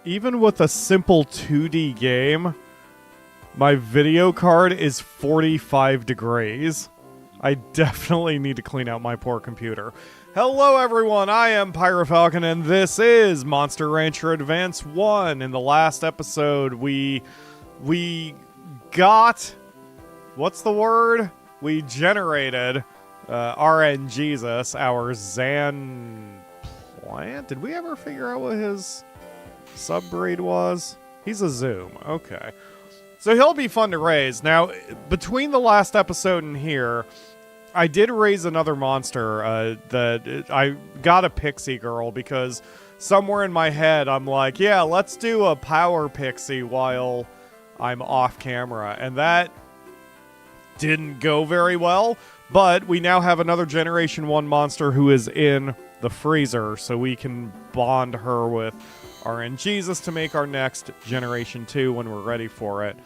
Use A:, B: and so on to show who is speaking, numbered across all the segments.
A: Even with a simple 2D game, my video card is 45 degrees. I definitely need to clean out my poor computer. Hello everyone, I am PyroFalkon and this is Monster Rancher Advance 1. In the last episode, we got... what's the word? We generated RNGesus, our Zan plant. Did we ever figure out what his subbreed was? He's a Zoom, okay. So he'll be fun to raise. Now, between the last episode and here, I did raise another monster. I got a pixie girl because somewhere in my head I'm like, yeah, let's do a power pixie while I'm off camera. And that didn't go very well, but we now have another Generation 1 monster who is in the freezer, so we can bond her with RNGesus to make our next Generation 2 when we're ready for it.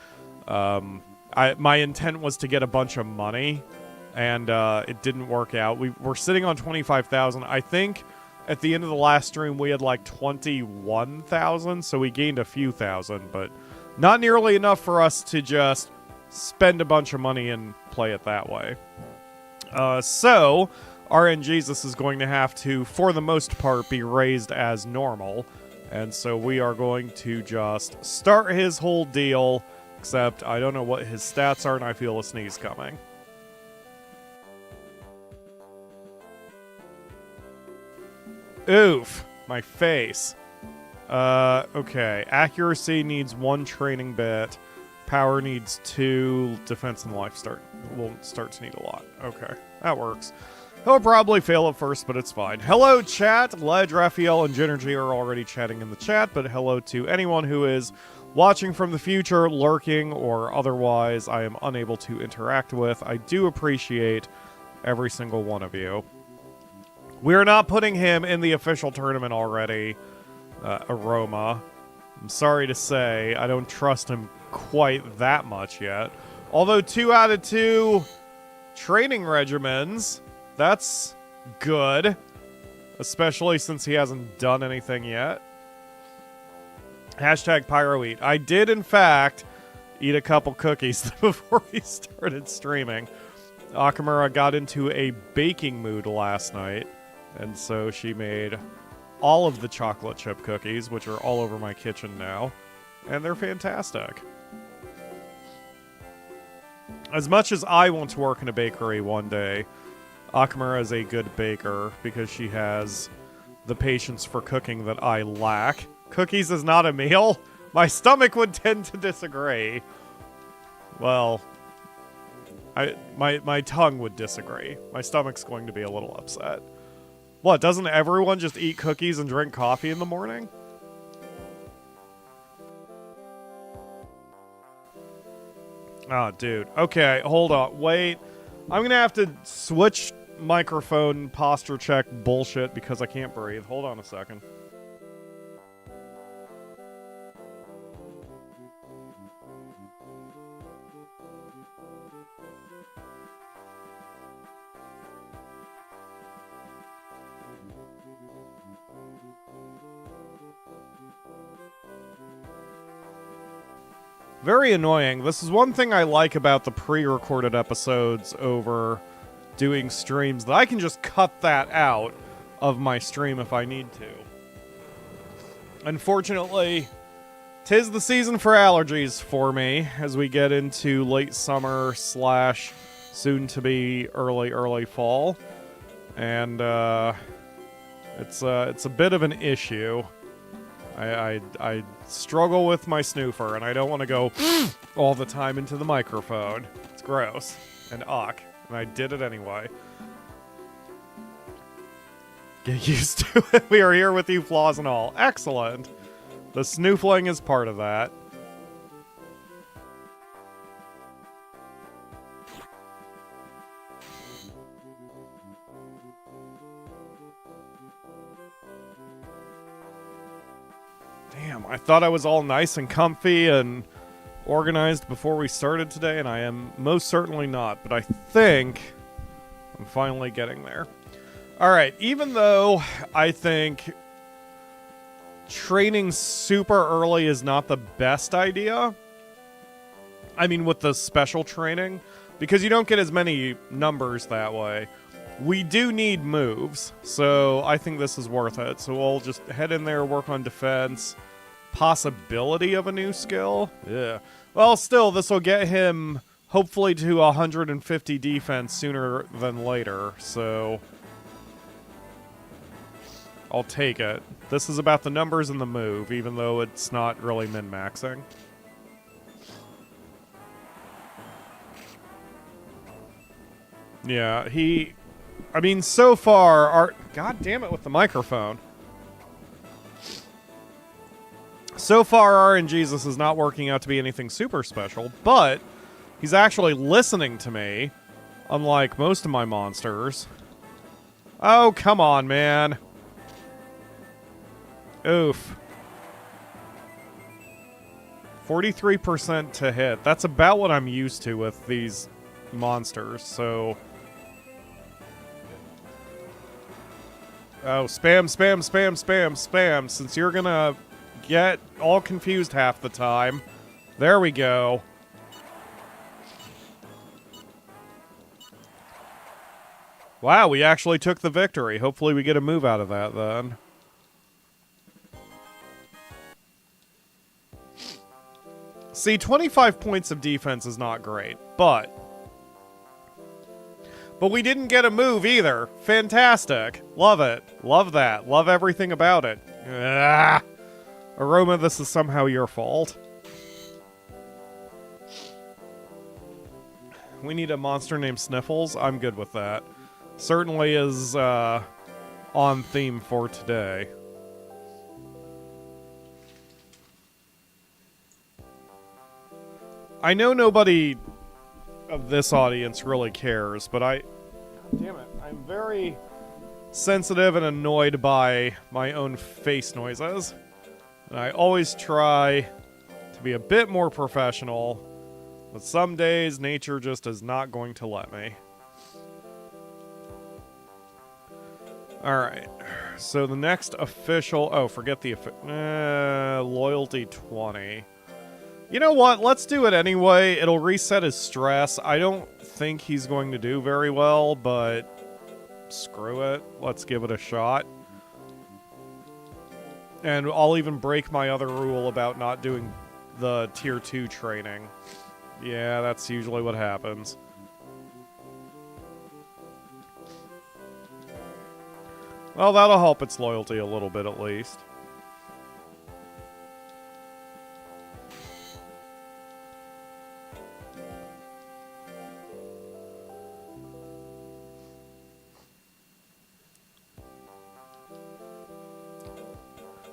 A: My intent was to get a bunch of money, and it didn't work out. We're sitting on 25,000. I think at the end of the last stream we had like 21,000, so we gained a few thousand, but not nearly enough for us to just spend a bunch of money and play it that way. So RNGesus is going to have to, for the most part, be raised as normal. And so we are going to just start his whole deal, except I don't know what his stats are and I feel a sneeze coming. Oof, my face. Okay, accuracy needs 1 training bit. Power needs 2. Defense and life will start to need a lot. Okay, that works. He'll probably fail at first, but it's fine. Hello, chat! Ledge, Raphael, and Genergy are already chatting in the chat, but hello to anyone who is watching from the future, lurking, or otherwise I am unable to interact with. I do appreciate every single one of you. We're not putting him in the official tournament already, Aroma. I'm sorry to say, I don't trust him quite that much yet. Although 2 out of 2 training regimens, that's good. Especially since he hasn't done anything yet. Hashtag PyroEat. I did, in fact, eat a couple cookies before we started streaming. Akamura got into a baking mood last night, and so she made all of the chocolate chip cookies, which are all over my kitchen now, and they're fantastic. As much as I want to work in a bakery one day, Akamura is a good baker because she has the patience for cooking that I lack. Cookies is not a meal? My stomach would tend to disagree. Well, my tongue would disagree. My stomach's going to be a little upset. What, doesn't everyone just eat cookies and drink coffee in the morning? Oh, dude. Okay, hold on. Wait. I'm gonna have to switch microphone posture check bullshit because I can't breathe. Hold on a second. Very annoying. This is one thing I like about the pre-recorded episodes over doing streams, that I can just cut that out of my stream if I need to. Unfortunately, 'tis the season for allergies for me as we get into late summer / soon to be early fall. And it's a bit of an issue. I struggle with my snoofer, and I don't want to go all the time into the microphone. It's gross. And uck. And I did it anyway. Get used to it. We are here with you, flaws and all. Excellent. The snoofling is part of that. Damn, I thought I was all nice and comfy and organized before we started today, and I am most certainly not, but I think I'm finally getting there. Alright, even though I think training super early is not the best idea. I mean, with the special training, because you don't get as many numbers that way. We do need moves, so I think this is worth it. So we'll just head in there, work on defense. Possibility of a new skill? Yeah. Well, still, this will get him hopefully to 150 defense sooner than later, so I'll take it. This is about the numbers and the move, even though it's not really min-maxing. Yeah, I mean, so far, God damn it with the microphone. So far, RNGesus is not working out to be anything super special, but he's actually listening to me, unlike most of my monsters. Oh, come on, man. Oof. 43% to hit. That's about what I'm used to with these monsters, so... Oh, spam, spam, spam, spam, spam. Since you're gonna get all confused half the time. There we go. Wow, we actually took the victory. Hopefully we get a move out of that then. See, 25 points of defense is not great, but we didn't get a move either. Fantastic. Love it. Love that. Love everything about it. Ah. Aroma, this is somehow your fault. We need a monster named Sniffles. I'm good with that. Certainly is on theme for today. I know nobody of this audience really cares, but God damn it, I'm very sensitive and annoyed by my own face noises. And I always try to be a bit more professional, but some days nature just is not going to let me. Alright, so the next official... Oh, forget the... loyalty 20. You know what? Let's do it anyway. It'll reset his stress. I don't think he's going to do very well, but screw it. Let's give it a shot. And I'll even break my other rule about not doing the tier 2 training. Yeah, that's usually what happens. Well, that'll help its loyalty a little bit at least.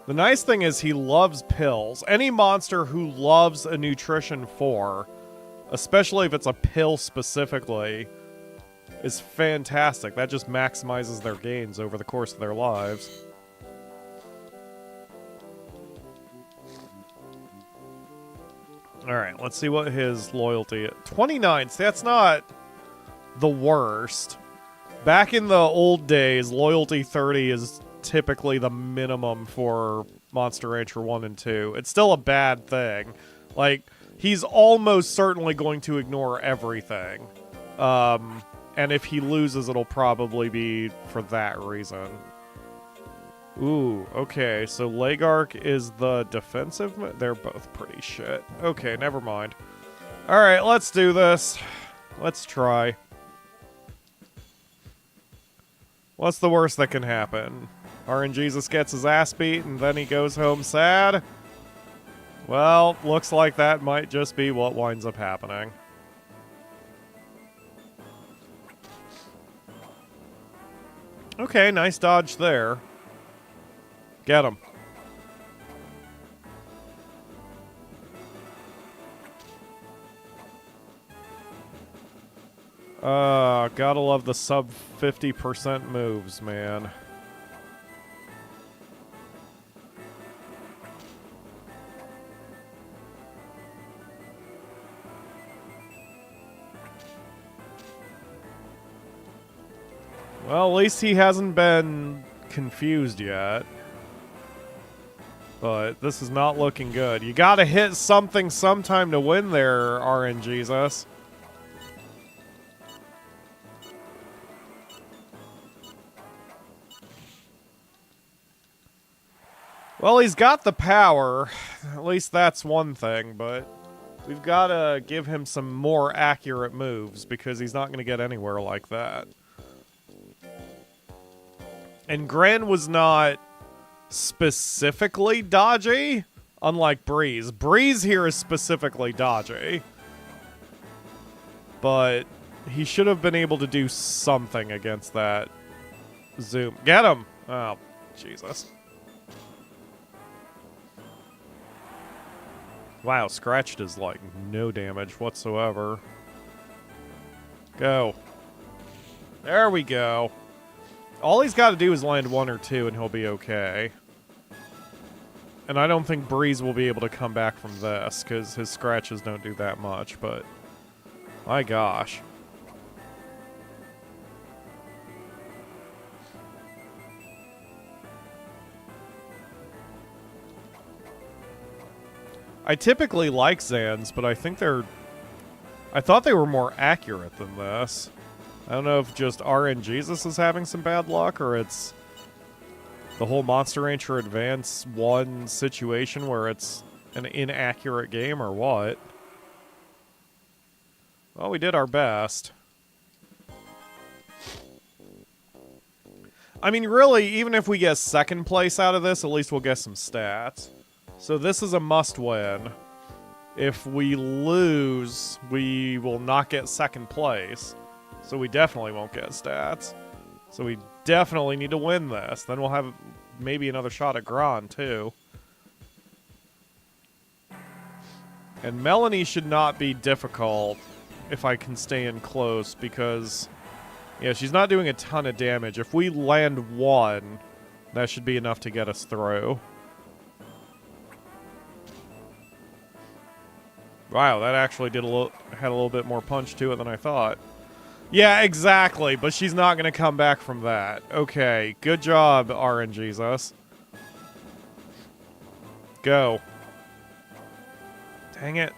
A: The nice thing is he loves pills. Any monster who loves a nutrition 4, especially if it's a pill specifically, is fantastic. That just maximizes their gains over the course of their lives. Alright, let's see what his loyalty is. 29, see, that's not the worst. Back in the old days, loyalty 30 is typically the minimum for Monster Rancher 1 and 2. It's still a bad thing. Like, he's almost certainly going to ignore everything. And if he loses, it'll probably be for that reason. Ooh, okay, so Legark is the defensive... They're both pretty shit. Okay, never mind. Alright, let's do this. Let's try. What's the worst that can happen? RNGesus gets his ass beat and then he goes home sad? Well, looks like that might just be what winds up happening. Okay, nice dodge there. Get him. Gotta love the sub 50% moves, man. Well, at least he hasn't been confused yet. But this is not looking good. You gotta hit something sometime to win there, RNGesus. Well, he's got the power. At least that's one thing, but we've got to give him some more accurate moves because he's not going to get anywhere like that. And Gran was not specifically dodgy, unlike Breeze. Breeze here is specifically dodgy. But he should have been able to do something against that zoom. Get him! Oh, Jesus. Wow, Scratch does, like, no damage whatsoever. Go. There we go. All he's got to do is land 1 or 2 and he'll be okay. And I don't think Breeze will be able to come back from this, because his scratches don't do that much, but... my gosh. I typically like Zans, but I think they're... I thought they were more accurate than this. I don't know if just RNGesus is having some bad luck, or it's the whole Monster Rancher Advance 1 situation where it's an inaccurate game, or what. Well, we did our best. I mean, really, even if we get second place out of this, at least we'll get some stats. So this is a must-win. If we lose, we will not get second place. So we definitely won't get stats. So we definitely need to win this. Then we'll have maybe another shot at Gran, too. And Melanie should not be difficult if I can stay in close, because... yeah, she's not doing a ton of damage. If we land 1, that should be enough to get us through. Wow, that actually had a little bit more punch to it than I thought. Yeah, exactly, but she's not going to come back from that. Okay, good job, RNGesus. Go. Dang it.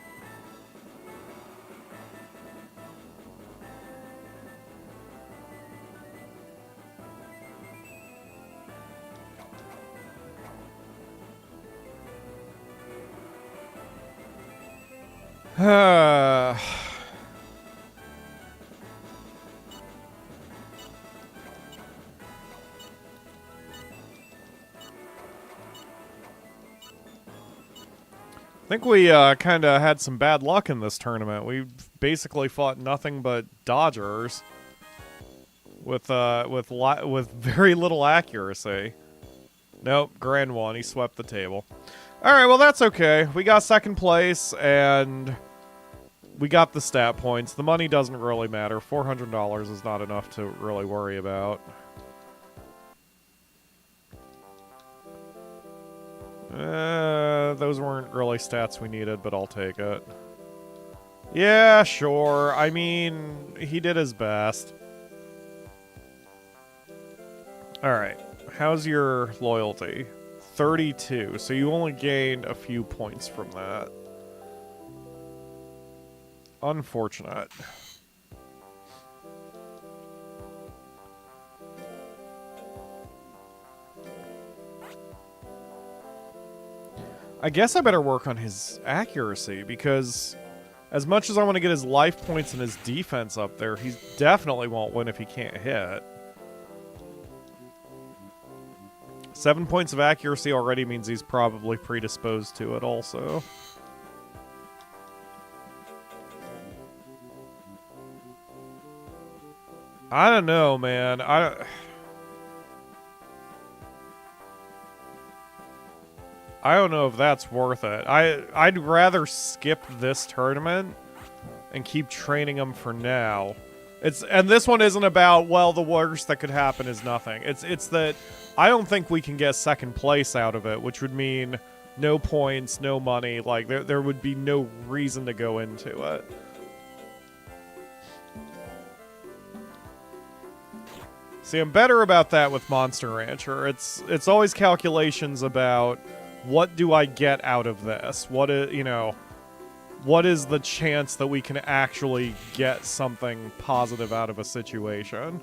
A: I think we kind of had some bad luck in this tournament. We basically fought nothing but dodgers with very little accuracy. Nope, Gran won. He swept the table. All right, well, that's okay. We got second place, and we got the stat points. The money doesn't really matter. $400 is not enough to really worry about. Those weren't really stats we needed, but I'll take it. Yeah, sure. I mean, he did his best. Alright. How's your loyalty? 32. So you only gained a few points from that. Unfortunate. I guess I better work on his accuracy, because as much as I want to get his life points and his defense up there, he definitely won't win if he can't hit. 7 points of accuracy already means he's probably predisposed to it also. I don't know, man. I don't know if that's worth it. I'd rather skip this tournament and keep training him for now. And this one isn't about, well, the worst that could happen is nothing. It's that I don't think we can get second place out of it, which would mean no points, no money. Like, there would be no reason to go into it. See, I'm better about that with Monster Rancher. It's always calculations about what do I get out of this? What is, you know, what is the chance that we can actually get something positive out of a situation?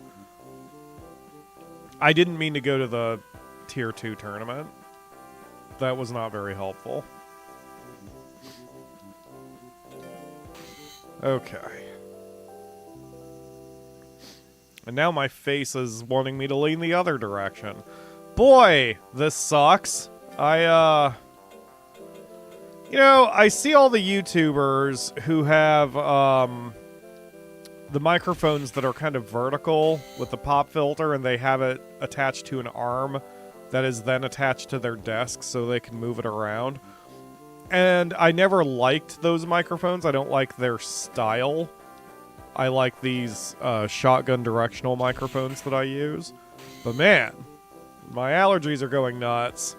A: I didn't mean to go to the Tier 2 tournament. That was not very helpful. Okay. And now my face is wanting me to lean the other direction. Boy, this sucks. You know, I see all the YouTubers who have, the microphones that are kind of vertical with the pop filter, and they have it attached to an arm that is then attached to their desk so they can move it around. And I never liked those microphones. I don't like their style. I like these shotgun directional microphones that I use. But man, my allergies are going nuts.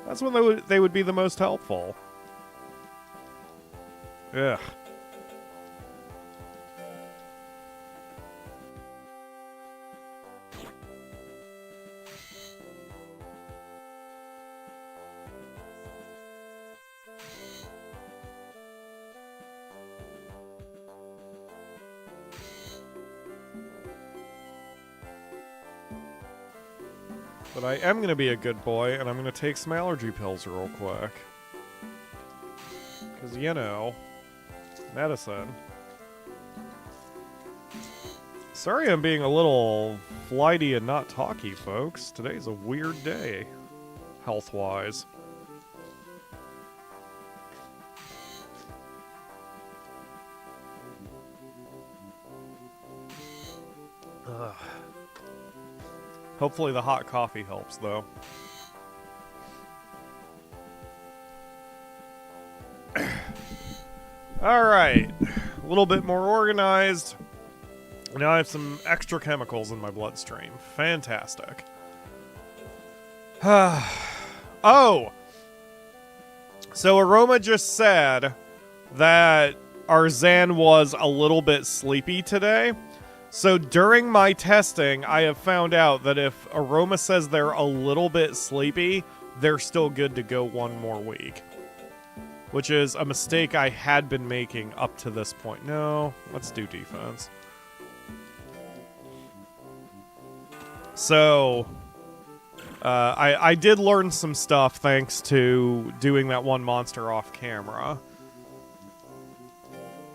A: That's when they would be the most helpful. Ugh. But I am going to be a good boy, and I'm going to take some allergy pills real quick. Because, you know, medicine. Sorry I'm being a little flighty and not talky, folks. Today's a weird day, health-wise. Ugh. Hopefully the hot coffee helps, though. Alright. A little bit more organized. Now I have some extra chemicals in my bloodstream. Fantastic. Oh! So Aroma just said that our Zan was a little bit sleepy today. So during my testing, I have found out that if Aroma says they're a little bit sleepy, they're still good to go one more week. Which is a mistake I had been making up to this point. No, let's do defense. So, I did learn some stuff thanks to doing that one monster off camera.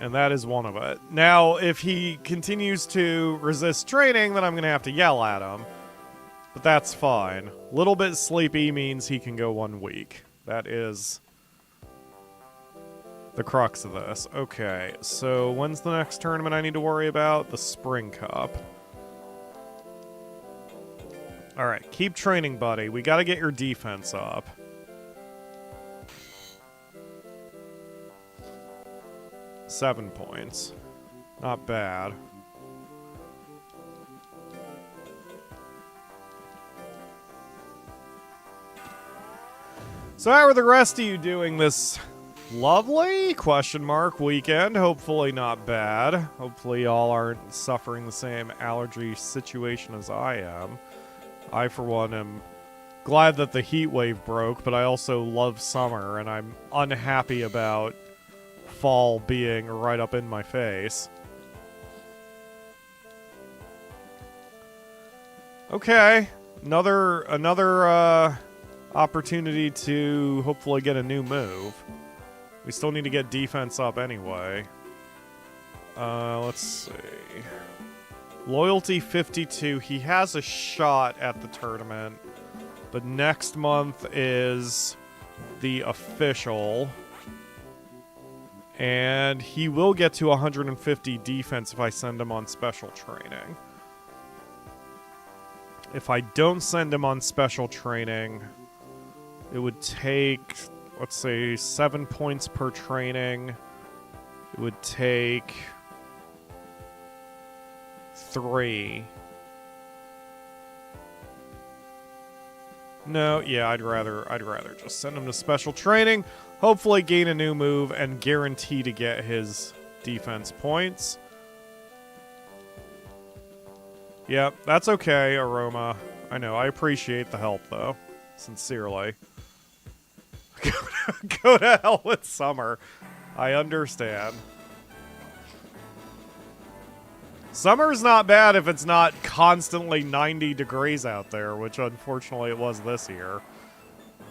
A: And that is one of it. Now, if he continues to resist training, then I'm going to have to yell at him. But that's fine. Little bit sleepy means he can go 1 week. That is the crux of this. Okay, so when's the next tournament I need to worry about? The Spring Cup. Alright, keep training, buddy. We got to get your defense up. $7 points. Not bad. So how are the rest of you doing this lovely question mark weekend? Hopefully not bad. Hopefully y'all aren't suffering the same allergy situation as I am. I, for one, am glad that the heat wave broke, but I also love summer, and I'm unhappy about fall being right up in my face. Okay, another opportunity to hopefully get a new move. We still need to get defense up anyway. Let's see. Loyalty 52. He has a shot at the tournament, but next month is the official. And he will get to 150 defense if I send him on special training. If I don't send him on special training, it would take, let's say, 7 points per training. It would take 3. No, yeah, I'd rather just send him to special training. Hopefully gain a new move and guarantee to get his defense points. Yep, that's okay, Aroma. I know, I appreciate the help, though. Sincerely. Go to hell with summer. I understand. Summer's not bad if it's not constantly 90 degrees out there, which unfortunately it was this year.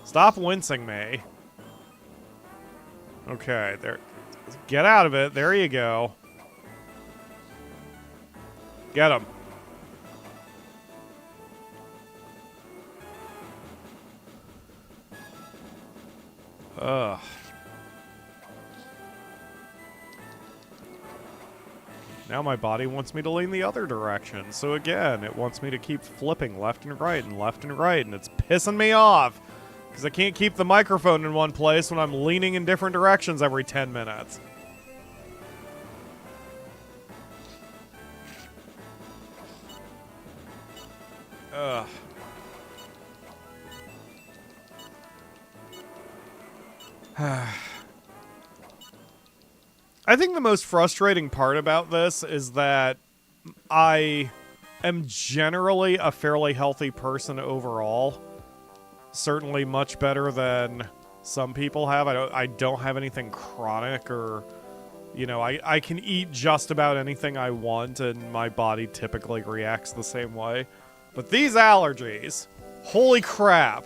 A: Stop wincing me. Okay, there. Get out of it. There you go. Get him. Ugh. Now my body wants me to lean the other direction. So again, it wants me to keep flipping left and right and left and right, and it's pissing me off. Because I can't keep the microphone in one place when I'm leaning in different directions every 10 minutes. Ugh. I think the most frustrating part about this is that I am generally a fairly healthy person overall. Certainly much better than some people have. I don't have anything chronic or, you know, I can eat just about anything I want and my body typically reacts the same way. But these allergies, holy crap.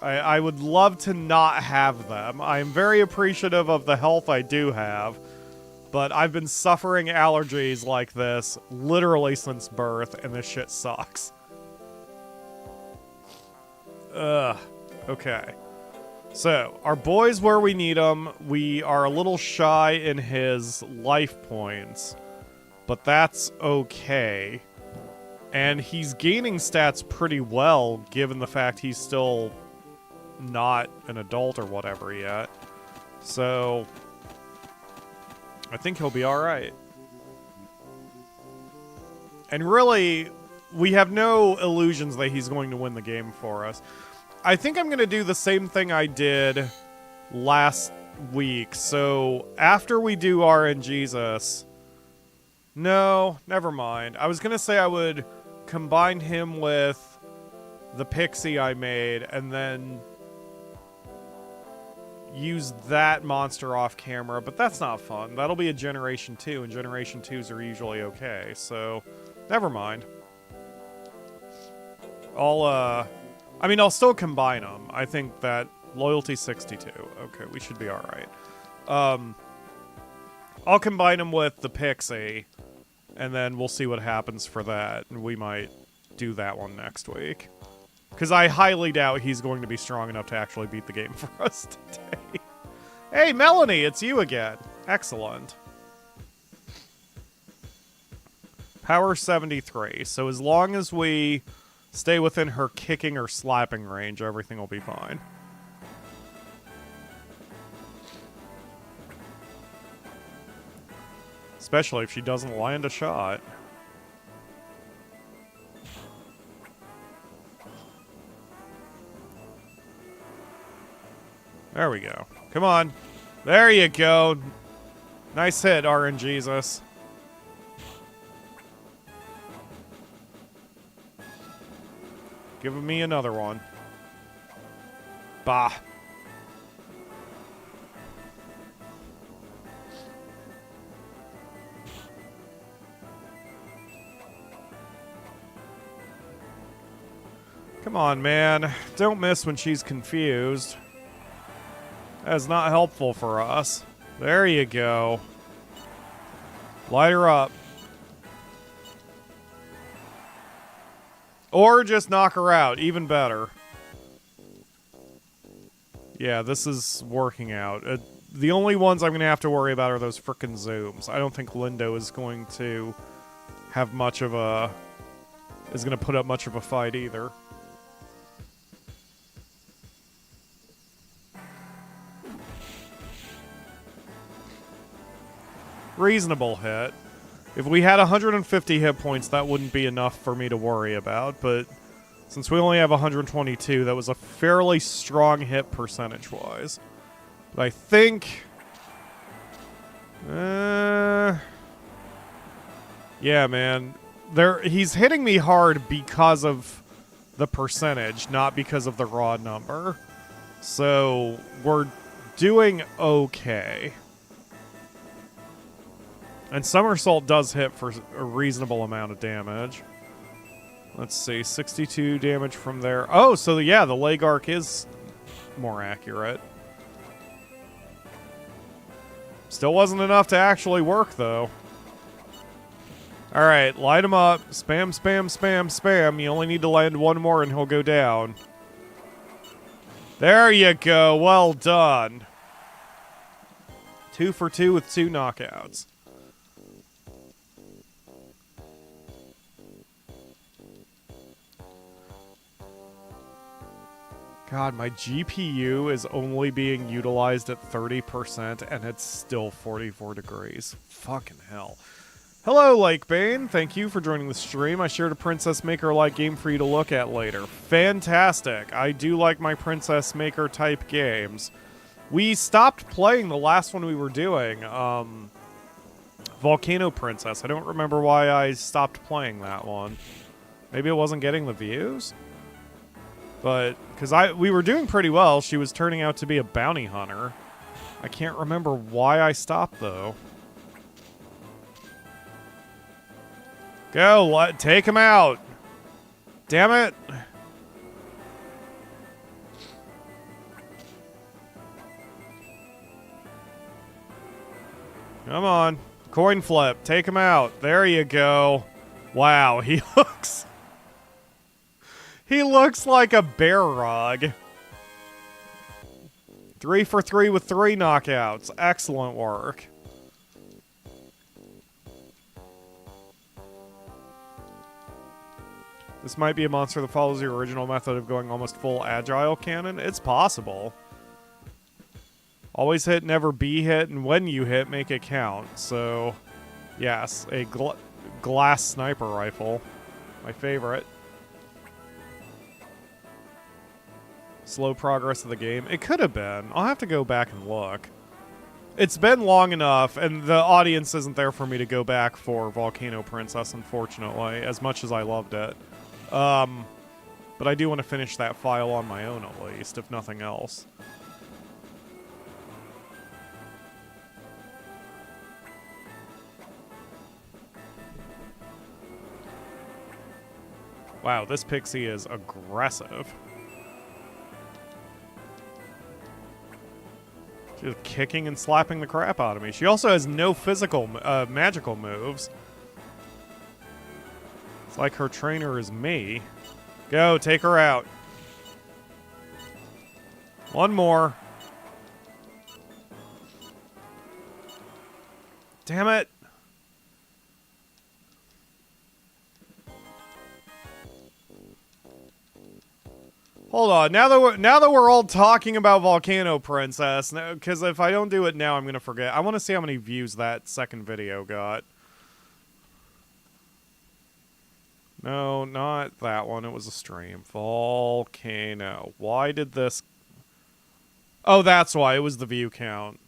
A: I would love to not have them. I am very appreciative of the health I do have, but I've been suffering allergies like this literally since birth, and this shit sucks. Ugh. Okay. So, our boy's where we need him. We are a little shy in his life points, but that's okay. And he's gaining stats pretty well, given the fact he's still not an adult or whatever yet. So, I think he'll be alright. And really, we have no illusions that he's going to win the game for us. I think I'm going to do the same thing I did last week. So, after we do RNGesus... No, never mind. I was going to say I would combine him with the pixie I made and then use that monster off camera, but that's not fun. That'll be a Generation 2, and Generation 2s are usually okay, so never mind. I'll still combine them. I think that loyalty 62. Okay, we should be alright. I'll combine them with the pixie, and then we'll see what happens for that, and we might do that one next week. Because I highly doubt he's going to be strong enough to actually beat the game for us today. Hey, Melanie, it's you again. Excellent. Power 73. So as long as we stay within her kicking or slapping range, everything will be fine. Especially if she doesn't land a shot. There we go. Come on. There you go. Nice hit, RNGesus. Give me another one. Bah. Come on, man. Don't miss when she's confused. That's not helpful for us. There you go. Light her up. Or just knock her out. Even better. Yeah, this is working out. The only ones I'm going to have to worry about are those frickin' zooms. I don't think Lindo is going to have much of a... is going to put up much of a fight either. Reasonable hit. If we had 150 hit points, that wouldn't be enough for me to worry about, but since we only have 122, that was a fairly strong hit percentage-wise. But I think... yeah, man. He's hitting me hard because of the percentage, not because of the raw number. So we're doing okay. And Somersault does hit for a reasonable amount of damage. Let's see, 62 damage from there. Oh, so yeah, the leg arc is more accurate. Still wasn't enough to actually work, though. Alright, light him up. Spam, spam, spam, spam. You only need to land one more and he'll go down. There you go. Well done. 2 for 2 with 2 knockouts. God, my GPU is only being utilized at 30% and it's still 44 degrees. Fucking hell. Hello, Lakebane. Thank you for joining the stream. I shared a Princess Maker-like game for you to look at later. Fantastic. I do like my Princess Maker-type games. We stopped playing the last one we were doing, Volcano Princess. I don't remember why I stopped playing that one. Maybe it wasn't getting the views? But, because we were doing pretty well. She was turning out to be a bounty hunter. I can't remember why I stopped, though. Go, take him out. Damn it. Come on. Coin flip. Take him out. There you go. Wow, he looks... He looks like a bear rug. 3 for 3 with 3 knockouts. Excellent work. This might be a monster that follows the original method of going almost full agile cannon. It's possible. Always hit, never be hit, and when you hit, make it count. So, yes, a glass sniper rifle. My favorite. Slow progress of the game. It could have been. I'll have to go back and look. It's been long enough, and the audience isn't there for me to go back for Volcano Princess, unfortunately, as much as I loved it. But I do want to finish that file on my own, at least, if nothing else. Wow, this pixie is aggressive. She's kicking and slapping the crap out of me. She also has no physical, magical moves. It's like her trainer is me. Go, take her out. One more. Damn it. Hold on. Now that we're all talking about Volcano Princess, because if I don't do it now, I'm going to forget. I want to see how many views that second video got. No, not that one. It was a stream. Volcano. Why did this... Oh, that's why. It was the view count.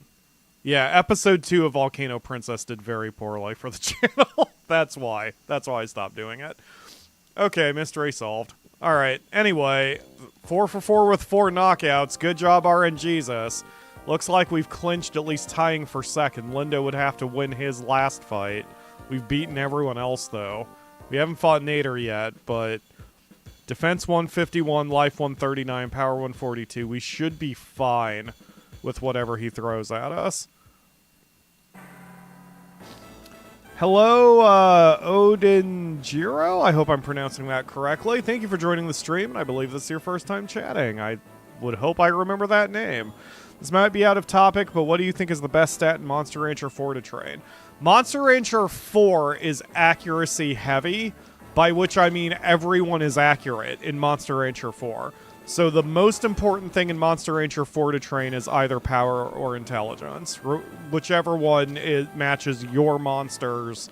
A: Yeah, episode 2 of Volcano Princess did very poorly for the channel. That's why. That's why I stopped doing it. Okay, mystery solved. Alright, anyway, 4 for 4 with 4 knockouts. Good job, RNGesus. Looks like we've clinched, at least tying for second. Lindo would have to win his last fight. We've beaten everyone else, though. We haven't fought Nader yet, but defense 151, life 139, power 142. We should be fine with whatever he throws at us. Hello, Odinjiro. I hope I'm pronouncing that correctly. Thank you for joining the stream, and I believe this is your first time chatting. I would hope I remember that name. This might be out of topic, but what do you think is the best stat in Monster Rancher 4 to train? Monster Rancher 4 is accuracy heavy, by which I mean everyone is accurate in Monster Rancher 4. So the most important thing in Monster Rancher 4 to train is either power or intelligence. Whichever one matches your monster's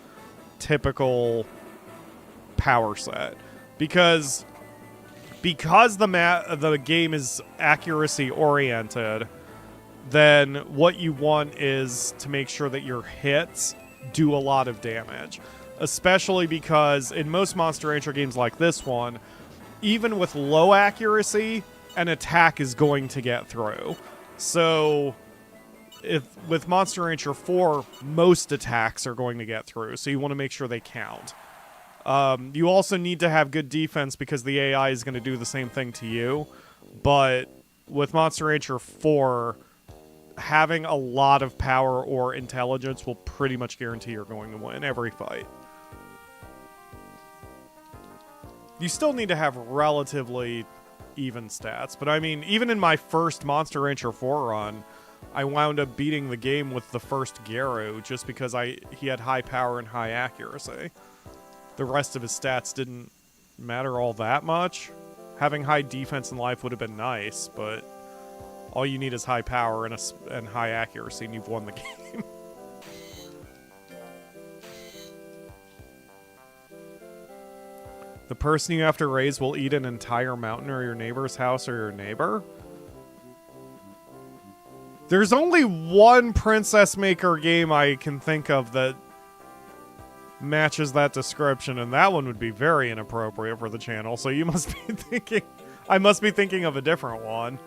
A: typical power set. Because the game is accuracy oriented, then what you want is to make sure that your hits do a lot of damage. Especially because in most Monster Rancher games like this one, even with low accuracy, an attack is going to get through. So if with Monster Rancher 4, most attacks are going to get through, so you want to make sure they count. You also need to have good defense because the AI is going to do the same thing to you. But with Monster Rancher 4, having a lot of power or intelligence will pretty much guarantee you're going to win every fight. You still need to have relatively even stats, but I mean, even in my first Monster Rancher 4 run, I wound up beating the game with the first Garo just because he had high power and high accuracy. The rest of his stats didn't matter all that much. Having high defense and life would have been nice, but all you need is high power and high accuracy, and you've won the game. The person you have to raise will eat an entire mountain or your neighbor's house or your neighbor? There's only one Princess Maker game I can think of that matches that description, and that one would be very inappropriate for the channel, so you must be thinking... I must be thinking of a different one.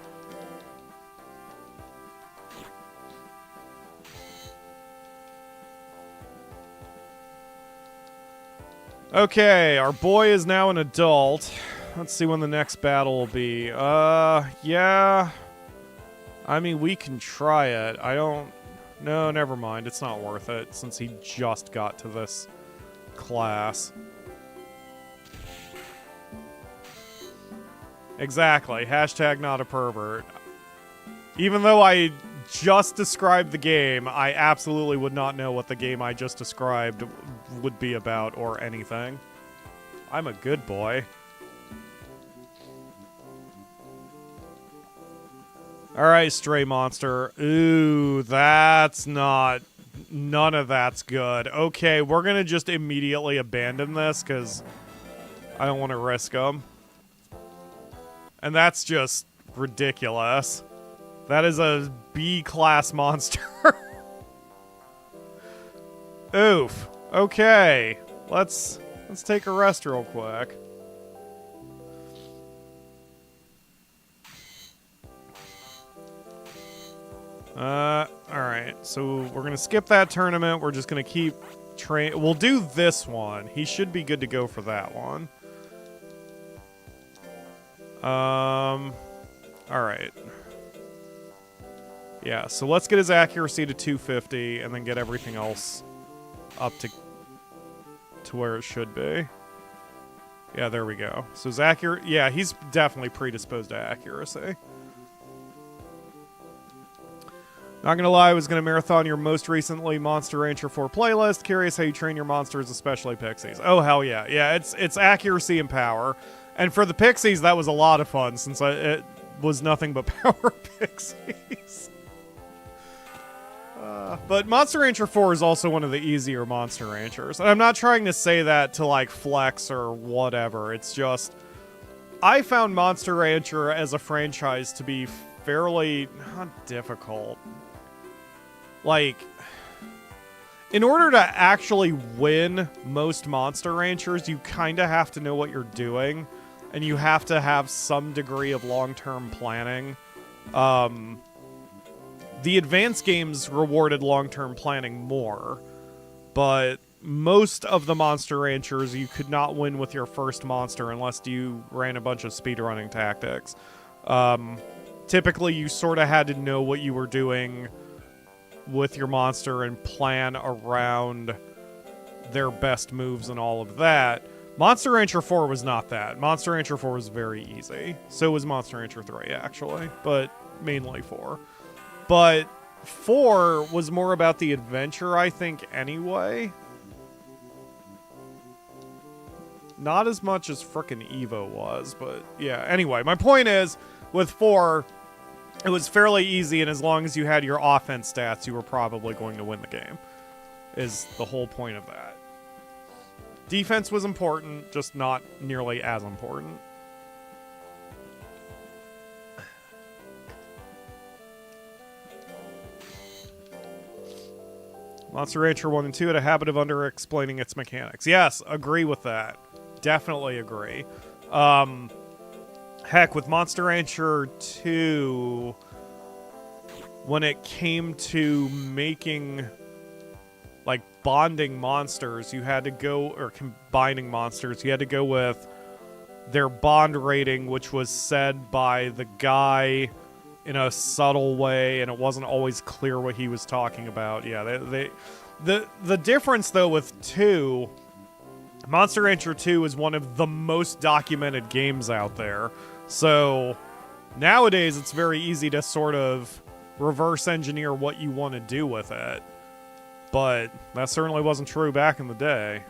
A: Okay, our boy is now an adult. Let's see when the next battle will be. Yeah. I mean, we can try it. I don't... No, never mind. It's not worth it, since he just got to this class. Exactly. Hashtag not a pervert. Even though I just described the game, I absolutely would not know what the game I just described would be about or anything. I'm a good boy. Alright, stray monster. Ooh, that's not... None of that's good. Okay, we're gonna just immediately abandon this, because I don't want to risk them. And that's just ridiculous. That is a B-class monster. Oof. Okay. Let's take a rest real quick. Alright. So we're gonna skip that tournament. We're just gonna keep train. We'll do this one. He should be good to go for that one. Alright. Yeah, so let's get his accuracy to 250 and then get everything else up to where it should be. Yeah, there we go. So his yeah, he's definitely predisposed to accuracy. Not gonna lie, I was gonna marathon your most recently Monster Rancher 4 playlist. Curious how you train your monsters, especially pixies. Oh, hell yeah. Yeah, it's accuracy and power. And for the pixies, that was a lot of fun, since it was nothing but power pixies. But Monster Rancher 4 is also one of the easier Monster Ranchers. And I'm not trying to say that to, like, flex or whatever. It's just... I found Monster Rancher as a franchise to be fairly... not difficult. Like... in order to actually win most Monster Ranchers, you kind of have to know what you're doing. And you have to have some degree of long-term planning. The advanced games rewarded long-term planning more, but most of the Monster Ranchers you could not win with your first monster unless you ran a bunch of speedrunning tactics. Typically, you sort of had to know what you were doing with your monster and plan around their best moves and all of that. Monster Rancher 4 was not that. Monster Rancher 4 was very easy. So was Monster Rancher 3, actually, but mainly 4. But 4 was more about the adventure, I think, anyway. Not as much as frickin' Evo was, but yeah. Anyway, my point is, with 4, it was fairly easy, and as long as you had your offense stats, you were probably going to win the game. Is the whole point of that. Defense was important, just not nearly as important. Monster Rancher 1 and 2 had a habit of under-explaining its mechanics. Yes, agree with that. Definitely agree. Heck, with Monster Rancher 2, when it came to making, like, bonding monsters, you had to go, or combining monsters, you had to go with their bond rating, which was said by the guy in a subtle way, and it wasn't always clear what he was talking about. Yeah, the difference, though, with 2, Monster Rancher 2 is one of the most documented games out there. So, nowadays, it's very easy to sort of reverse engineer what you want to do with it. But that certainly wasn't true back in the day.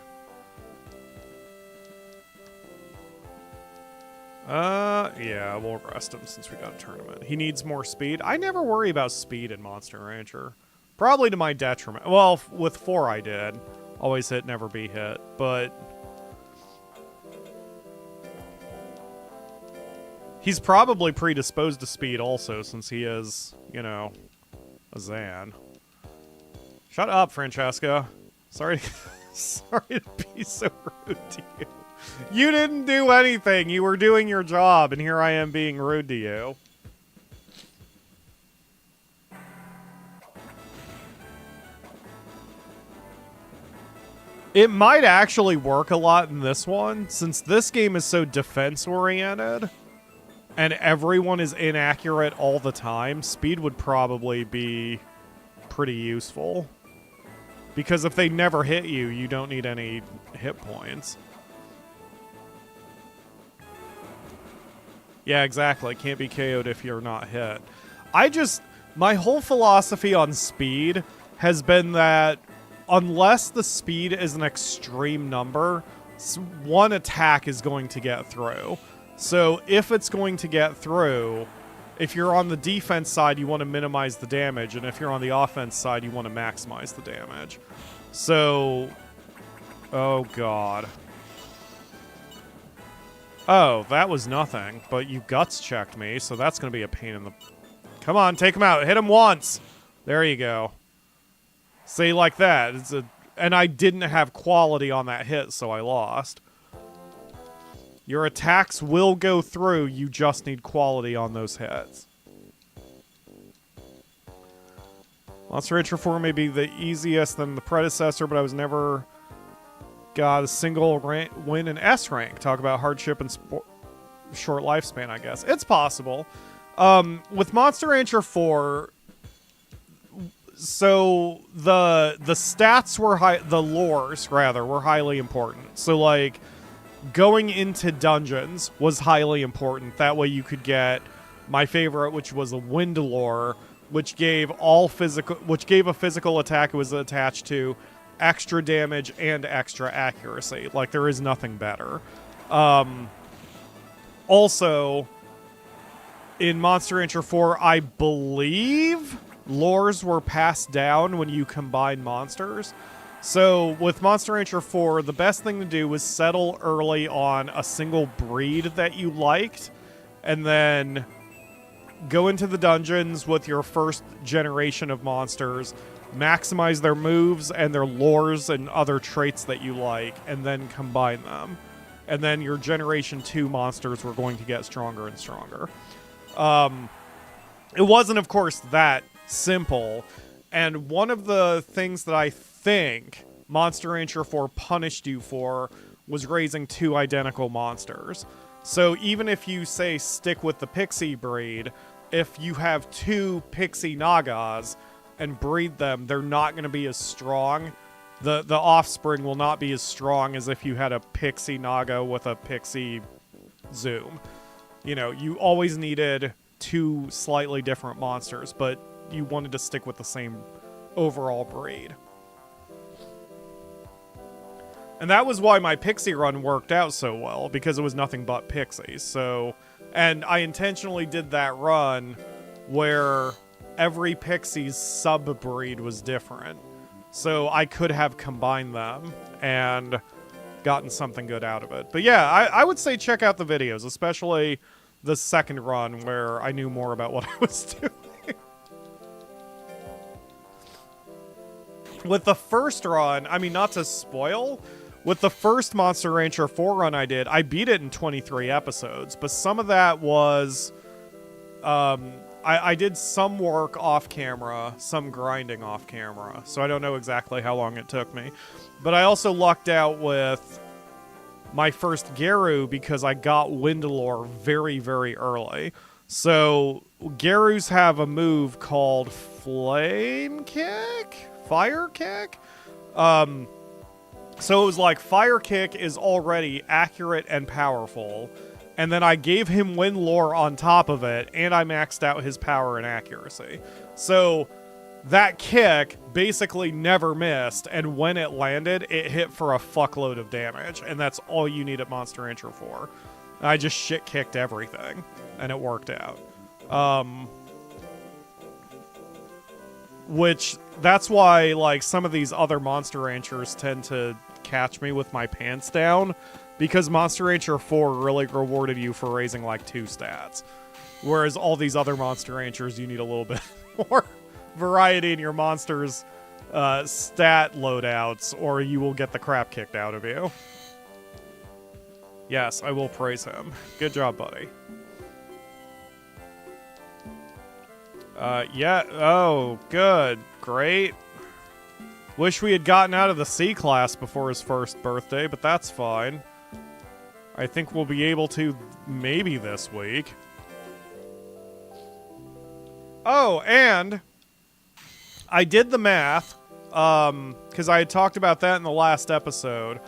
A: Yeah, we'll rest him since we got a tournament. He needs more speed. I never worry about speed in Monster Rancher. Probably to my detriment. Well, with 4 I did. Always hit, never be hit. But he's probably predisposed to speed also, since he is, you know, a Zan. Shut up, Francesca. Sorry to be so rude to you. You didn't do anything. You were doing your job, and here I am being rude to you. It might actually work a lot in this one, since this game is so defense-oriented, and everyone is inaccurate all the time. Speed would probably be pretty useful. Because if they never hit you, you don't need any hit points. Yeah, exactly. Can't be KO'd if you're not hit. My whole philosophy on speed has been that unless the speed is an extreme number, one attack is going to get through. So if it's going to get through, if you're on the defense side, you want to minimize the damage, and if you're on the offense side, you want to maximize the damage. So, oh god. Oh, that was nothing, but you guts checked me, so that's going to be a pain in the... Come on, take him out. Hit him once. There you go. See, like that. And I didn't have quality on that hit, so I lost. Your attacks will go through, you just need quality on those hits. Monster Rancher 4 may be the easiest than the predecessor, but I was never got a single win in S rank. Talk about hardship and short lifespan, I guess. It's possible. With Monster Rancher 4, so the stats were the lores, rather, were highly important. So, like, going into dungeons was highly important. That way you could get my favorite, which was a wind lore, which gave a physical attack it was attached to extra damage and extra accuracy. Like, there is nothing better. Also, in Monster Rancher 4, I believe lores were passed down when you combine monsters. So, with Monster Rancher 4, the best thing to do was settle early on a single breed that you liked, and then go into the dungeons with your first generation of monsters, maximize their moves and their lores and other traits that you like, and then combine them. And then your Generation 2 monsters were going to get stronger and stronger. It wasn't, of course, that simple. And one of the things that I think Monster Rancher 4 punished you for was raising 2 identical monsters. So even if you, say, stick with the Pixie breed, if you have 2 Pixie Nagas and breed them, they're not going to be as strong. The offspring will not be as strong as if you had a Pixie Naga with a Pixie Zoom. You know, you always needed 2 slightly different monsters, but you wanted to stick with the same overall breed. And that was why my Pixie run worked out so well, because it was nothing but Pixies. So, and I intentionally did that run where every Pixie's sub-breed was different. So I could have combined them and gotten something good out of it. But yeah, I would say check out the videos, especially the second run where I knew more about what I was doing. With the first run, I mean, not to spoil, with the first Monster Rancher 4 run I beat it in 23 episodes, but some of that was, I did some work off camera, some grinding off camera, so I don't know exactly how long it took me. But I also lucked out with my first Geru because I got Windalore very, very early. So Gerus have a move called Flame Kick? Fire Kick? So it was like Fire Kick is already accurate and powerful, and then I gave him Windlore on top of it, and I maxed out his power and accuracy. So that kick basically never missed, and when it landed, it hit for a fuckload of damage, and that's all you need at Monster Rancher 4. I just shit-kicked everything, and it worked out. Which, that's why, like, some of these other Monster Ranchers tend to catch me with my pants down, because Monster Rancher 4 really rewarded you for raising, like, 2 stats. Whereas all these other Monster Ranchers, you need a little bit more variety in your monsters' stat loadouts, or you will get the crap kicked out of you. Yes, I will praise him. Good job, buddy. Yeah. Oh, good. Great. Wish we had gotten out of the C class before his first birthday, but that's fine. I think we'll be able to maybe this week. Oh, and I did the math, because I had talked about that in the last episode.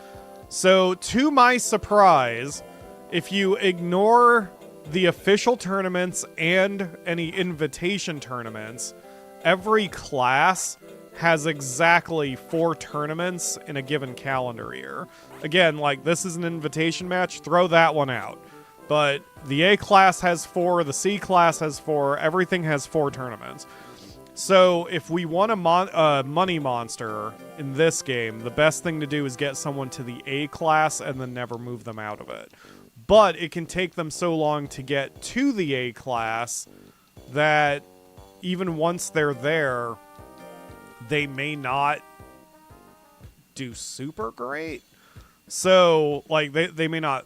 A: So, to my surprise, if you ignore the official tournaments and any invitation tournaments, every class has exactly 4 tournaments in a given calendar year. Again, like, this is an invitation match, throw that one out. But the A class has 4, the C class has 4, everything has 4 tournaments. So if we want a money monster in this game, the best thing to do is get someone to the A class and then never move them out of it. But it can take them so long to get to the A class that even once they're there, they may not do super great. So, like, they may not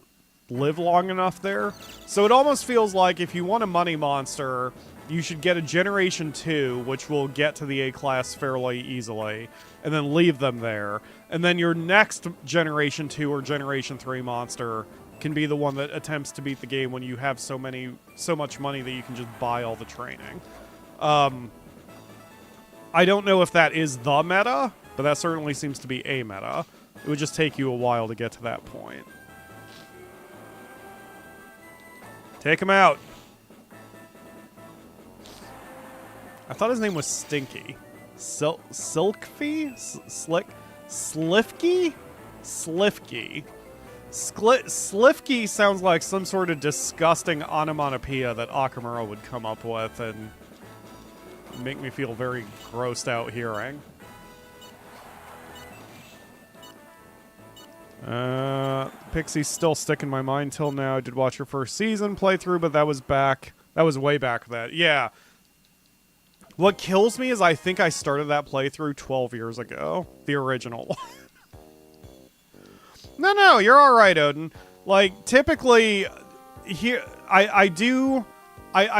A: live long enough there. So it almost feels like if you want a money monster, you should get a Generation 2, which will get to the A class fairly easily, and then leave them there. And then your next Generation 2 or Generation 3 monster can be the one that attempts to beat the game when you have so much money that you can just buy all the training. I don't know if that is the meta, but that certainly seems to be a meta. It would just take you a while to get to that point. Take him out. I thought his name was Stinky. Silkfy? Slifky? Slifky. Slifky sounds like some sort of disgusting onomatopoeia that Akamura would come up with and make me feel very grossed out hearing. Pixie's still stuck in my mind till now. I did watch your first season playthrough, but that was way back then. Yeah. What kills me is I think I started that playthrough 12 years ago. The original. No, you're alright, Odin. Like, typically, here, I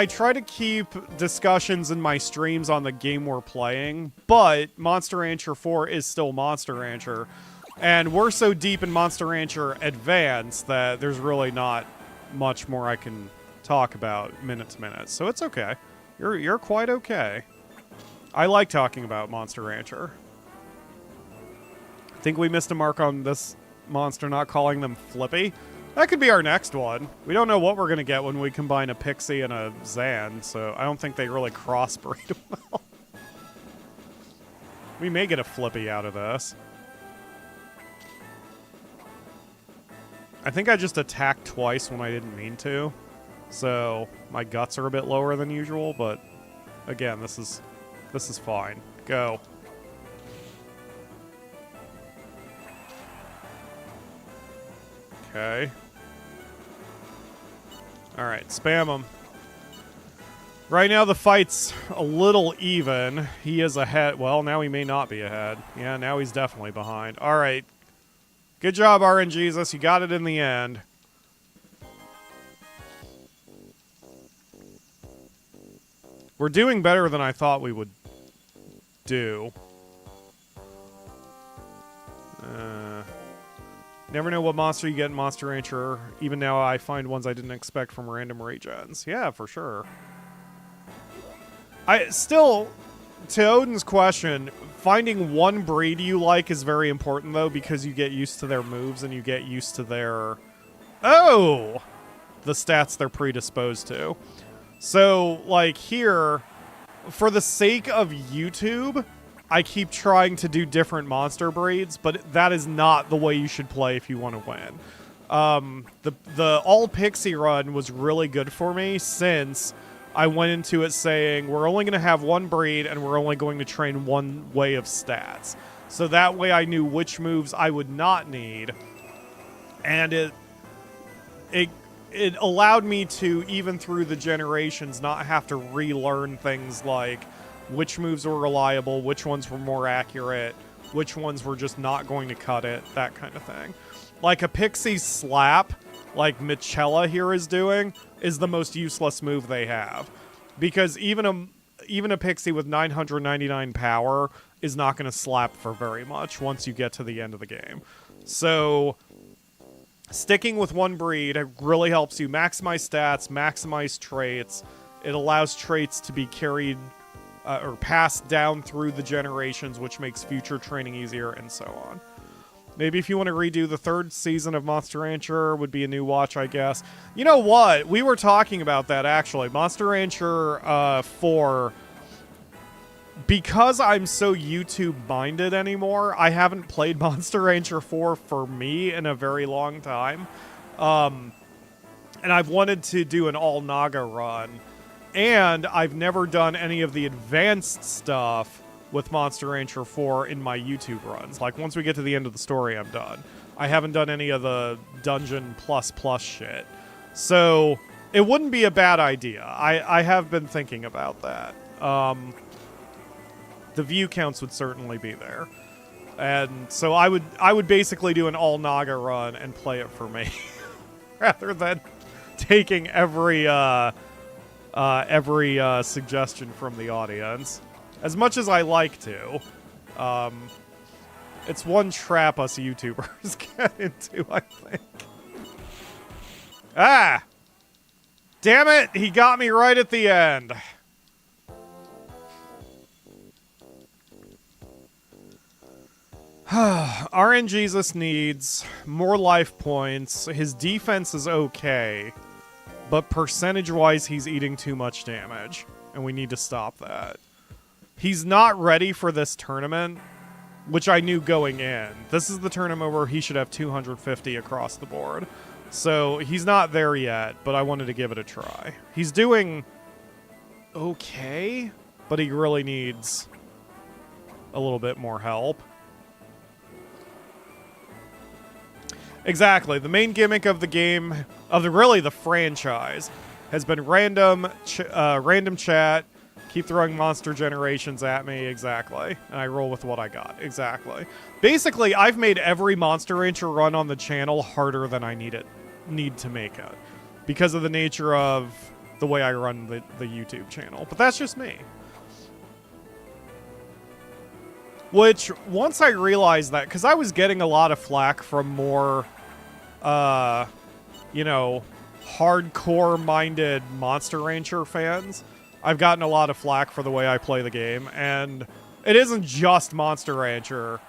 A: try to keep discussions in my streams on the game we're playing, but Monster Rancher 4 is still Monster Rancher. And we're so deep in Monster Rancher Advanced that there's really not much more I can talk about minute to minute. So it's okay. You're quite okay. I like talking about Monster Rancher. I think we missed a mark on this monster not calling them Flippy. That could be our next one. We don't know what we're going to get when we combine a Pixie and a Zan, so I don't think they really crossbreed well. We may get a Flippy out of this. I think I just attacked twice when I didn't mean to, so my guts are a bit lower than usual, but again, this is fine. Go. Okay. Alright, spam him. Right now the fight's a little even. He is ahead. Well, now he may not be ahead. Yeah, now he's definitely behind. Alright. Good job, RNGesus. You got it in the end. We're doing better than I thought we would do. Never know what monster you get in Monster Rancher. Even now, I find ones I didn't expect from random regens. Yeah, for sure. I still, to Odin's question, finding one breed you like is very important, though, because you get used to their moves and you get used to their... Oh! The stats they're predisposed to. So, like, here, for the sake of YouTube, I keep trying to do different monster breeds, but that is not the way you should play if you want to win. The all-pixie run was really good for me since I went into it saying, we're only going to have one breed and we're only going to train one way of stats. So that way I knew which moves I would not need. And it allowed me to, even through the generations, not have to relearn things like which moves were reliable, which ones were more accurate, which ones were just not going to cut it, that kind of thing. Like a Pixie Slap, like Michela here is doing, is the most useless move they have. Because even a Pixie with 999 power is not going to slap for very much once you get to the end of the game. So sticking with one breed really helps you maximize stats, maximize traits. It allows traits to be carried or passed down through the generations, which makes future training easier, and so on. Maybe if you want to redo the third season of Monster Rancher, would be a new watch, I guess. You know what? We were talking about that, actually. Monster Rancher 4... Because I'm so YouTube-minded anymore, I haven't played Monster Rancher 4 for me in a very long time. And I've wanted to do an all-Naga run. And I've never done any of the advanced stuff with Monster Rancher 4 in my YouTube runs. Like, once we get to the end of the story, I'm done. I haven't done any of the Dungeon plus shit. So, it wouldn't be a bad idea. I have been thinking about that. The view counts would certainly be there. And so I would basically do an all-Naga run and play it for me. Rather than taking every suggestion from the audience. As much as I like to. It's one trap us YouTubers get into, I think. Ah! Damn it! He got me right at the end. RNGesus needs more life points. His defense is okay. But percentage-wise, he's eating too much damage. And we need to stop that. He's not ready for this tournament, which I knew going in. This is the tournament where he should have 250 across the board. So he's not there yet, but I wanted to give it a try. He's doing okay, but he really needs a little bit more help. Exactly. The main gimmick of the game, really the franchise, has been random chat, keep throwing monster generations at me, exactly. And I roll with what I got, exactly. Basically, I've made every Monster Rancher run on the channel harder than I need to make it. Because of the nature of the way I run the YouTube channel. But that's just me. Which, once I realized that, because I was getting a lot of flack from more, you know, hardcore-minded Monster Rancher fans. I've gotten a lot of flack for the way I play the game, and it isn't just Monster Rancher,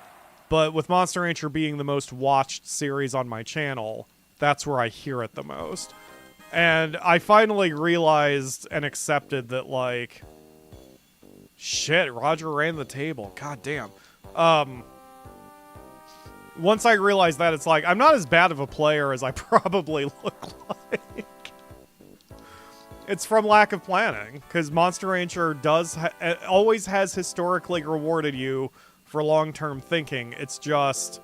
A: but with Monster Rancher being the most watched series on my channel, that's where I hear it the most. And I finally realized and accepted that, like, shit, Roger ran the table. God damn. Once I realized that, it's like, I'm not as bad of a player as I probably look like. It's from lack of planning, because Monster Rancher always has historically rewarded you for long-term thinking. It's just,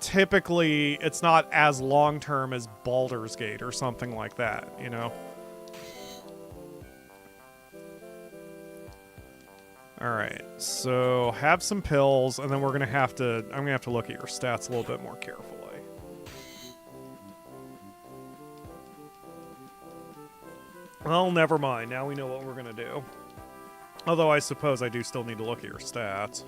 A: typically, it's not as long-term as Baldur's Gate or something like that, you know? All right, so have some pills, and then we're gonna have to. I'm gonna have to look at your stats a little bit more carefully. Well, never mind. Now we know what we're gonna do. Although I suppose I do still need to look at your stats.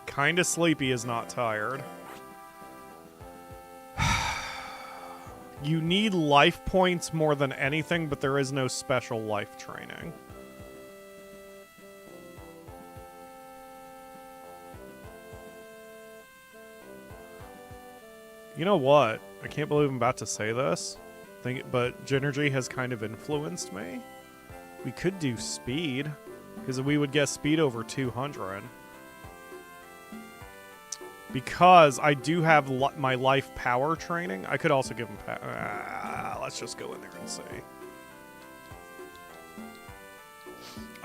A: Kinda sleepy is not tired. You need life points more than anything, but there is no special life training. You know what? I can't believe I'm about to say this. But Genergy has kind of influenced me. We could do speed, because we would get speed over 200. Because I do have my life power training, I could also give him let's just go in there and see.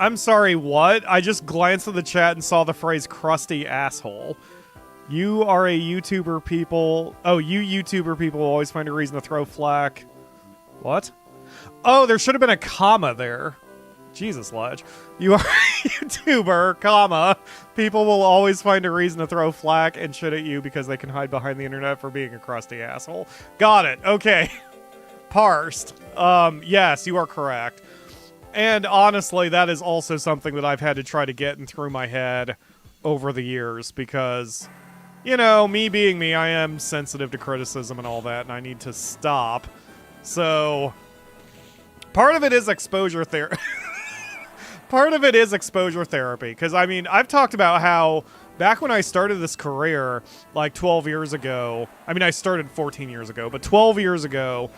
A: I'm sorry, what? I just glanced at the chat and saw the phrase crusty asshole. You are a YouTuber people. Oh, you YouTuber people will always find a reason to throw flack. What? Oh, there should have been a comma there. Jesus, Ledge. You are a YouTuber, comma. People will always find a reason to throw flack and shit at you because they can hide behind the internet for being a crusty asshole. Got it. Okay. Parsed. Yes, you are correct. And honestly, that is also something that I've had to try to get in through my head over the years because, you know, me being me, I am sensitive to criticism and all that, and I need to stop. So, part of it is exposure therapy. Part of it is exposure therapy, because, I mean, I've talked about how back when I started this career, like 12 years ago, I mean, I started 14 years ago, but 12 years ago,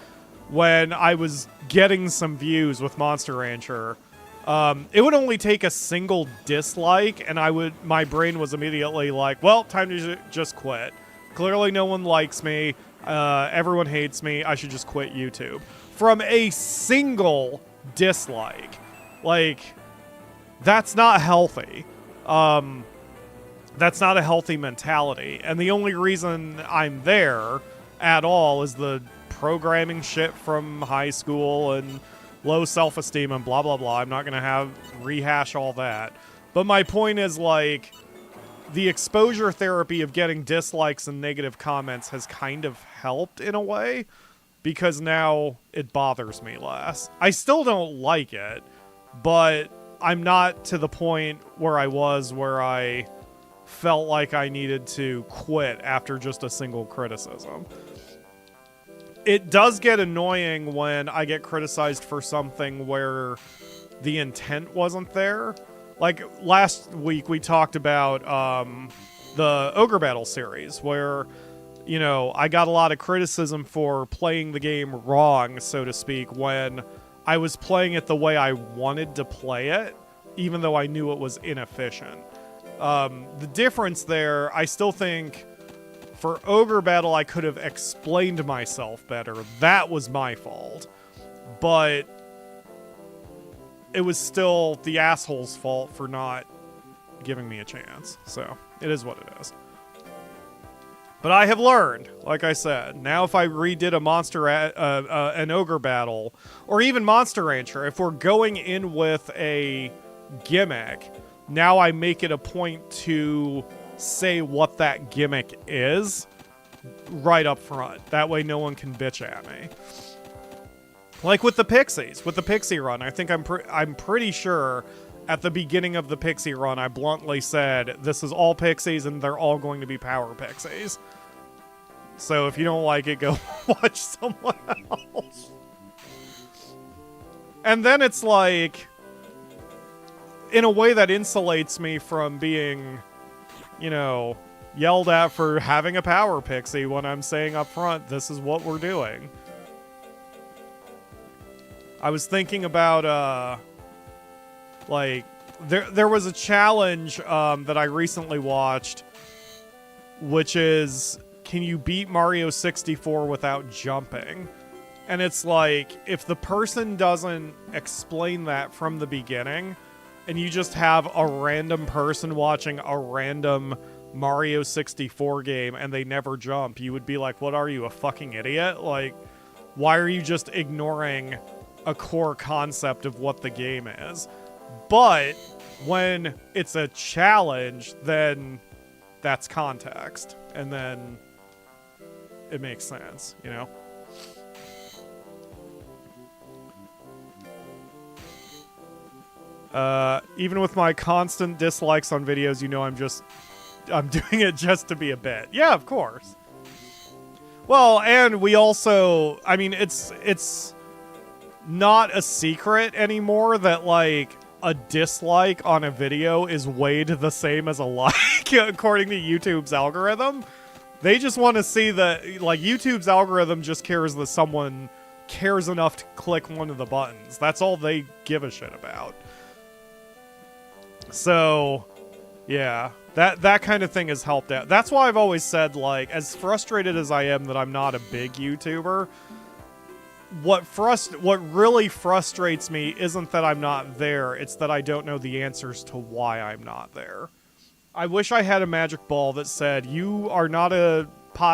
A: when I was getting some views with Monster Rancher, it would only take a single dislike, and my brain was immediately like, well, time to just quit. Clearly no one likes me, everyone hates me, I should just quit YouTube. From a single dislike. Like, that's not healthy. That's not a healthy mentality. And the only reason I'm there at all is the programming shit from high school and low self-esteem and blah, blah, blah. I'm not going to rehash all that. But my point is, like, the exposure therapy of getting dislikes and negative comments has kind of helped in a way, because now it bothers me less. I still don't like it, but I'm not to the point where I was where I felt like I needed to quit after just a single criticism. It does get annoying when I get criticized for something where the intent wasn't there. Like, last week we talked about the Ogre Battle series, where, you know, I got a lot of criticism for playing the game wrong, so to speak, when I was playing it the way I wanted to play it, even though I knew it was inefficient. The difference there, I still think, for Ogre Battle, I could have explained myself better. That was my fault. But it was still the asshole's fault for not giving me a chance. So, it is what it is. But I have learned, like I said, now if I redid an Ogre Battle, or even Monster Rancher, if we're going in with a gimmick, now I make it a point to say what that gimmick is right up front. That way no one can bitch at me. Like with the Pixies, with the Pixie run, I think I'm pretty sure at the beginning of the Pixie run, I bluntly said, this is all Pixies and they're all going to be Power Pixies. So if you don't like it, go watch someone else. And then it's like, in a way that insulates me from being, you know, yelled at for having a Power Pixie when I'm saying up front, this is what we're doing. I was thinking about, like, there was a challenge that I recently watched, which is, can you beat Mario 64 without jumping? And it's like, if the person doesn't explain that from the beginning, and you just have a random person watching a random Mario 64 game and they never jump, you would be like, what are you, a fucking idiot? Like, why are you just ignoring a core concept of what the game is. But when it's a challenge, then that's context. And then it makes sense, you know? Even with my constant dislikes on videos, you know I'm doing it just to be a bit. Yeah, of course. Well, and we also, I mean, it's not a secret anymore that, like, a dislike on a video is weighed the same as a like, according to YouTube's algorithm. They just want to see that, like, YouTube's algorithm just cares that someone cares enough to click one of the buttons. That's all they give a shit about. So, yeah, that kind of thing has helped out. That's why I've always said, like, as frustrated as I am that I'm not a big YouTuber, what really frustrates me isn't that I'm not there, it's that I don't know the answers to why I'm not there. I wish I had a magic ball that said, you are not a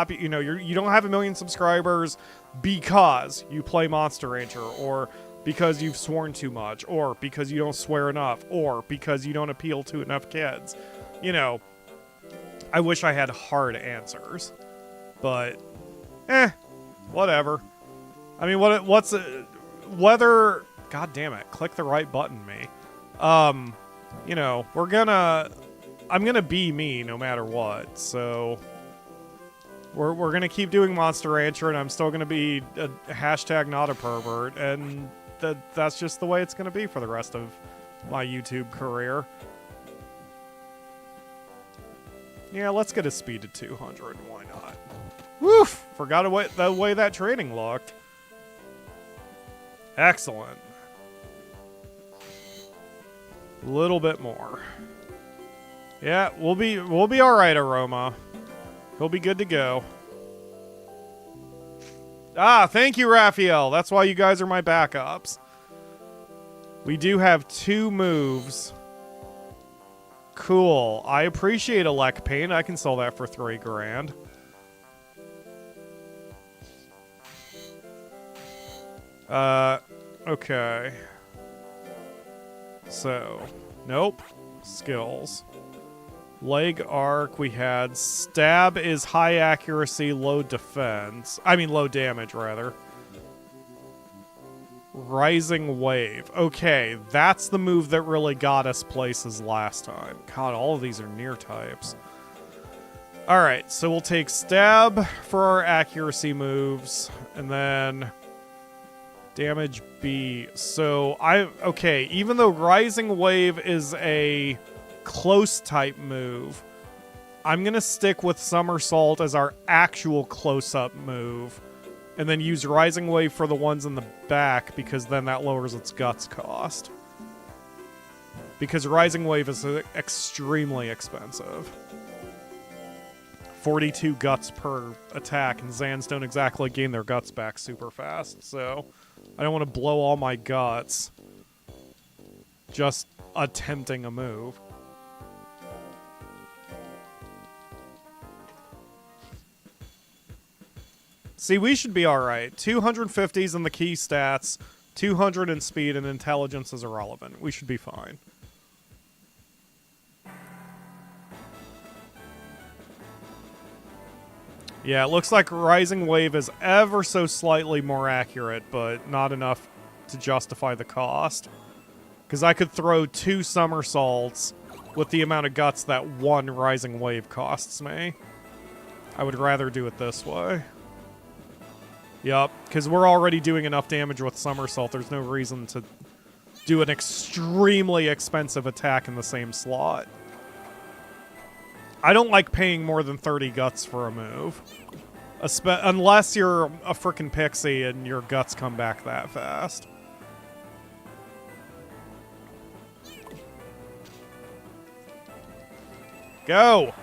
A: you know, you don't have 1 million subscribers because you play Monster Rancher, or because you've sworn too much, or because you don't swear enough, or because you don't appeal to enough kids. You know, I wish I had hard answers. But, whatever. I mean, whether... God damn it, click the right button, me. You know, I'm gonna be me no matter what, so... We're gonna keep doing Monster Rancher, and I'm still gonna be a hashtag not a pervert, and that's just the way it's gonna be for the rest of my YouTube career. Yeah, let's get his speed to 200, why not? Woof! Forgot the way that training looked. Excellent. A little bit more. Yeah, we'll be alright, Aroma. He'll be good to go. Ah, thank you, Raphael. That's why you guys are my backups. We do have 2 moves. Cool. I appreciate Elect Paint. I can sell that for $3 grand. Okay. So, nope. Skills. Leg arc, we had stab is high accuracy, low defense. I mean, low damage, rather. Rising wave. Okay, that's the move that really got us places last time. God, all of these are near types. Alright, so we'll take stab for our accuracy moves, and then damage B. So, okay, even though Rising Wave is a close type move, I'm gonna stick with Somersault as our actual close-up move, and then use Rising Wave for the ones in the back, because then that lowers its guts cost. Because Rising Wave is extremely expensive. 42 guts per attack, and Zans don't exactly gain their guts back super fast, so I don't want to blow all my guts just attempting a move. See, we should be alright. 250s in the key stats, 200 in speed, and intelligence is irrelevant. We should be fine. Yeah, it looks like Rising Wave is ever so slightly more accurate, but not enough to justify the cost. Because I could throw 2 somersaults with the amount of guts that 1 Rising Wave costs me. I would rather do it this way. Yup, because we're already doing enough damage with somersault. There's no reason to do an extremely expensive attack in the same slot. I don't like paying more than 30 guts for a move. Unless you're a frickin' pixie and your guts come back that fast. Go!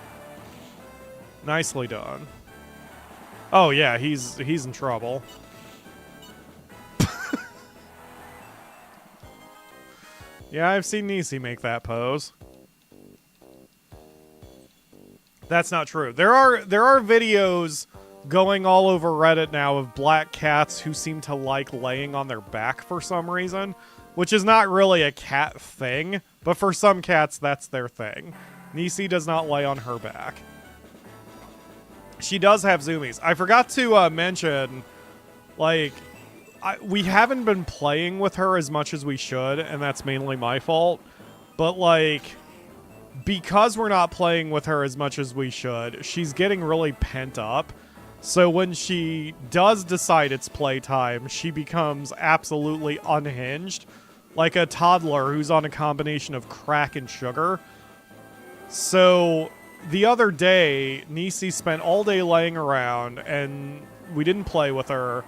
A: Nicely done. Oh yeah, he's in trouble. Yeah, I've seen Nisi make that pose. That's not true. There are videos going all over Reddit now of black cats who seem to like laying on their back for some reason, which is not really a cat thing, but for some cats, that's their thing. Nisi does not lay on her back. She does have zoomies. I forgot to mention, like, we haven't been playing with her as much as we should, and that's mainly my fault. But, like, because we're not playing with her as much as we should, she's getting really pent up. So when she does decide it's playtime, she becomes absolutely unhinged, like a toddler who's on a combination of crack and sugar. So the other day, Nisi spent all day laying around, and we didn't play with her.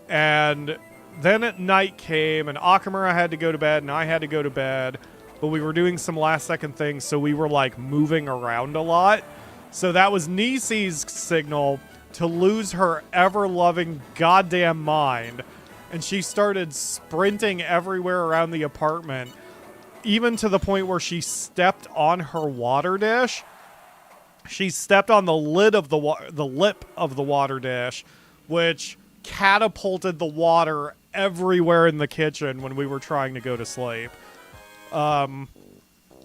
A: And then at night came, and Akamura had to go to bed, and I had to go to bed. But we were doing some last-second things, so we were, like, moving around a lot. So that was Nisi's signal to lose her ever-loving goddamn mind. And she started sprinting everywhere around the apartment, even to the point where she stepped on her water dish. She stepped on the lid of the lip of the water dish, which catapulted the water everywhere in the kitchen when we were trying to go to sleep.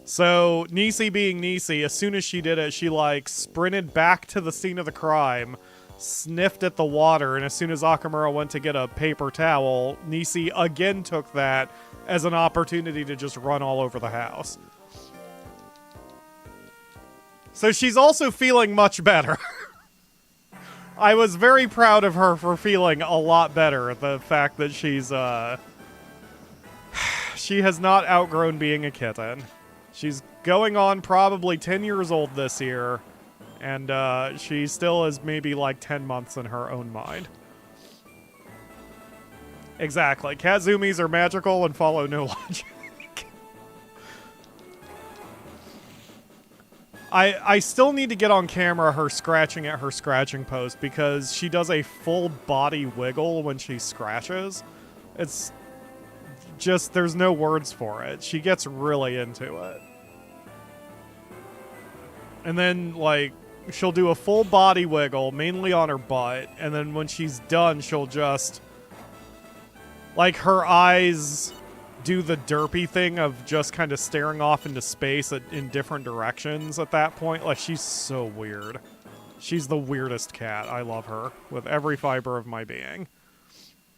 A: So Nisi being Nisi, as soon as she did it, she like sprinted back to the scene of the crime, sniffed at the water, and as soon as Akamura went to get a paper towel, Nisi again took that as an opportunity to just run all over the house. So she's also feeling much better. I was very proud of her for feeling a lot better. The fact that she's, she has not outgrown being a kitten. She's going on probably 10 years old this year, and she still is maybe like 10 months in her own mind. Exactly. Cat zoomies are magical and follow no logic. I still need to get on camera her scratching at her scratching post, because she does a full body wiggle when she scratches. It's just, there's no words for it. She gets really into it. And then, like, she'll do a full body wiggle, mainly on her butt, and then when she's done, she'll just, like, her eyes do the derpy thing of just kind of staring off into space in different directions at that point. Like, she's so weird. She's the weirdest cat. I love her with every fiber of my being.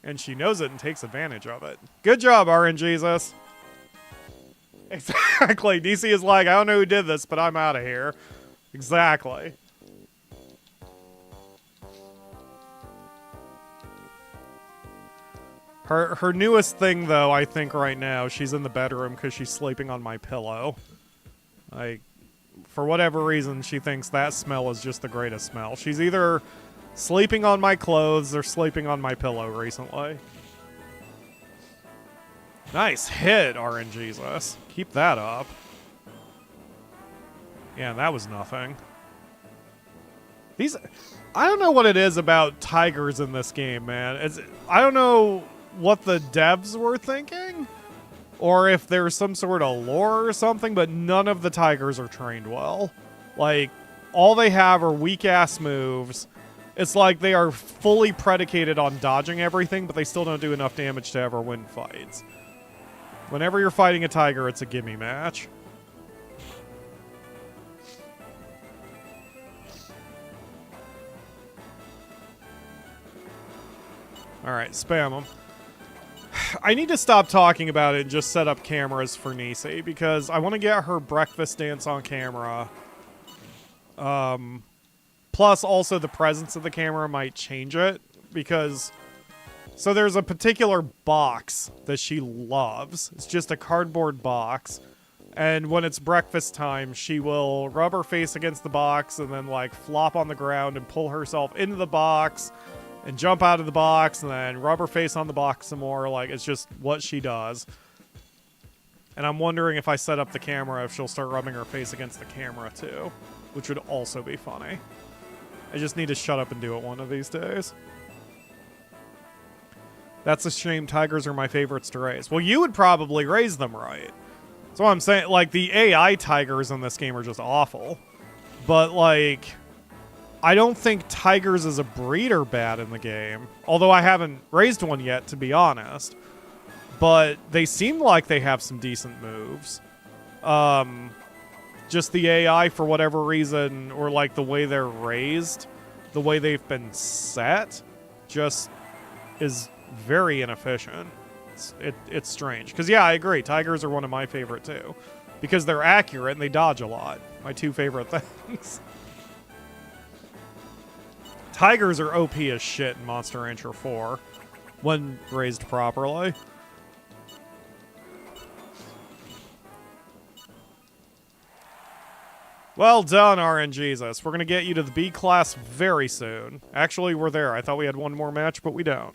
A: And she knows it and takes advantage of it. Good job, RNGesus. Exactly. DC is like, I don't know who did this, but I'm out of here. Exactly. Her newest thing, though, I think right now, she's in the bedroom because she's sleeping on my pillow. Like, for whatever reason, she thinks that smell is just the greatest smell. She's either sleeping on my clothes or sleeping on my pillow recently. Nice hit, RNGesus. Keep that up. Yeah, that was nothing. These... I don't know what it is about tigers in this game, man. I don't know what the devs were thinking, or if there's some sort of lore or something, but none of the tigers are trained well. Like, all they have are weak-ass moves. It's like they are fully predicated on dodging everything, but they still don't do enough damage to ever win fights. Whenever you're fighting a tiger, it's a gimme match. Alright, spam them. I need to stop talking about it and just set up cameras for Nisi, because I want to get her breakfast dance on camera. Plus, also, the presence of the camera might change it, because... So there's a particular box that she loves. It's just a cardboard box. And when it's breakfast time, she will rub her face against the box and then, like, flop on the ground and pull herself into the box and jump out of the box and then rub her face on the box some more. Like, it's just what she does. And I'm wondering if I set up the camera, if she'll start rubbing her face against the camera, too. Which would also be funny. I just need to shut up and do it one of these days. That's a shame. Tigers are my favorites to raise. Well, you would probably raise them right. That's what I'm saying. Like, the AI tigers in this game are just awful. But, like, I don't think tigers as a breed are bad in the game. Although I haven't raised one yet, to be honest. But they seem like they have some decent moves. Just the AI, for whatever reason, or like the way they're raised, the way they've been set, just is very inefficient. It's strange. Because, yeah, I agree. Tigers are one of my favorite, too. Because they're accurate and they dodge a lot. My two favorite things. Tigers are OP as shit in Monster Rancher 4 when raised properly. Well done, RNGesus. We're going to get you to the B class very soon. Actually, we're there. I thought we had one more match, but we don't.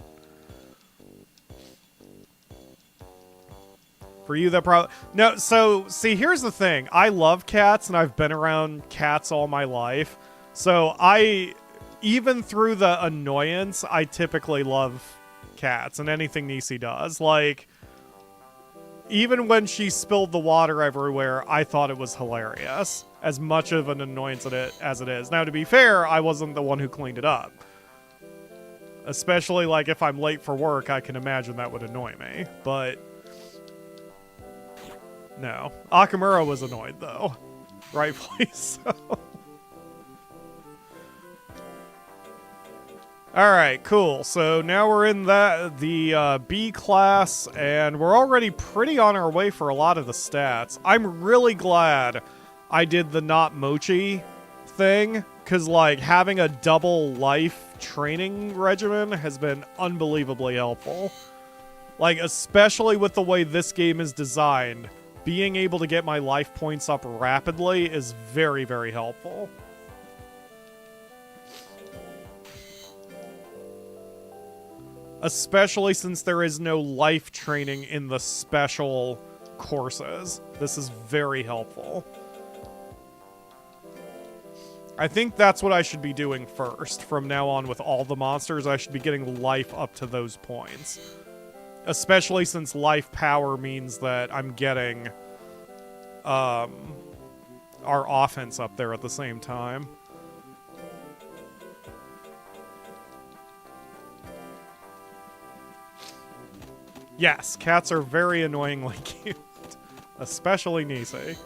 A: For you, that probably... No, so, see, here's the thing. I love cats, and I've been around cats all my life. So, even through the annoyance, I typically love cats and anything Nisi does. Like, even when she spilled the water everywhere, I thought it was hilarious. As much of an annoyance as it is. Now, to be fair, I wasn't the one who cleaned it up. Especially, like, if I'm late for work, I can imagine that would annoy me. But... no. Akamura was annoyed, though. Rightfully so. Alright, cool. So now we're in the B class, and we're already pretty on our way for a lot of the stats. I'm really glad I did the not mochi thing, because, like, having a double life training regimen has been unbelievably helpful. Like, especially with the way this game is designed, being able to get my life points up rapidly is very, very helpful. Especially since there is no life training in the special courses. This is very helpful. I think that's what I should be doing first. From now on with all the monsters, I should be getting life up to those points. Especially since life power means that I'm getting our offense up there at the same time. Yes, cats are very annoyingly cute. Especially Nisi.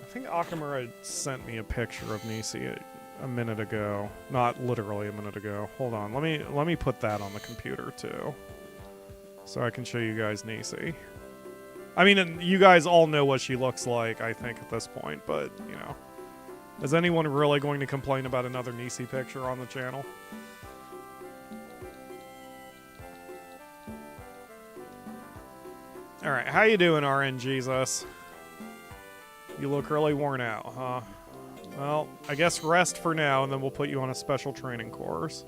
A: I think Akamura sent me a picture of Nisi a minute ago. Not literally a minute ago. Hold on, let me put that on the computer too. So I can show you guys Nisi. I mean, you guys all know what she looks like, I think, at this point, but, you know. Is anyone really going to complain about another Nisi picture on the channel? Alright, how you doing, RNGesus? You look really worn out, huh? Well, I guess rest for now, and then we'll put you on a special training course.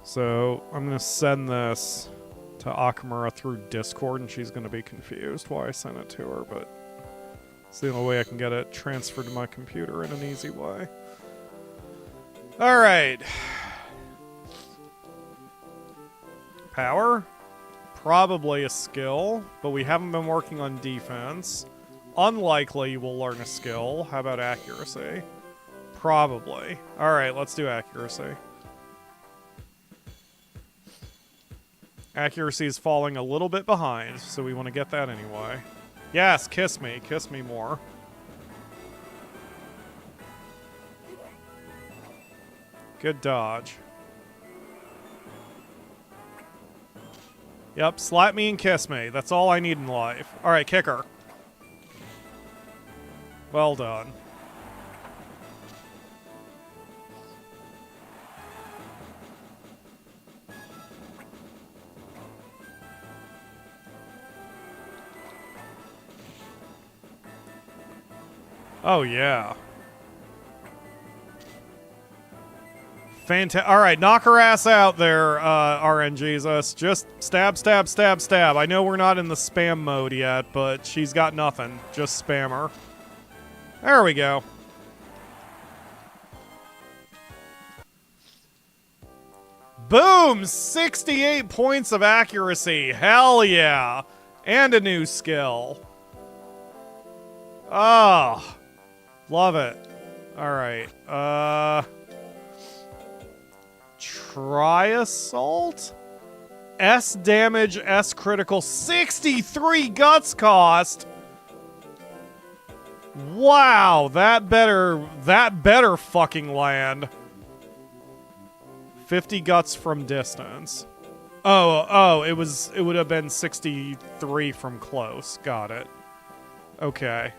A: So, I'm going to send this to Akamura through Discord, and she's going to be confused why I sent it to her, but it's the only way I can get it transferred to my computer in an easy way. Alright. Power? Probably a skill, but we haven't been working on defense. Unlikely we'll learn a skill. How about accuracy? Probably. Alright, let's do accuracy. Accuracy is falling a little bit behind, so we want to get that anyway. Yes, kiss me. Kiss me more. Good dodge. Yep, slap me and kiss me. That's all I need in life. Alright, kick her. Well done. Oh, yeah. Fantastic. All right, knock her ass out there, RNGesus. Just stab, stab, stab, stab. I know we're not in the spam mode yet, but she's got nothing. Just spam her. There we go. Boom! 68 points of accuracy. Hell yeah. And a new skill. Oh. Love it. Alright. Tri-assault? S damage, S critical. 63 guts cost! Wow, that better fucking land. 50 guts from distance. Oh, it would have been 63 from close. Got it. Okay.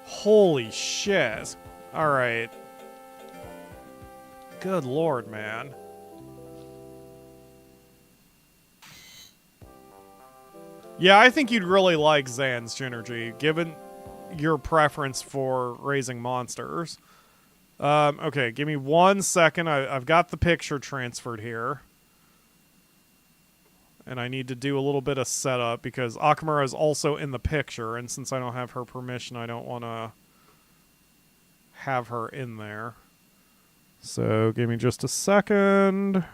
A: Holy shit. All right. Good lord, man. Yeah, I think you'd really like Zan's Synergy, given your preference for raising monsters. Okay, give me 1 second. I've got the picture transferred here. And I need to do a little bit of setup because Akamura is also in the picture, and since I don't have her permission, I don't want to have her in there. So give me just a second.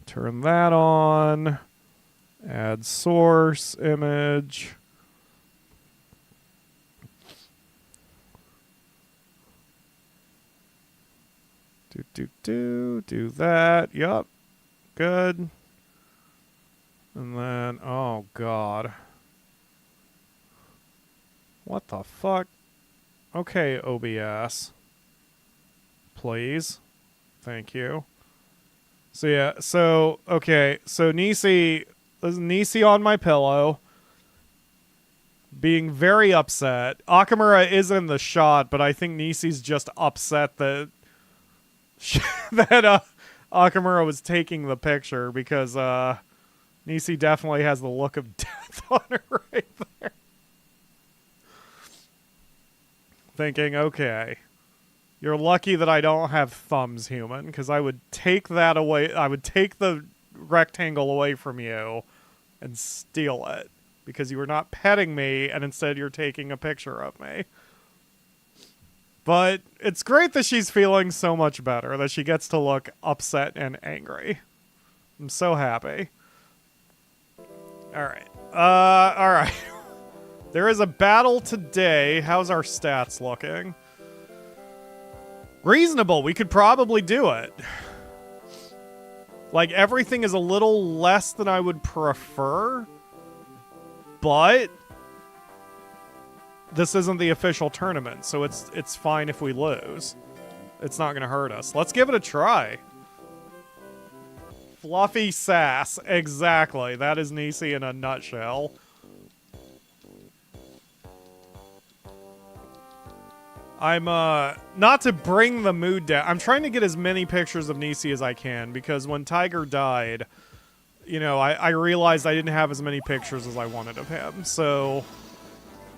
A: Turn that on. Add source image. Do that. Yup. Good. And then, oh god. What the fuck? Okay, OBS. Please. Thank you. So yeah, so, okay, so Nisi, there's Nisi on my pillow. Being very upset. Akamura is in the shot, but I think Nisi's just upset that that Akamura was taking the picture because Nisi definitely has the look of death on her right there. Thinking, okay, you're lucky that I don't have thumbs, human, because I would take that away. I would take the rectangle away from you and steal it because you were not petting me and instead you're taking a picture of me. But it's great that she's feeling so much better, that she gets to look upset and angry. I'm so happy. Alright. Alright. There is a battle today. How's our stats looking? Reasonable. We could probably do it. Like, everything is a little less than I would prefer. But this isn't the official tournament, so it's fine if we lose. It's not going to hurt us. Let's give it a try. Fluffy sass. Exactly. That is Nisi in a nutshell. I'm, not to bring the mood down. I'm trying to get as many pictures of Nisi as I can, because when Tiger died, you know, I realized I didn't have as many pictures as I wanted of him, so...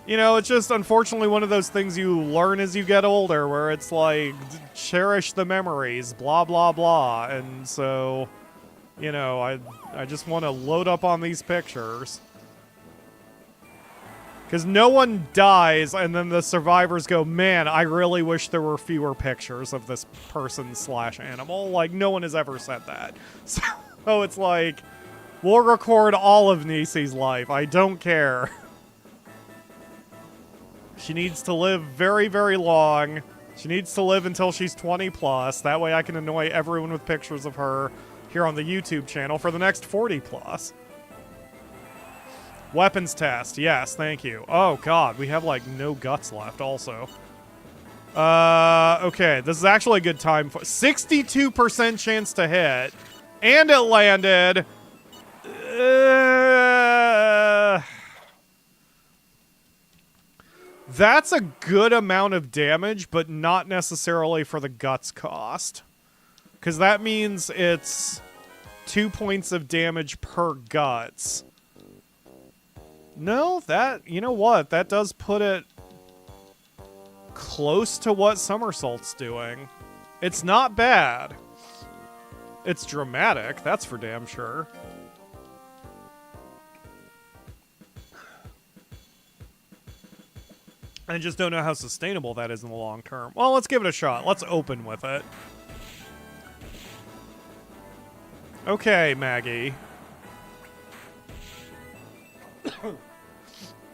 A: You know, it's just unfortunately one of those things you learn as you get older, where it's like, cherish the memories, blah, blah, blah. And so, you know, I just want to load up on these pictures. Because no one dies, and then the survivors go, man, I really wish there were fewer pictures of this person/animal. Like, no one has ever said that. So it's like, we'll record all of Nisi's life. I don't care. She needs to live very, very long. She needs to live until she's 20 plus. That way I can annoy everyone with pictures of her here on the YouTube channel for the next 40 plus. Weapons test. Yes, thank you. Oh, God. We have, like, no guts left also. Okay. This is actually a good time. 62% chance to hit. And it landed. That's a good amount of damage, but not necessarily for the guts cost. Because that means it's 2 points of damage per guts. No, that... You know what? That does put it close to what Somersault's doing. It's not bad. It's dramatic, that's for damn sure. I just don't know how sustainable that is in the long term. Well, let's give it a shot. Let's open with it. Okay, Maggie.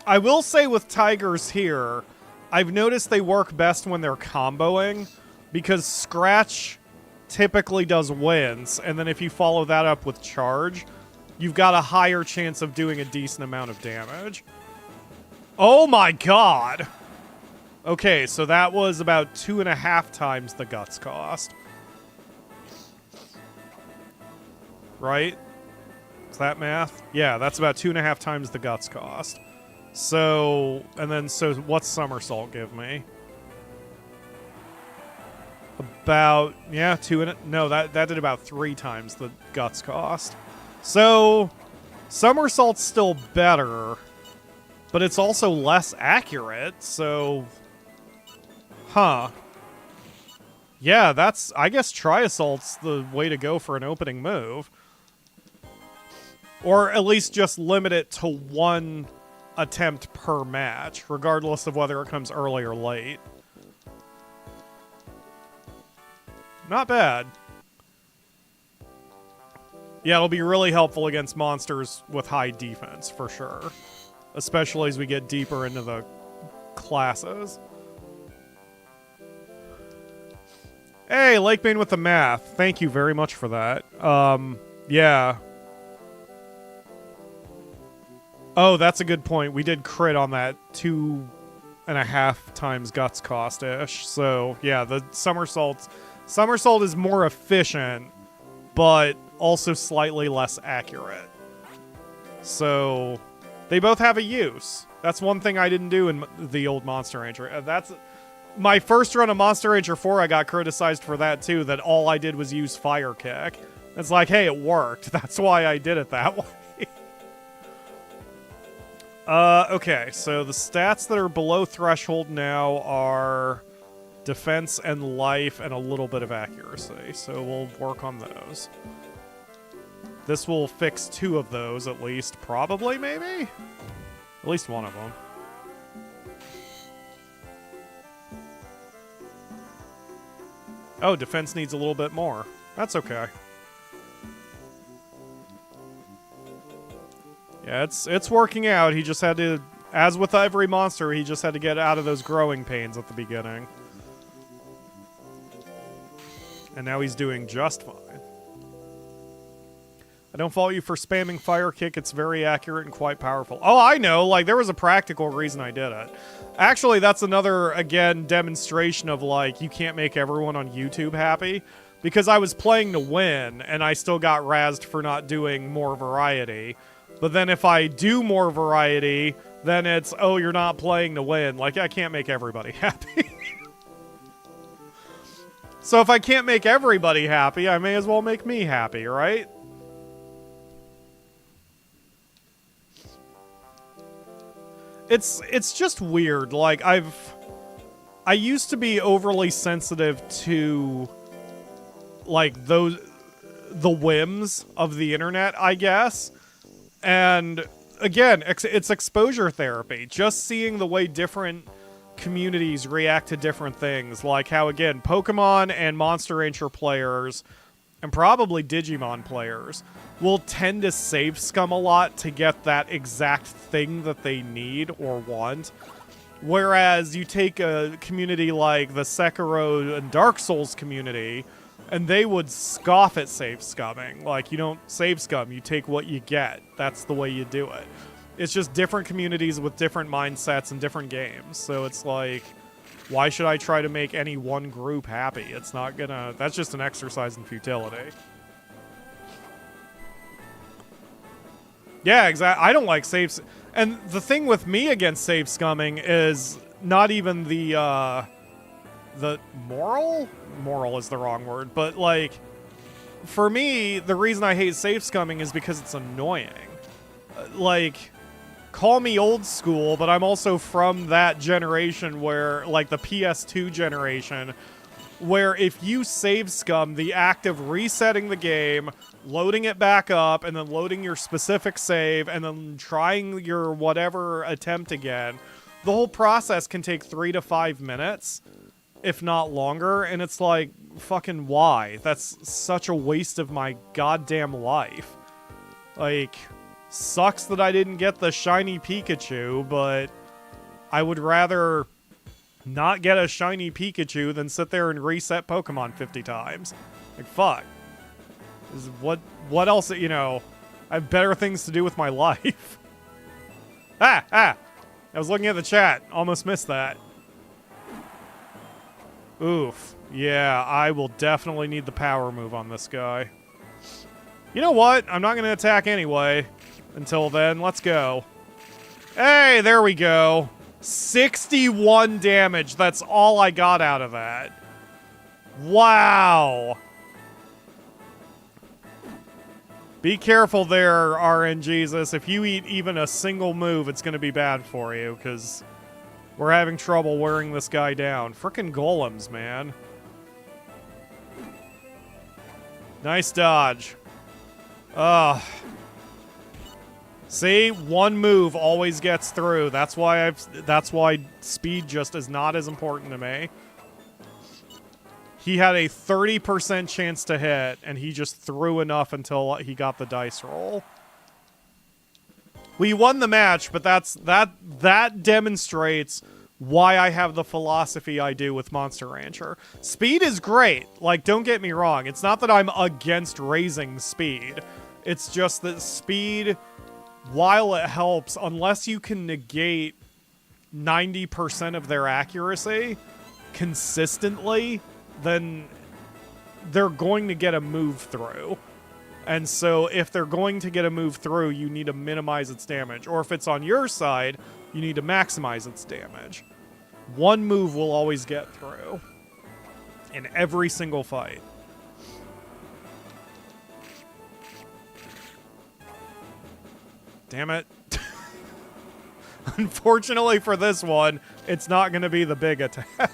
A: I will say with tigers here, I've noticed they work best when they're comboing, because Scratch typically does wins, and then if you follow that up with Charge, you've got a higher chance of doing a decent amount of damage. Oh my god! Okay, so that was about 2.5 times the guts cost. Right? Is that math? Yeah, that's about 2.5 times the guts cost. So, and then, so what's Somersault give me? About, yeah, no, that did about 3 times the guts cost. So, Somersault's still better, but it's also less accurate, so... Huh. Yeah, that's... I guess Tri-Assault's the way to go for an opening move. Or at least just limit it to 1 attempt per match, regardless of whether it comes early or late. Not bad. Yeah, it'll be really helpful against monsters with high defense, for sure. Especially as we get deeper into the classes. Hey, Lakebane with the math. Thank you very much for that. Yeah. Oh, that's a good point. We did crit on that 2.5 times guts cost-ish. So, yeah, the Somersault is more efficient, but also slightly less accurate. So, they both have a use. That's one thing I didn't do in the old Monster Rancher. That's... My first run of Monster Rancher 4, I got criticized for that too, that all I did was use Fire Kick. It's like, hey, it worked. That's why I did it that way. Okay, so the stats that are below threshold now are defense and life and a little bit of accuracy, so we'll work on those. This will fix 2 of those at least, probably, maybe? At least one of them. Oh, defense needs a little bit more. That's okay. Yeah, it's working out. He just had to, as with every monster, he just had to get out of those growing pains at the beginning. And now he's doing just fine. I don't fault you for spamming Fire Kick. It's very accurate and quite powerful. Oh, I know. Like, there was a practical reason I did it. Actually, that's another, again, demonstration of, like, you can't make everyone on YouTube happy. Because I was playing to win, and I still got razzed for not doing more variety. But then if I do more variety, then it's, oh, you're not playing to win. Like, I can't make everybody happy. So if I can't make everybody happy, I may as well make me happy, right? It's just weird. Like, I used to be overly sensitive to, like, the whims of the internet, I guess. And again, it's exposure therapy. Just seeing the way different communities react to different things. Like how, again, Pokemon and Monster Rancher players, and probably Digimon players, will tend to save scum a lot to get that exact thing that they need or want. Whereas you take a community like the Sekiro and Dark Souls community, and they would scoff at save scumming. Like, you don't save scum, you take what you get. That's the way you do it. It's just different communities with different mindsets and different games. So it's like, why should I try to make any one group happy? It's not gonna... That's just an exercise in futility. Yeah, exactly. I don't like saves. And the thing with me against save scumming is not even the moral? Moral is the wrong word. But, like, for me, the reason I hate save scumming is because it's annoying. Like, call me old school, but I'm also from that generation where, like, the PS2 generation, where if you save scum, the act of resetting the game, loading it back up, and then loading your specific save, and then trying your whatever attempt again, the whole process can take 3 to 5 minutes, if not longer, and it's like, fucking why? That's such a waste of my goddamn life. Like, sucks that I didn't get the shiny Pikachu, but I would rather not get a shiny Pikachu than sit there and reset Pokemon 50 times. Like, fuck. What else, you know, I have better things to do with my life. I was looking at the chat. Almost missed that. Oof. Yeah, I will definitely need the power move on this guy. You know what? I'm not going to attack anyway. Until then, let's go. Hey, there we go. 61 damage. That's all I got out of that. Wow. Be careful there, RNGesus. If you eat even a single move, it's going to be bad for you, because we're having trouble wearing this guy down. Frickin' golems, man. Nice dodge. Ugh. See, one move always gets through. That's why speed just is not as important to me. He had a 30% chance to hit, and he just threw enough until he got the dice roll. We won the match, but that demonstrates why I have the philosophy I do with Monster Rancher. Speed is great. Like, don't get me wrong. It's not that I'm against raising speed. It's just that speed, while it helps, unless you can negate 90% of their accuracy consistently, then they're going to get a move through. And so if they're going to get a move through, you need to minimize its damage. Or if it's on your side, you need to maximize its damage. One move will always get through in every single fight. Damn it. Unfortunately for this one, it's not going to be the big attack.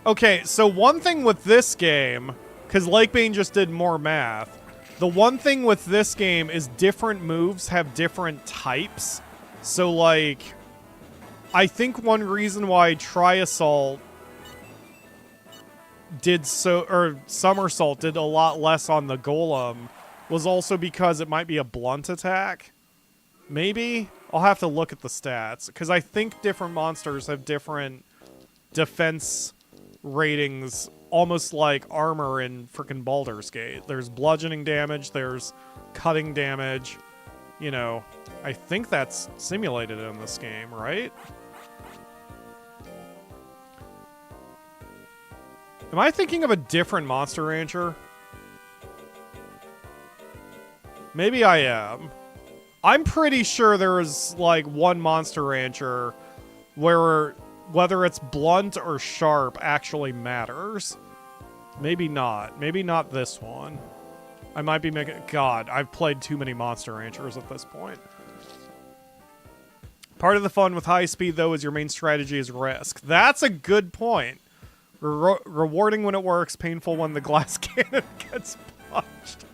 A: Okay, so one thing with this game, because Lakebane just did more math, the one thing with this game is different moves have different types. So, like, I think one reason why Tri-Assault did so, or Somersault did a lot less on the Golem was also because it might be a blunt attack. Maybe? I'll have to look at the stats, because I think different monsters have different defense ratings, almost like armor in frickin' Baldur's Gate. There's bludgeoning damage, there's cutting damage. You know, I think that's simulated in this game, right? Am I thinking of a different Monster Rancher? Maybe I am. I'm pretty sure there is, like, one Monster Rancher where whether it's blunt or sharp actually matters. Maybe not. Maybe not this one. I might be making... God, I've played too many Monster Ranchers at this point. Part of the fun with high speed, though, is your main strategy is risk. That's a good point. Rewarding when it works, painful when the glass cannon gets punched.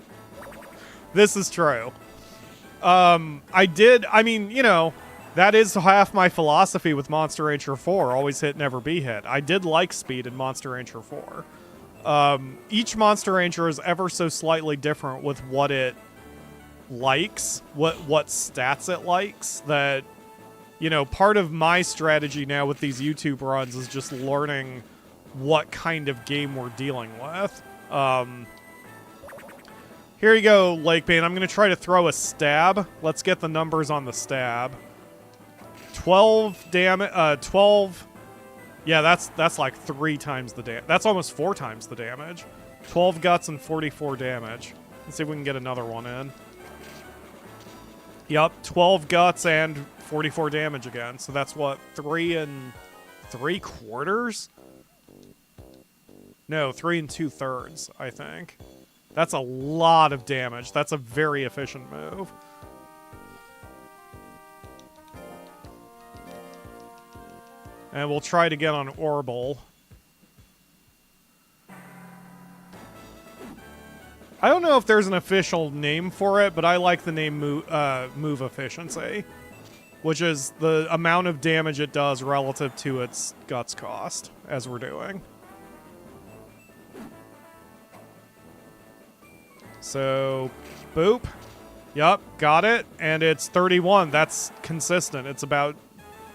A: This is true. I mean, you know, that is half my philosophy with Monster Rancher 4. Always hit, never be hit. I did like speed in Monster Rancher 4. Each Monster Rancher is ever so slightly different with what it likes, what stats it likes. That, you know, part of my strategy now with these YouTube runs is just learning what kind of game we're dealing with. Here you go, Lakebane. I'm going to try to throw a stab. Let's get the numbers on the stab. 12 damage, 12. Yeah, that's like 3 times the damage. That's almost 4 times the damage. 12 guts and 44 damage. Let's see if we can get another one in. Yup, 12 guts and 44 damage again. So that's what, 3 3/4? No, 3 2/3, I think. That's a lot of damage. That's a very efficient move. And we'll try it again on Orbital. I don't know if there's an official name for it, but I like the name move efficiency, which is the amount of damage it does relative to its guts cost, as we're doing. So, boop. Yup, got it. And it's 31. That's consistent. It's about...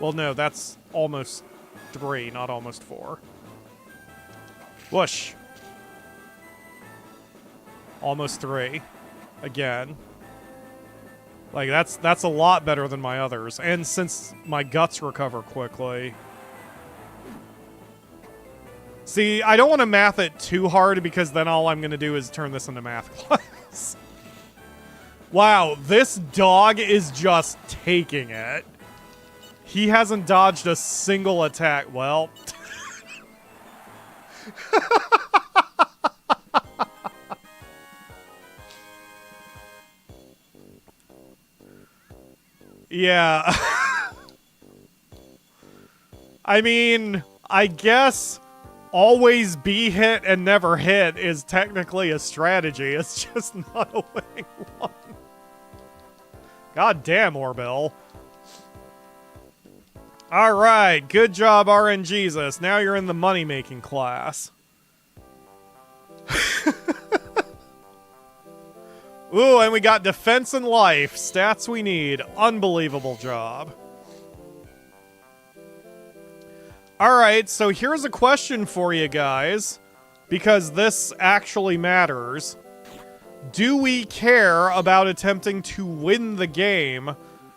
A: Well, no, that's almost 3, not almost 4. Whoosh. Almost 3. Again. Like, that's a lot better than my others. And since my guts recover quickly... See, I don't want to math it too hard because then all I'm going to do is turn this into math class. Wow, this dog is just taking it. He hasn't dodged a single attack. Well... Yeah. I mean, I guess always be hit and never hit is technically a strategy. It's just not a winning one. God damn, Orbital. Alright, good job, RNGesus. Now you're in the money-making class. Ooh, and we got defense and life. Stats we need. Unbelievable job. Alright, so here's a question for you guys, because this actually matters. Do we care about attempting to win the game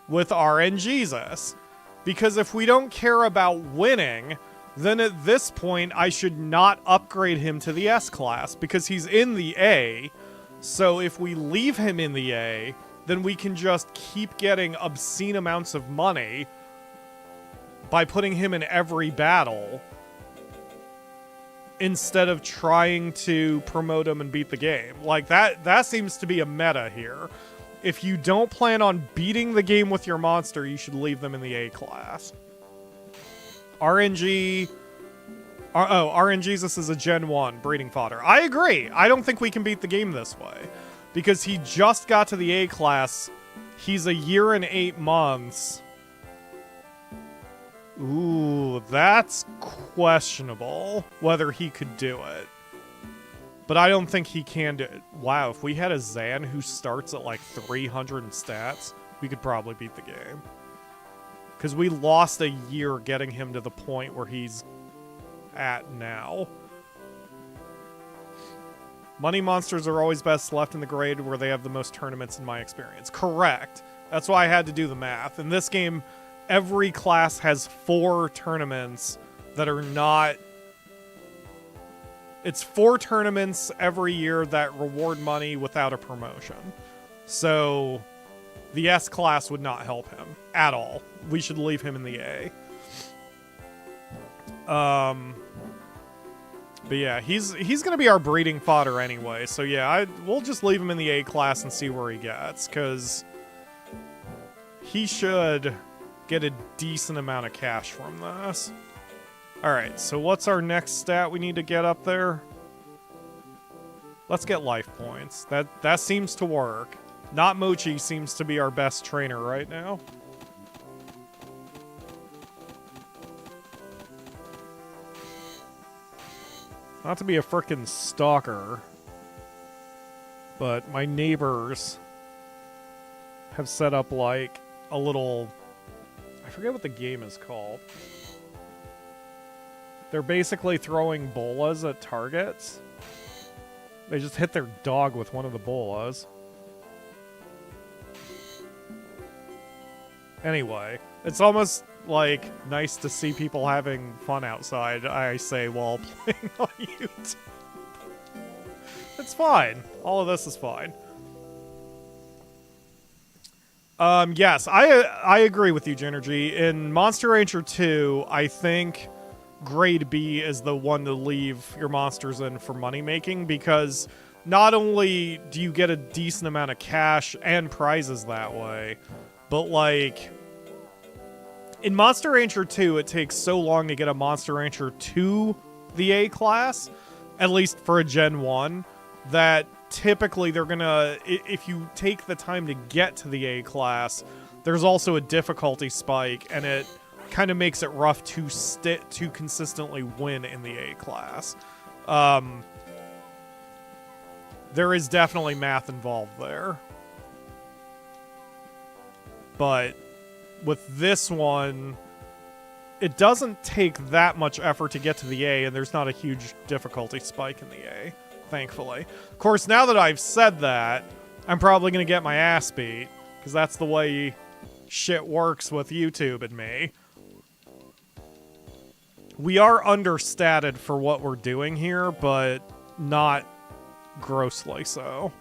A: with RNGesus? Because if we don't care about winning, then at this point I should not upgrade him to the S class, because he's in the A. So if we leave him in the A, then we can just keep getting obscene amounts of money by putting him in every battle instead of trying to promote him and beat the game. Like, that seems to be a meta here. If you don't plan on beating the game with your monster, you should leave them in the A class. RNGesus is a Gen 1 breeding fodder. I agree. I don't think we can beat the game this way. Because he just got to the A class. He's a year and 8 months. Ooh, that's questionable. Whether he could do it. But I don't think he can do it. Wow, if we had a Zan who starts at like 300 in stats, we could probably beat the game. Because we lost a year getting him to the point where he's at now. Money monsters are always best left in the grade where they have the most tournaments in my experience. Correct. That's why I had to do the math. In this game, every class has 4 tournaments that are not... It's 4 tournaments every year that reward money without a promotion. So the S class would not help him at all. We should leave him in the A. But yeah, he's gonna be our breeding fodder anyway. So yeah, we'll just leave him in the A class and see where he gets, because he should get a decent amount of cash from this. Alright, so what's our next stat we need to get up there? Let's get life points. That seems to work. Not Mochi seems to be our best trainer right now. Not to be a frickin' stalker, but my neighbors have set up like a little... I forget what the game is called. They're basically throwing bolas at targets. They just hit their dog with one of the bolas. Anyway, it's almost like nice to see people having fun outside, I say, while playing on YouTube. It's fine. All of this is fine. Yes, I agree with you, Genergy. In Monster Rancher 2, I think Grade B is the one to leave your monsters in for money making, because not only do you get a decent amount of cash and prizes that way, but like In Monster Rancher 2, it takes so long to get a Monster Rancher to the A class, at least for a Gen 1, that typically they're gonna, if you take the time to get to the A class, there's also a difficulty spike, and it kind of makes it rough to consistently win in the A class. There is definitely math involved there. But with this one, it doesn't take that much effort to get to the A, and there's not a huge difficulty spike in the A, thankfully. Of course, now that I've said that, I'm probably going to get my ass beat, because that's the way shit works with YouTube and me. We are understated for what we're doing here, but not grossly so.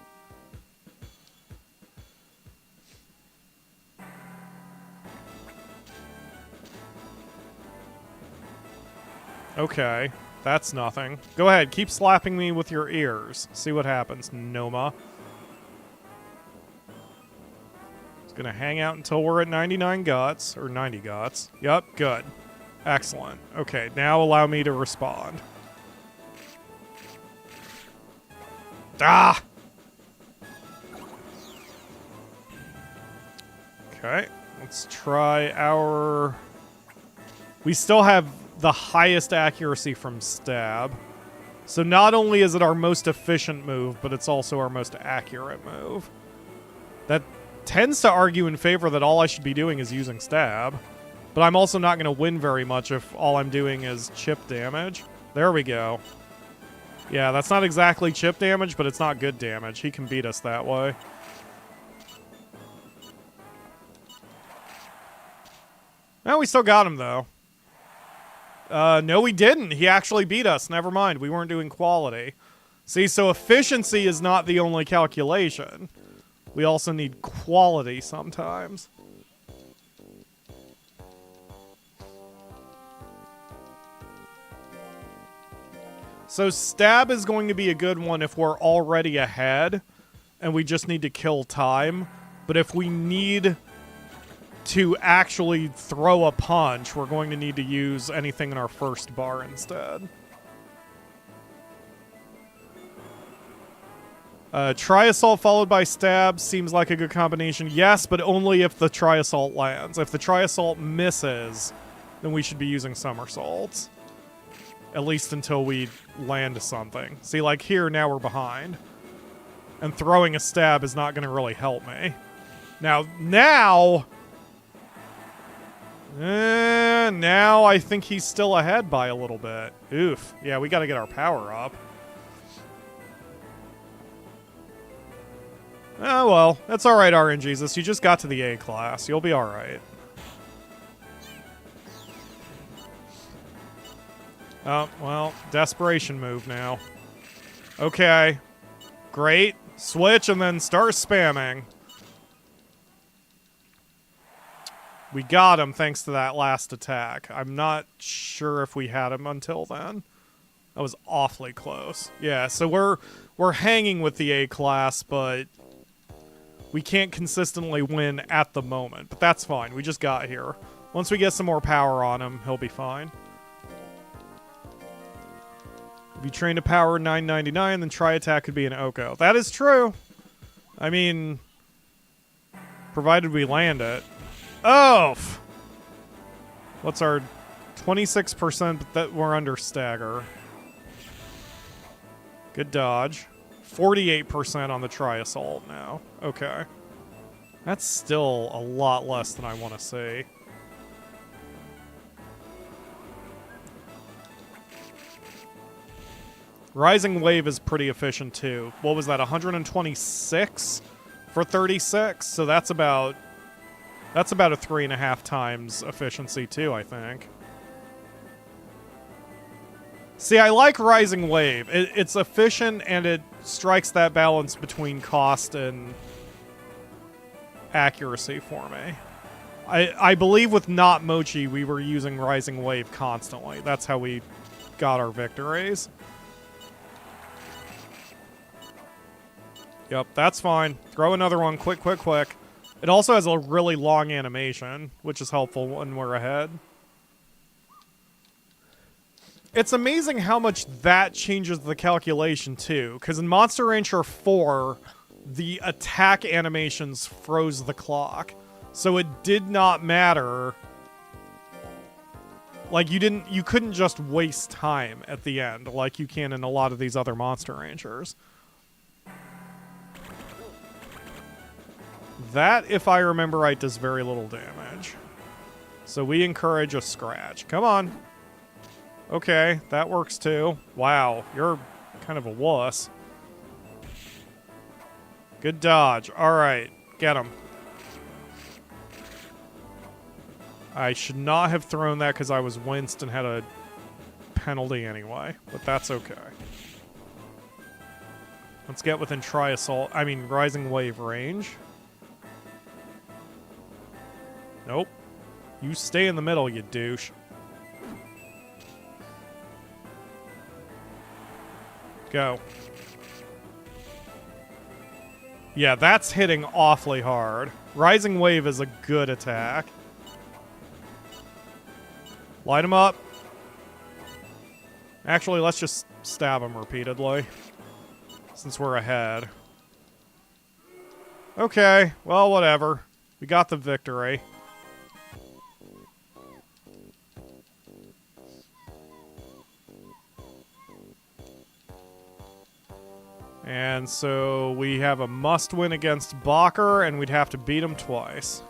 A: Okay, that's nothing. Go ahead, keep slapping me with your ears. See what happens, Noma. It's gonna hang out until we're at 99 guts, or 90 guts. Yup, good. Excellent. Okay, now allow me to respond. Ah! Okay, let's try our... We still have the highest accuracy from stab. So not only is it our most efficient move, but it's also our most accurate move. That tends to argue in favor that all I should be doing is using stab. But I'm also not going to win very much if all I'm doing is chip damage. There we go. Yeah, that's not exactly chip damage, but it's not good damage. He can beat us that way. No, we still got him, though. No, we didn't. He actually beat us. Never mind. We weren't doing quality. See, so efficiency is not the only calculation. We also need quality sometimes. So stab is going to be a good one if we're already ahead and we just need to kill time. But if we need to actually throw a punch, we're going to need to use anything in our first bar instead. Tri-assault followed by stab seems like a good combination. Yes, but only if the tri-assault lands. If the tri-assault misses, then we should be using somersaults. At least until we land something. See, like here, now we're behind. And throwing a stab is not going to really help me. Now I think he's still ahead by a little bit. Oof. Yeah, we got to get our power up. Oh, well. That's alright, RNGesus. You just got to the A class. You'll be alright. Oh, well. Desperation move now. Okay. Great. Switch and then start spamming. We got him thanks to that last attack. I'm not sure if we had him until then. That was awfully close. Yeah, so we're hanging with the A class, but we can't consistently win at the moment. But that's fine. We just got here. Once we get some more power on him, he'll be fine. If you train to power 999, then tri-attack could be an Oko. That is true. I mean, provided we land it. Oh! What's our 26%, but that we're under stagger. Good dodge. 48% on the tri-assault now. Okay. That's still a lot less than I want to see. Rising Wave is pretty efficient too. What was that, 126 for 36? So that's about a 3.5 times efficiency too, I think. See, I like Rising Wave. It's efficient and it strikes that balance between cost and accuracy for me. I believe with Not Mochi, we were using Rising Wave constantly. That's how we got our victories. Yep, that's fine. Throw another one. Quick, quick, quick. It also has a really long animation, which is helpful when we're ahead. It's amazing how much that changes the calculation, too. Because in Monster Rancher 4, the attack animations froze the clock. So it did not matter. Like, you couldn't just waste time at the end, like you can in a lot of these other Monster Ranchers. That, if I remember right, does very little damage. So we encourage a scratch. Come on. Okay, that works too. Wow, you're kind of a wuss. Good dodge. Alright, get him. I should not have thrown that because I was winced and had a penalty anyway, but that's okay. Let's get within Rising Wave range. Nope. You stay in the middle, you douche. Go. Yeah, that's hitting awfully hard. Rising Wave is a good attack. Light him up. Actually, let's just stab him repeatedly, since we're ahead. Okay, well, whatever. We got the victory. And so we have a must-win against Bacher, and we'd have to beat him twice.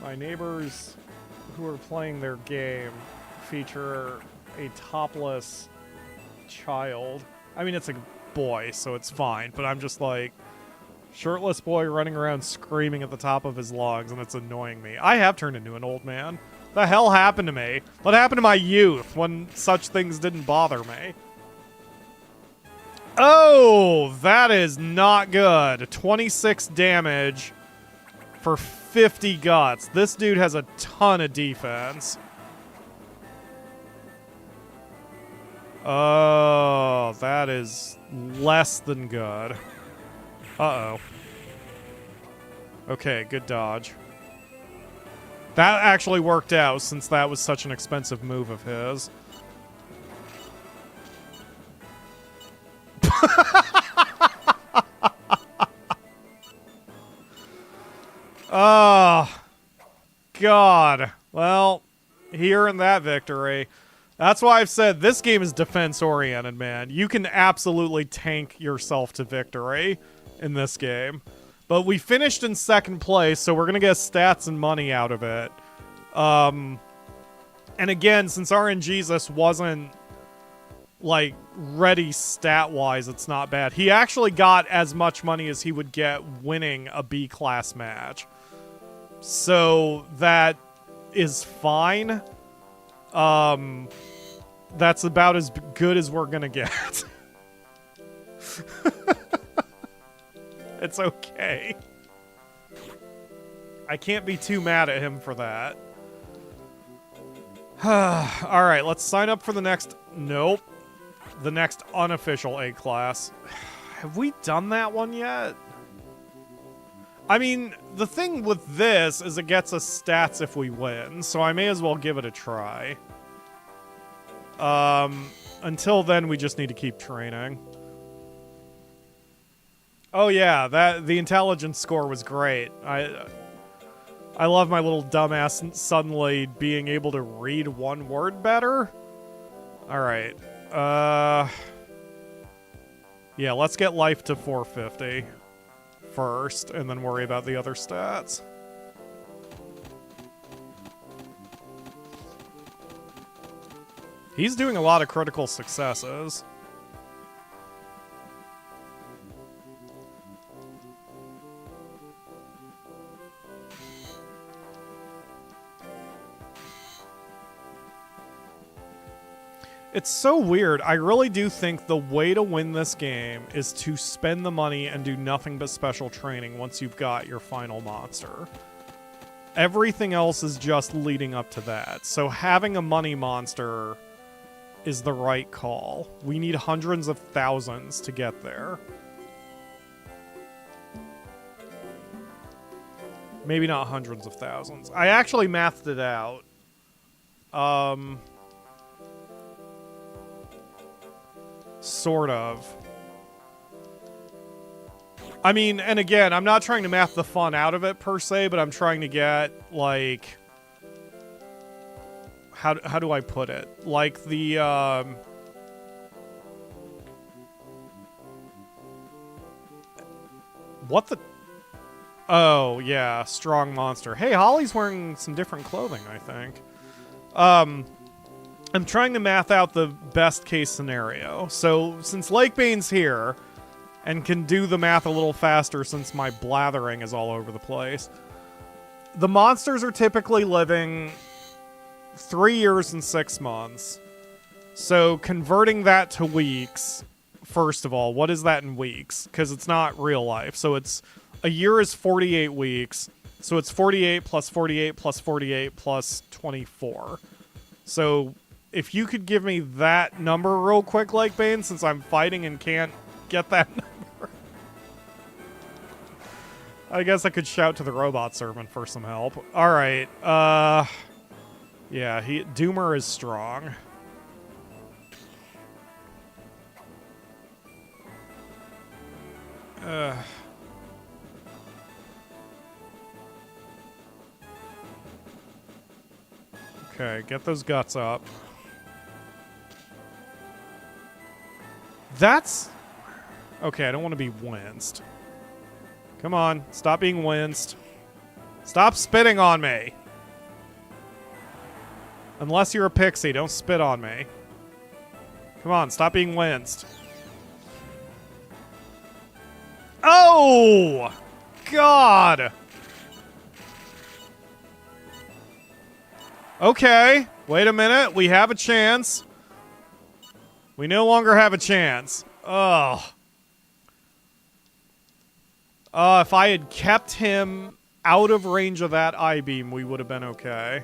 A: My neighbors who are playing their game feature a topless child. I mean, it's a boy, so it's fine, but I'm just like, shirtless boy running around screaming at the top of his lungs, and it's annoying me. I have turned into an old man. The hell happened to me? What happened to my youth when such things didn't bother me? Oh, that is not good. 26 damage for 50 guts. This dude has a ton of defense. Oh, that is less than good. Uh-oh. Okay, good dodge. That actually worked out since that was such an expensive move of his. Oh, God. Well, he earned that victory. That's why I've said this game is defense-oriented, man. You can absolutely tank yourself to victory in this game. But we finished in second place, so we're going to get stats and money out of it. And again, since RNGesus wasn't, like, ready stat-wise, it's not bad. He actually got as much money as he would get winning a B-class match. So that is fine. That's about as good as we're going to get. It's okay. I can't be too mad at him for that. Alright, let's sign up for the next... Nope. The next unofficial A class. Have we done that one yet? I mean, the thing with this is it gets us stats if we win, so I may as well give it a try. Until then, we just need to keep training. Oh yeah, the intelligence score was great. I love my little dumbass suddenly being able to read one word better. Alright. Yeah, let's get life to 450 first, and then worry about the other stats. He's doing a lot of critical successes. It's so weird. I really do think the way to win this game is to spend the money and do nothing but special training once you've got your final monster. Everything else is just leading up to that. So having a money monster is the right call. We need hundreds of thousands to get there. Maybe not hundreds of thousands. I actually mathed it out. Sort of. I mean, and again, I'm not trying to math the fun out of it per se, but I'm trying to get, like... How do I put it? Like the, What the... Oh, yeah, strong monster. Hey, Holly's wearing some different clothing, I think. I'm trying to math out the best case scenario. So, since Lakebane's here, and can do the math a little faster since my blathering is all over the place, the monsters are typically living 3 years and 6 months. So, converting that to weeks, first of all, what is that in weeks? Because it's not real life. So, a year is 48 weeks. So, it's 48 plus 48 plus 48 plus 24. So, if you could give me that number real quick, Lakebane, since I'm fighting and can't get that number. I guess I could shout to the robot servant for some help. Alright, yeah, Doomer is strong. Okay, get those guts up. That's... Okay, I don't want to be winced. Come on, stop being winced. Stop spitting on me! Unless you're a pixie, don't spit on me. Come on, stop being winced. Oh! God! Okay, wait a minute. We have a chance. We no longer have a chance. Ugh. If I had kept him out of range of that I-beam, we would have been okay.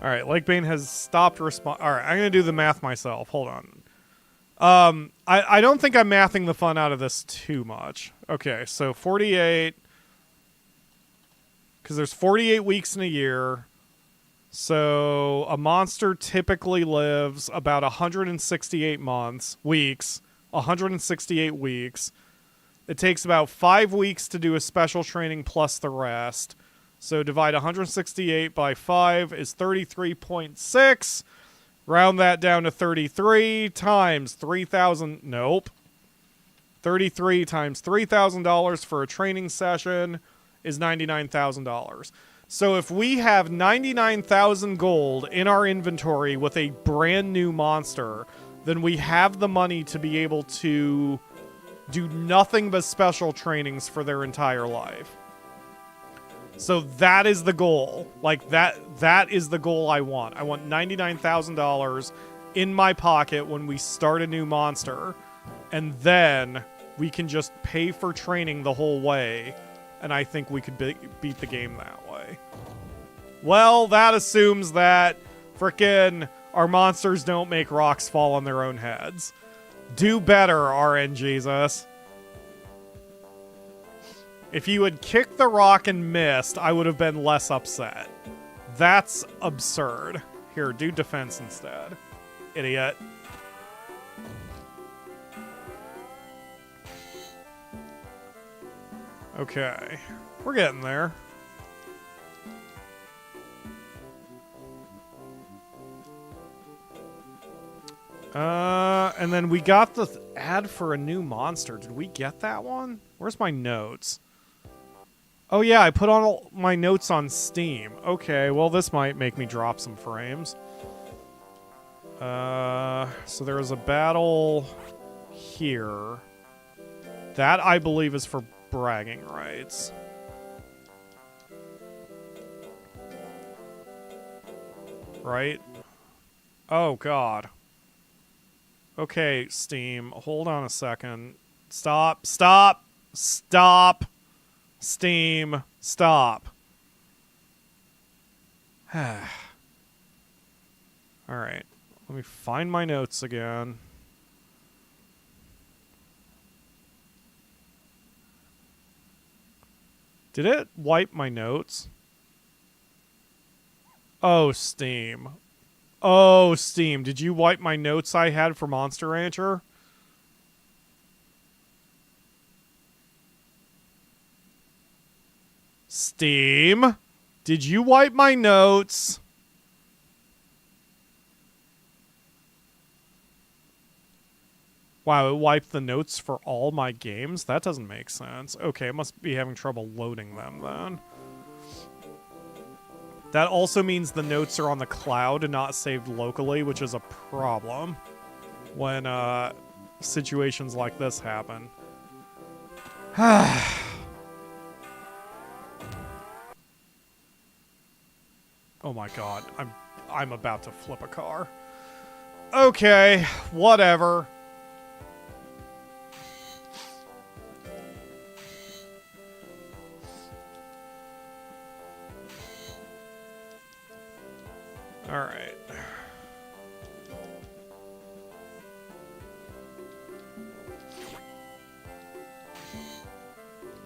A: Alright, Lakebane has stopped respond. Alright, I'm gonna do the math myself. Hold on. I don't think I'm mathing the fun out of this too much. Okay, so 48... Because there's 48 weeks in a year. So a monster typically lives about 168 weeks. 168 weeks. It takes about 5 weeks to do a special training plus the rest. So divide 168 by 5 is 33.6. Round that down to 33 times 3,000. Nope. 33 times $3,000 for a training session is $99,000. So if we have 99,000 gold in our inventory with a brand new monster, then we have the money to be able to do nothing but special trainings for their entire life. So that is the goal. Like, that is the goal I want. I want $99,000 in my pocket when we start a new monster. And then we can just pay for training the whole way. And I think we could beat the game that way. Well, that assumes that frickin' our monsters don't make rocks fall on their own heads. Do better, RN Jesus. If you had kicked the rock and missed, I would have been less upset. That's absurd. Here, do defense instead. Idiot. Okay. We're getting there. And then we got the ad for a new monster. Did we get that one? Where's my notes? Oh yeah, I put on all my notes on Steam. Okay, well this might make me drop some frames. So there was a battle here. That, I believe, is for bragging rights. Right? Oh, God. Okay, Steam. Hold on a second. Stop. Stop. Stop. Steam, stop. Alright. Let me find my notes again. Did it wipe my notes? Oh, Steam. Oh, Steam. Did you wipe my notes I had for Monster Rancher? Steam? Did you wipe my notes? Wow, it wiped the notes for all my games? That doesn't make sense. Okay, it must be having trouble loading them then. That also means the notes are on the cloud and not saved locally, which is a problem when situations like this happen. Oh my god, I'm about to flip a car. Okay, whatever. All right.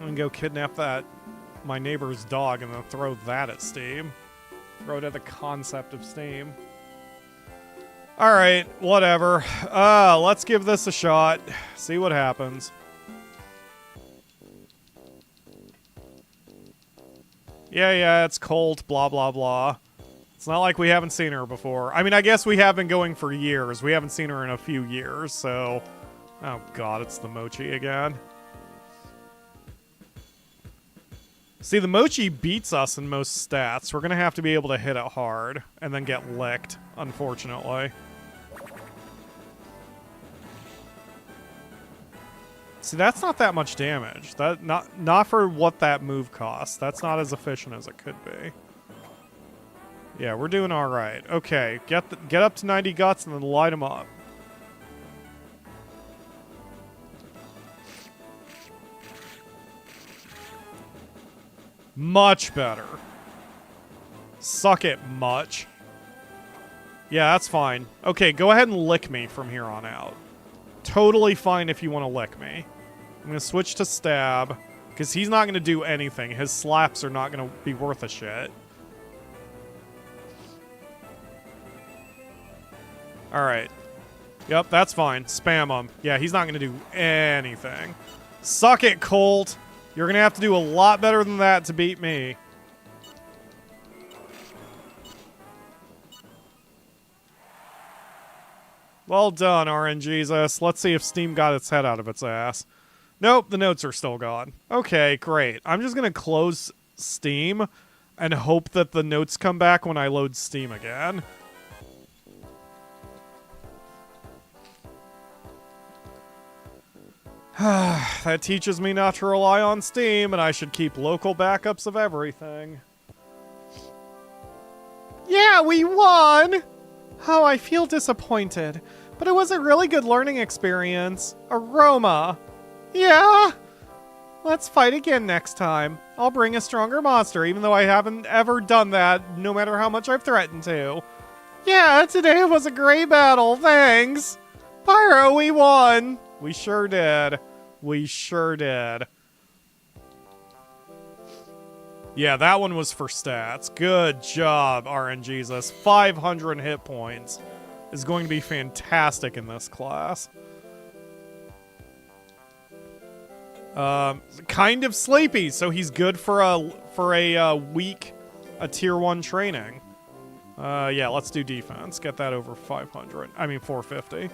A: I'm gonna go kidnap my neighbor's dog and then throw that at Steam. Throw it at the concept of Steam. All right, whatever. Let's give this a shot. See what happens. Yeah, it's Colt, blah, blah, blah. It's not like we haven't seen her before. I mean, I guess we have been going for years. We haven't seen her in a few years, so... Oh god, it's the Mochi again. See, the Mochi beats us in most stats. We're gonna have to be able to hit it hard, and then get licked, unfortunately. See, that's not that much damage. Not for what that move costs. That's not as efficient as it could be. Yeah, we're doing all right. Okay, get up to 90 guts and then light them up. Much better. Suck it, much. Yeah, that's fine. Okay, go ahead and lick me from here on out. Totally fine if you want to lick me. I'm going to switch to stab, because he's not going to do anything. His slaps are not going to be worth a shit. Alright. Yep, that's fine. Spam him. Yeah, he's not going to do anything. Suck it, Colt. You're going to have to do a lot better than that to beat me. Well done, RNGesus. Let's see if Steam got its head out of its ass. Nope, the notes are still gone. Okay, great. I'm just going to close Steam and hope that the notes come back when I load Steam again. That teaches me not to rely on Steam, and I should keep local backups of everything. Yeah, we won! Oh, I feel disappointed, but it was a really good learning experience. Aroma. Yeah? Let's fight again next time. I'll bring a stronger monster, even though I haven't ever done that, no matter how much I've threatened to. Yeah, today was a great battle, thanks! Pyro, we won! We sure did. We sure did. Yeah, that one was for stats. Good job, RNGesus. 500 hit points is going to be fantastic in this class. Kind of sleepy, so he's good for a week, a tier 1 training. Yeah, let's do defense. Get that over 500. I mean 450.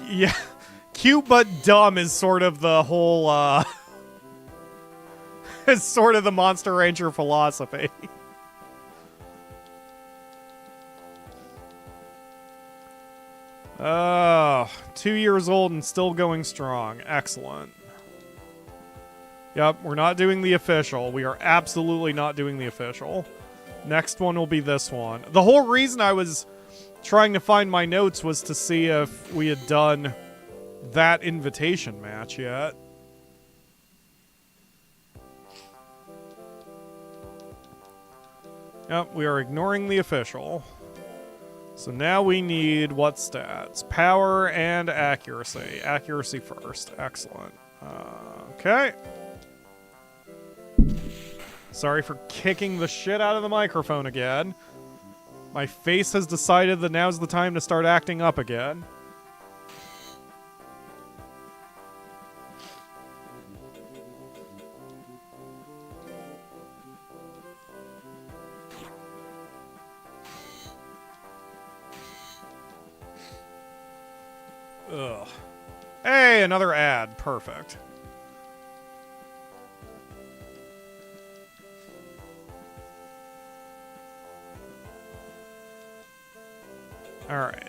A: Yeah, cute but dumb is sort of the whole, is sort of the Monster Rancher philosophy. Oh, 2 years old and still going strong. Excellent. Yep, we're not doing the official. We are absolutely not doing the official. Next one will be this one. The whole reason I was trying to find my notes was to see if we had done that invitation match yet. Yep, we are ignoring the official. So now we need what stats? Power and accuracy. Accuracy first. Excellent. Okay. Sorry for kicking the shit out of the microphone again. My face has decided that now's the time to start acting up again. Ugh. Hey, another ad. Perfect. All right.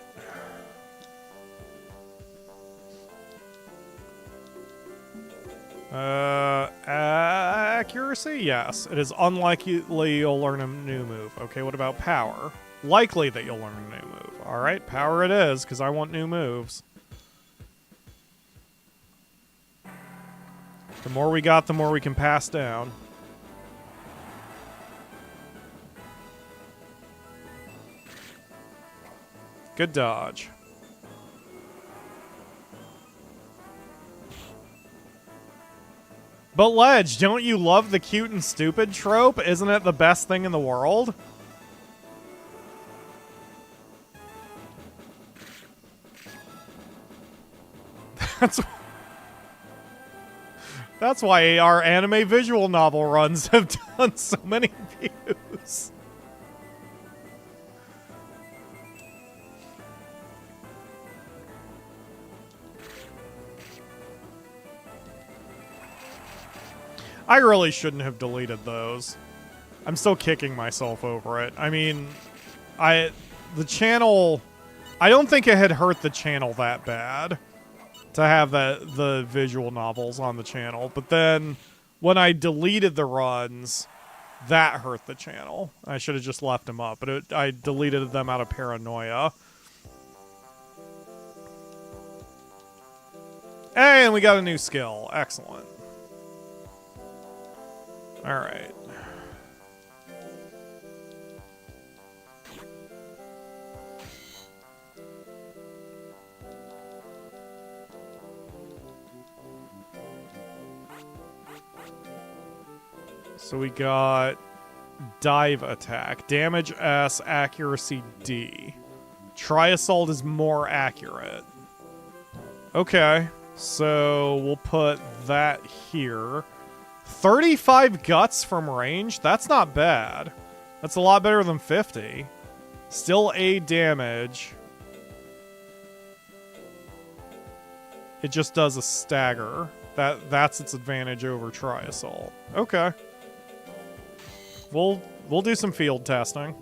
A: Accuracy? Yes. It is unlikely you'll learn a new move. Okay, what about power? Likely that you'll learn a new move. All right, power it is, because I want new moves. The more we got, the more we can pass down. Good dodge. But Ledge, don't you love the cute and stupid trope? Isn't it the best thing in the world? That's why our anime visual novel runs have done so many views. I really shouldn't have deleted those. I'm still kicking myself over it. I mean, the channel, I don't think it had hurt the channel that bad to have the visual novels on the channel, but then when I deleted the runs, that hurt the channel. I should have just left them up, but I deleted them out of paranoia. Hey, and we got a new skill. Excellent. All right. So we got dive attack, damage S, accuracy D. Tri-assault is more accurate. Okay, so we'll put that here. 35 guts from range? That's not bad. That's a lot better than 50. Still A damage. It just does a stagger. That's its advantage over Tri-assault. Okay. We'll do some field testing.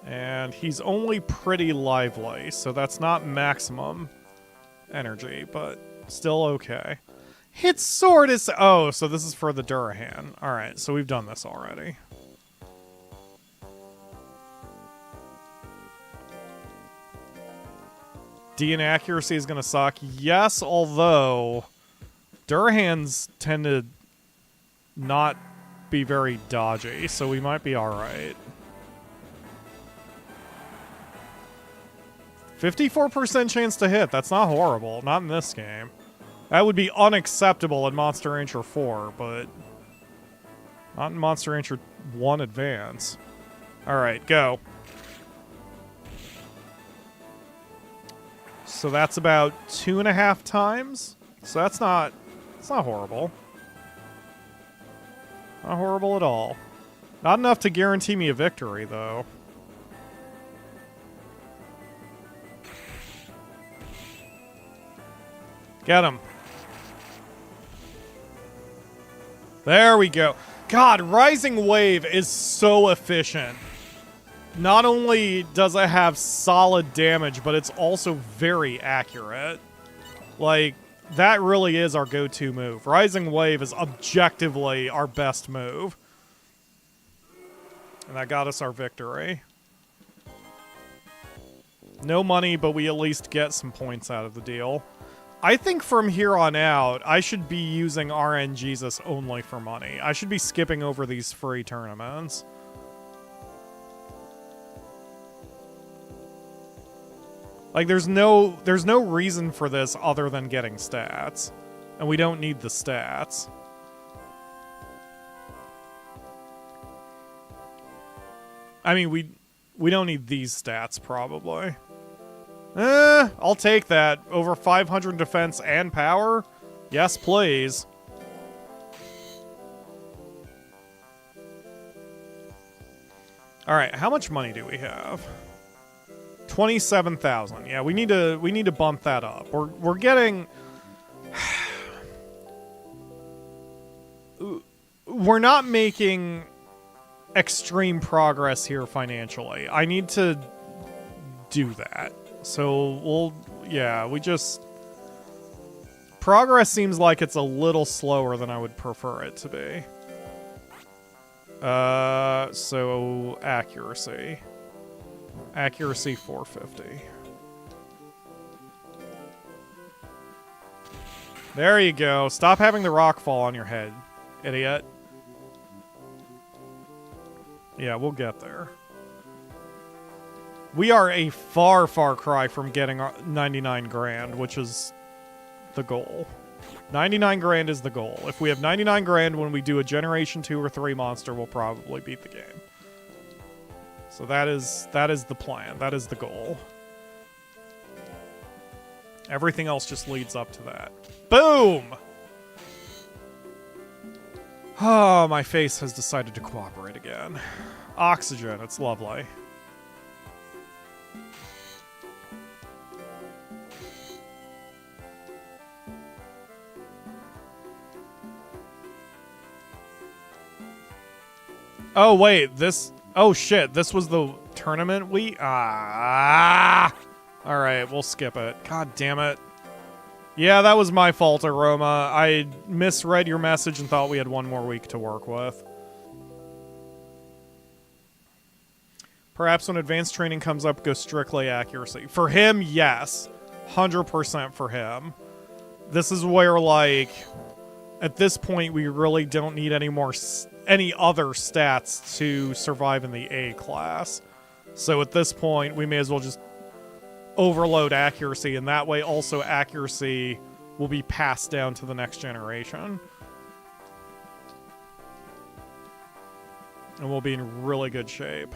A: And he's only pretty lively, so that's not maximum energy, but still okay. Hit sword is... Oh, so this is for the Durahan. Alright, so we've done this already. D and accuracy is going to suck. Yes, although Durahans tend to not be very dodgy, so we might be alright. 54% chance to hit. That's not horrible. Not in this game. That would be unacceptable in Monster Rancher 4, but not in Monster Rancher 1 Advance. Alright, go. So that's about 2.5 times. So that's not horrible. Not horrible at all. Not enough to guarantee me a victory, though. Get him. There we go. God, Rising Wave is so efficient. Not only does it have solid damage, but it's also very accurate. Like, that really is our go-to move. Rising Wave is objectively our best move. And that got us our victory. No money, but we at least get some points out of the deal. I think from here on out, I should be using RNGesus only for money. I should be skipping over these free tournaments. Like, there's no reason for this other than getting stats. And we don't need the stats. I mean, we don't need these stats, probably. I'll take that. Over 500 defense and power? Yes, please. Alright, how much money do we have? 27,000. Yeah, we need to bump that up. We're getting... We're not making extreme progress here financially. I need to do that. So we just... Progress seems like it's a little slower than I would prefer it to be. So accuracy. Accuracy 450. There you go. Stop having the rock fall on your head, idiot. Yeah, we'll get there. We are a far, far cry from getting 99 grand, which is the goal. 99 grand is the goal. If we have 99 grand when we do a Generation 2 or 3 monster, we'll probably beat the game. So that is the plan. That is the goal. Everything else just leads up to that. Boom! Oh, my face has decided to cooperate again. Oxygen, it's lovely. Oh, wait, this... Oh, shit, this was the tournament we... Alright, we'll skip it. God damn it. Yeah, that was my fault, Aroma. I misread your message and thought we had one more week to work with. Perhaps when advanced training comes up, go strictly accuracy. For him, yes. 100% for him. This is where, like... At this point, we really don't need any other stats to survive in the A class. So at this point, we may as well just overload accuracy, and that way also accuracy will be passed down to the next generation. And we'll be in really good shape.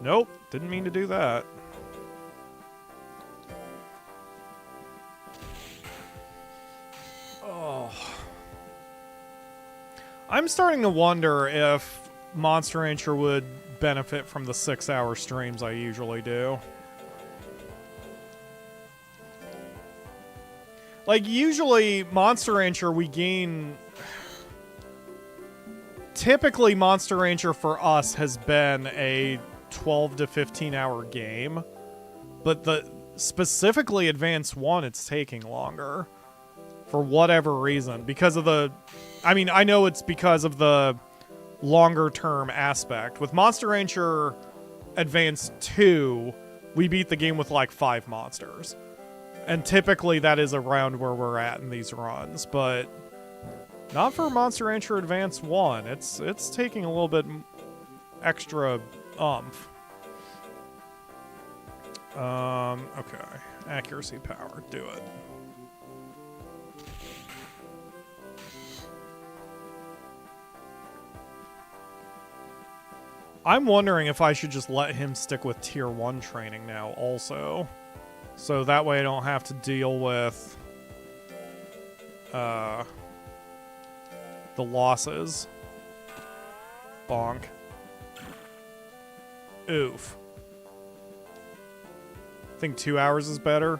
A: Nope, didn't mean to do that. Oh. I'm starting to wonder if Monster Rancher would benefit from the 6-hour streams I usually do. Like, usually, Monster Rancher, we gain... Typically, Monster Rancher for us has been a 12 to 15-hour game. But specifically Advance 1, it's taking longer. For whatever reason. Because of the... I mean, I know it's because of the longer-term aspect. With Monster Rancher Advance 2, we beat the game with like 5 monsters. And typically that is around where we're at in these runs, but not for Monster Rancher Advance 1. It's taking a little bit extra oomph. Okay. Accuracy power. Do it. I'm wondering if I should just let him stick with Tier 1 training now also. So that way I don't have to deal with the losses. Bonk. Oof. I think 2 hours is better.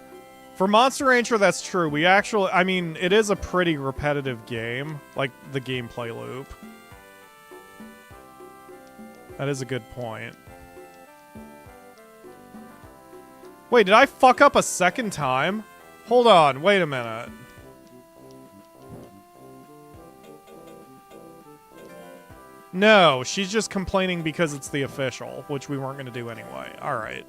A: For Monster Rancher, that's true. We actually... I mean, it is a pretty repetitive game. Like, the gameplay loop. That is a good point. Wait, did I fuck up a second time? Hold on, wait a minute. No, she's just complaining because it's the official, which we weren't going to do anyway. All right.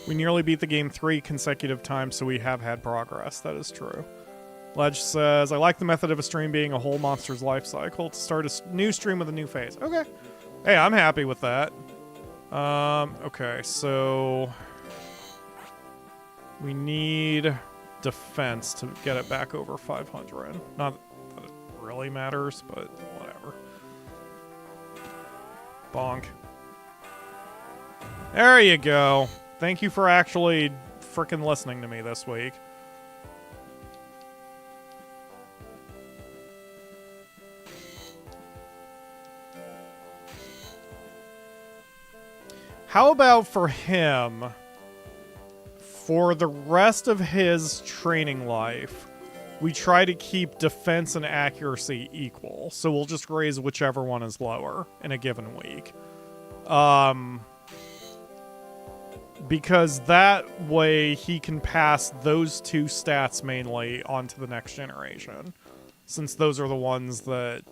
A: We nearly beat the game 3 consecutive times, so we have had progress. That is true. Ledge says, I like the method of a stream being a whole monster's life cycle to start a new stream with a new phase. Okay. Hey, I'm happy with that. Okay, so we need defense to get it back over 500. Not that it really matters, but whatever. Bonk. There you go. Thank you for actually frickin' listening to me this week. How about for him, for the rest of his training life, we try to keep defense and accuracy equal. So we'll just raise whichever one is lower in a given week. Because that way he can pass those two stats mainly onto the next generation. Since those are the ones that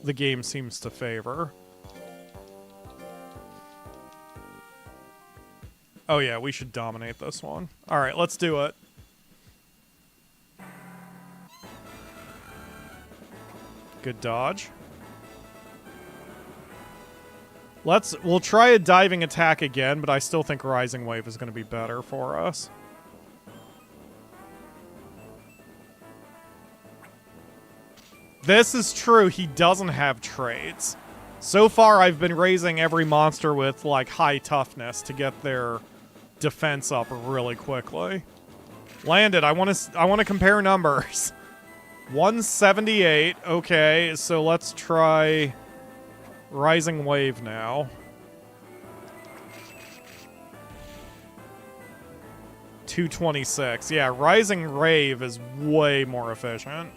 A: the game seems to favor. Oh yeah, we should dominate this one. Alright, let's do it. Good dodge. We'll try a diving attack again, but I still think Rising Wave is going to be better for us. This is true, he doesn't have traits. So far I've been raising every monster with like high toughness to get their defense up really quickly. Landed. I want to compare numbers. 178. Okay, so let's try Rising Wave now. 226. Yeah, Rising Wave is way more efficient.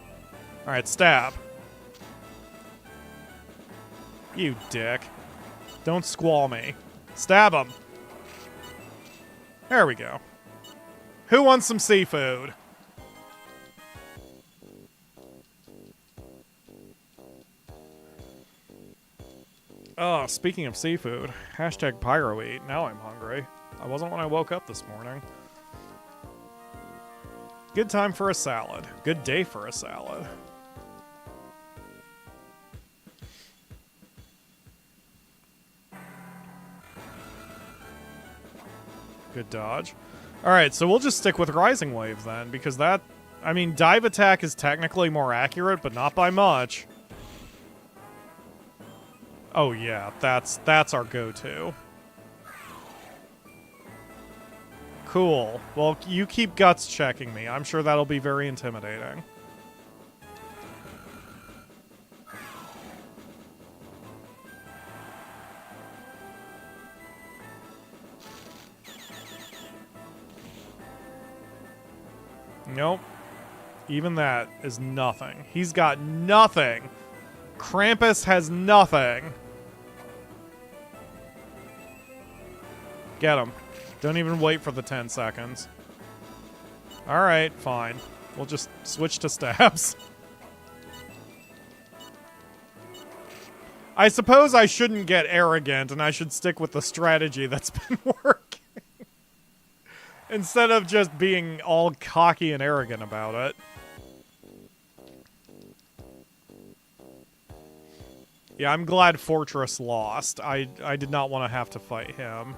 A: Alright, stab. You dick. Don't squall me. Stab him. There we go. Who wants some seafood? Oh, speaking of seafood, hashtag PyroEat. Now I'm hungry. I wasn't when I woke up this morning. Good time for a salad. Good day for a salad. Good dodge. Alright, so we'll just stick with Rising Wave then, because that... I mean, Dive Attack is technically more accurate, but not by much. Oh yeah, that's our go-to. Cool. Well, you keep guts checking me. I'm sure that'll be very intimidating. Nope. Even that is nothing. He's got nothing. Krampus has nothing. Get him. Don't even wait for the 10 seconds. Alright, fine. We'll just switch to stabs. I suppose I shouldn't get arrogant and I should stick with the strategy that's been working. Instead of just being all cocky and arrogant about it. Yeah, I'm glad Fortress lost. I did not want to have to fight him.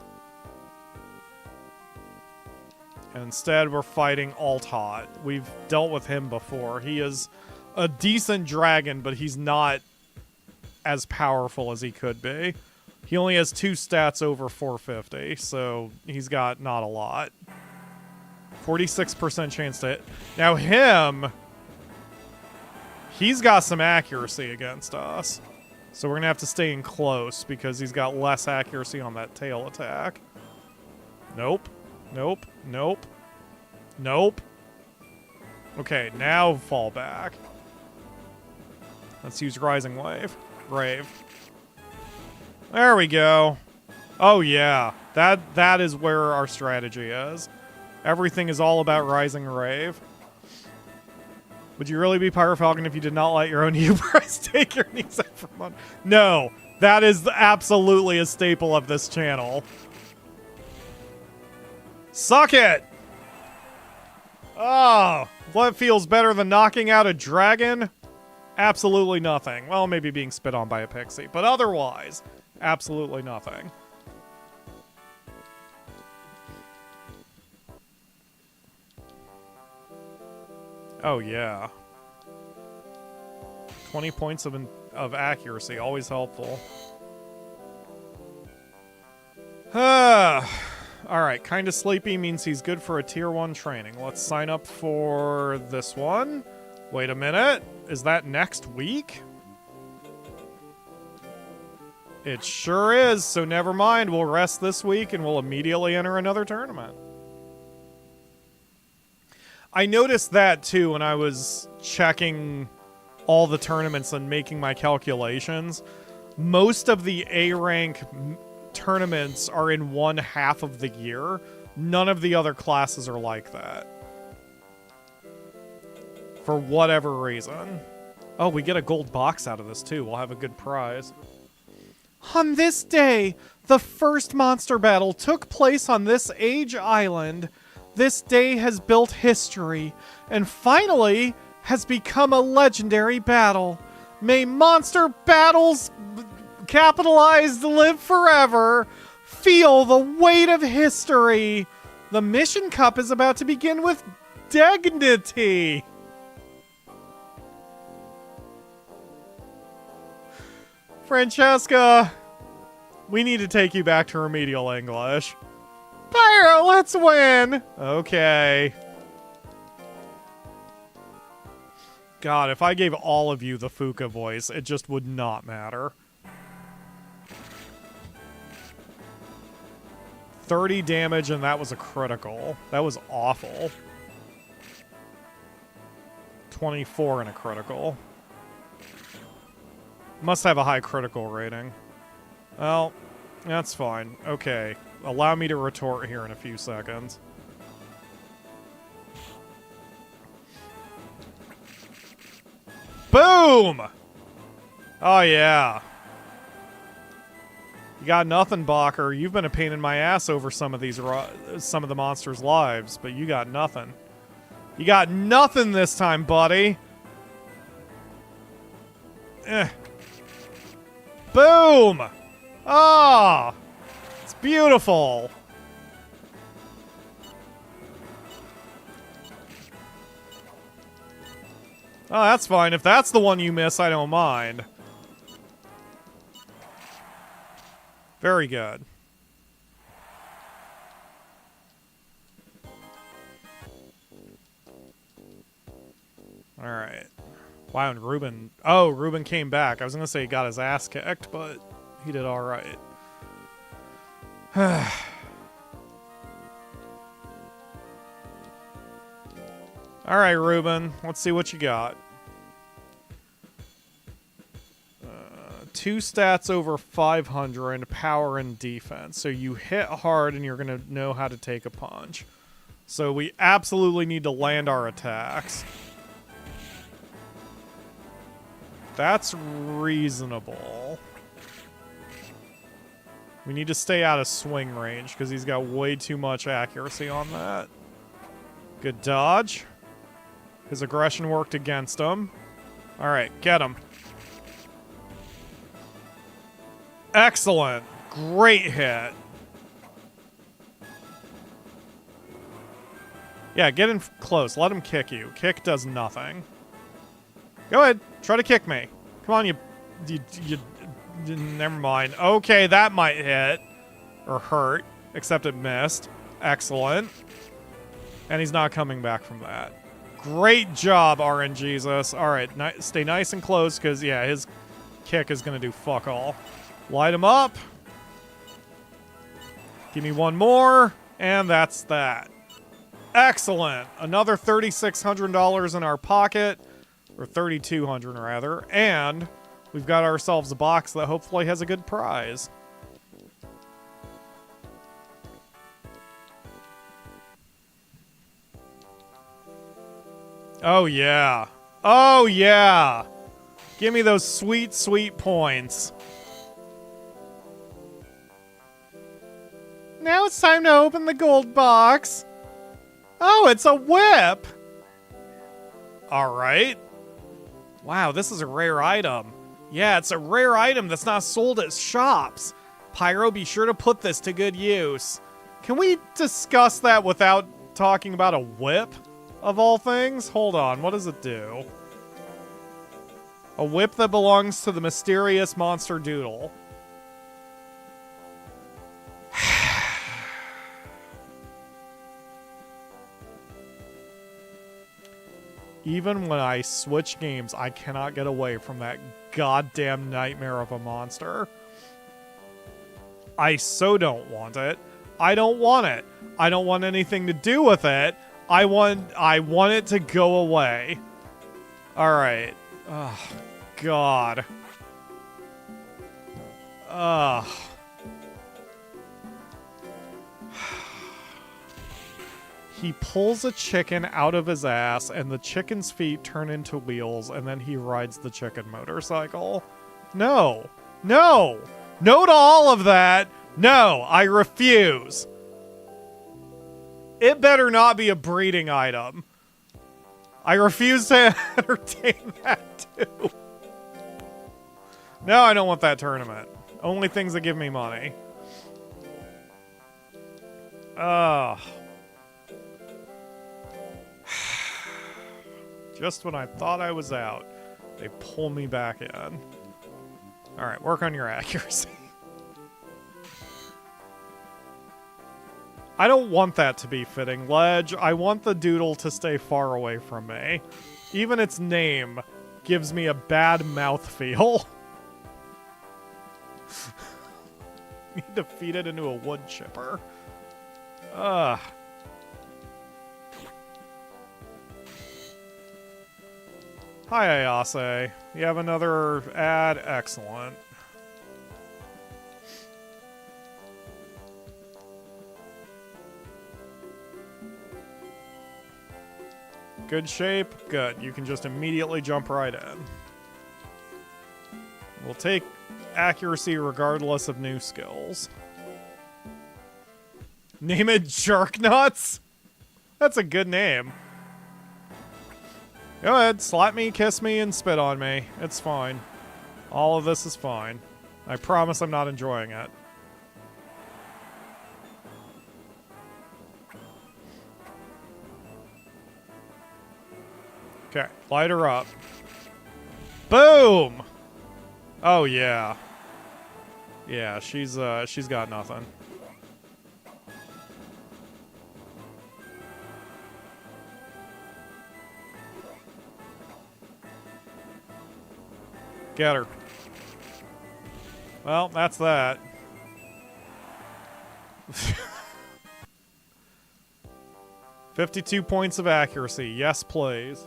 A: And instead, we're fighting Alt-Hot. We've dealt with him before. He is a decent dragon, but he's not as powerful as he could be. He only has 2 stats over 450, so he's got not a lot. 46% chance to hit. Now him, he's got some accuracy against us. So we're going to have to stay in close because he's got less accuracy on that tail attack. Nope. Nope. Nope. Nope. Okay, now fall back. Let's use Rising Wave. Brave. There we go. Oh, yeah. That is where our strategy is. Everything is all about Rising Rave. Would you really be PyroFalkon if you did not let your own hubris take your knees out for money? No. That is absolutely a staple of this channel. Suck it! Oh, what feels better than knocking out a dragon? Absolutely nothing. Well, maybe being spit on by a pixie, but otherwise, absolutely nothing. Oh, yeah. 20 points of accuracy, always helpful. Alright, kinda sleepy means he's good for a tier 1 training. Let's sign up for this one. Wait a minute. Is that next week? It sure is, so never mind. We'll rest this week and we'll immediately enter another tournament. I noticed that too when I was checking all the tournaments and making my calculations. Most of the A-rank tournaments are in one half of the year. None of the other classes are like that. For whatever reason. Oh, we get a gold box out of this too. We'll have a good prize. On this day, the first monster battle took place on this age island. This day has built history, and finally has become a legendary battle. May monster battles, capitalized, live forever. Feel the weight of history. The mission cup is about to begin with dignity. Francesca, we need to take you back to remedial English. Pyro, let's win! Okay. God, if I gave all of you the Fuka voice, it just would not matter. 30 damage, and that was a critical. That was awful. 24 and a critical. Must have a high critical rating. Well, that's fine. Okay. Allow me to retort here in a few seconds. Boom! Oh, yeah. You got nothing, Bacher. You've been a pain in my ass over some of the monsters' lives, but you got nothing. You got nothing this time, buddy. Boom! Ah! Oh, it's beautiful. Oh, that's fine. If that's the one you miss, I don't mind. Very good. Alright. Wow, and Ruben... Oh, Ruben came back. I was gonna say he got his ass kicked, but he did alright. Alright, Ruben. Let's see what you got. 2 stats over 500, power and defense. So you hit hard and you're going to know how to take a punch. So we absolutely need to land our attacks. That's reasonable. We need to stay out of swing range because he's got way too much accuracy on that. Good dodge. His aggression worked against him. Alright, get him. Excellent. Great hit. Yeah, get in close. Let him kick you. Kick does nothing. Go ahead. Try to kick me. Come on, you never mind. Okay, that might hit. Or hurt. Except it missed. Excellent. And he's not coming back from that. Great job, RNGesus. Alright, stay nice and close, because, yeah, his kick is going to do fuck all. Light him up. Give me one more. And that's that. Excellent. Another $3,600 in our pocket. Or $3,200 rather. And we've got ourselves a box that hopefully has a good prize. Oh, yeah. Oh, yeah. Give me those sweet, sweet points. Now it's time to open the gold box. Oh, it's a whip. All right. Wow, this is a rare item. Yeah, it's a rare item that's not sold at shops. Pyro, be sure to put this to good use. Can we discuss that without talking about a whip, of all things? Hold on, what does it do? A whip that belongs to the mysterious monster Doodle. Even when I switch games, I cannot get away from that goddamn nightmare of a monster. I so don't want it. I don't want it. I don't want anything to do with it. I want it to go away. Alright. Oh, God. Ugh. He pulls a chicken out of his ass, and the chicken's feet turn into wheels, and then he rides the chicken motorcycle. No. No! No to all of that! No! I refuse! It better not be a breeding item. I refuse to entertain that, too. No, I don't want that tournament. Only things that give me money. Ugh. Just when I thought I was out, they pull me back in. Alright, work on your accuracy. I don't want that to be fitting, Ledge. I want the doodle to stay far away from me. Even its name gives me a bad mouthfeel. Need to feed it into a wood chipper. Ugh. Hi, Ayase. You have another ad? Excellent. Good shape? Good. You can just immediately jump right in. We'll take accuracy regardless of new skills. Name it Jerk Nuts? That's a good name. Go ahead, slap me, kiss me, and spit on me. It's fine. All of this is fine. I promise I'm not enjoying it. Okay, light her up. Boom! Oh, yeah. Yeah, she's got nothing. Get her. Well, that's that. $52 points of accuracy. Yes, please.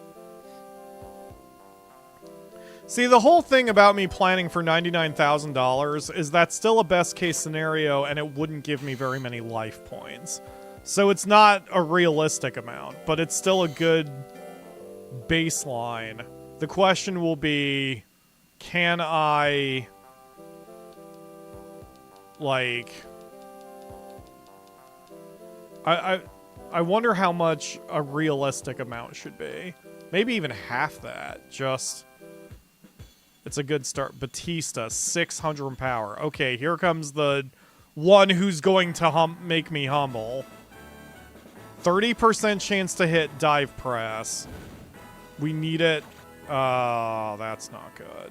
A: See, the whole thing about me planning for $99,000 is that's still a best case scenario and it wouldn't give me very many life points. So it's not a realistic amount, but it's still a good baseline. The question will be, can I, like, I wonder how much a realistic amount should be. Maybe even half that, just... It's a good start. Batista, 600 power. Okay, here comes the one who's going to make me humble. 30% chance to hit dive press. We need it. Oh, that's not good.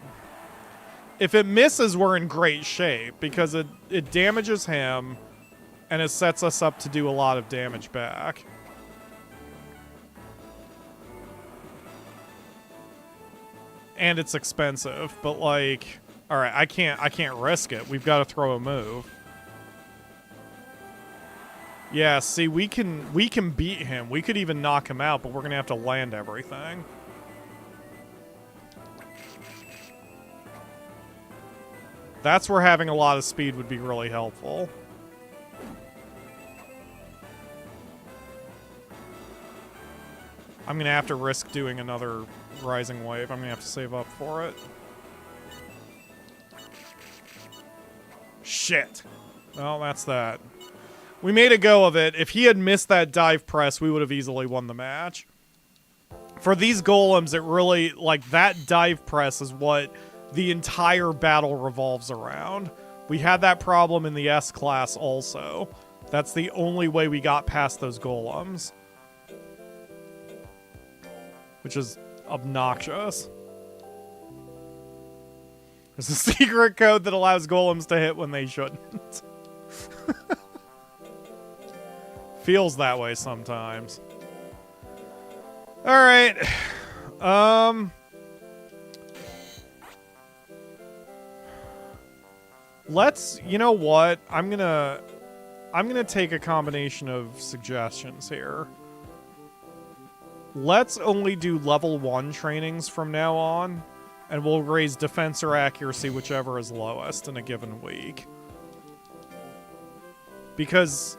A: If it misses, we're in great shape because it damages him and it sets us up to do a lot of damage back. And it's expensive, but like, all right, I can't risk it. We've got to throw a move. Yeah, see, we can beat him. We could even knock him out, but we're gonna have to land everything. That's where having a lot of speed would be really helpful. I'm going to have to risk doing another Rising Wave. I'm going to have to save up for it. Shit. Well, that's that. We made a go of it. If he had missed that dive press, we would have easily won the match. For these golems, it really, like, that dive press is what the entire battle revolves around. We had that problem in the S class also. That's the only way we got past those golems. Which is obnoxious. There's a secret code that allows golems to hit when they shouldn't. Feels that way sometimes. Alright. Let's, you know what? I'm gonna take a combination of suggestions here. Let's only do level 1 trainings from now on, and we'll raise defense or accuracy, whichever is lowest in a given week. Because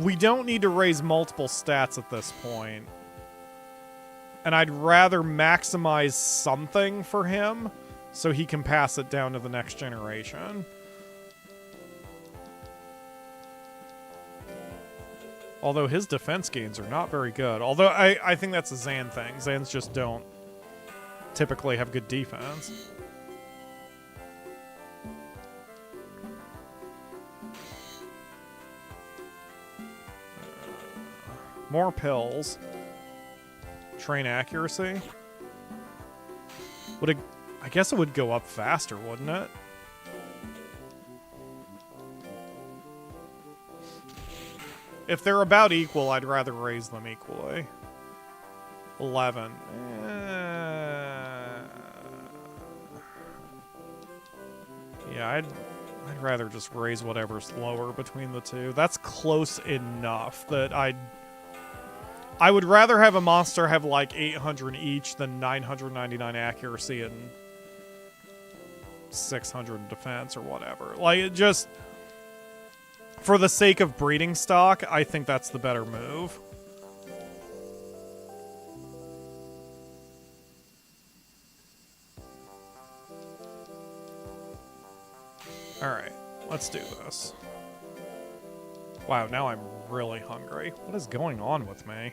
A: we don't need to raise multiple stats at this point. And I'd rather maximize something for him so he can pass it down to the next generation. Although his defense gains are not very good. Although I think that's a Zan thing. Zans just don't typically have good defense. More pills. Train accuracy. Would it... I guess it would go up faster, wouldn't it? If they're about equal, I'd rather raise them equally. 11. Yeah, I'd rather just raise whatever's lower between the two. That's close enough that I would rather have a monster have like 800 each than 999 accuracy and 600 defense or whatever. Like, it just... For the sake of breeding stock, I think that's the better move. Alright, let's do this. Wow, now I'm really hungry. What is going on with me?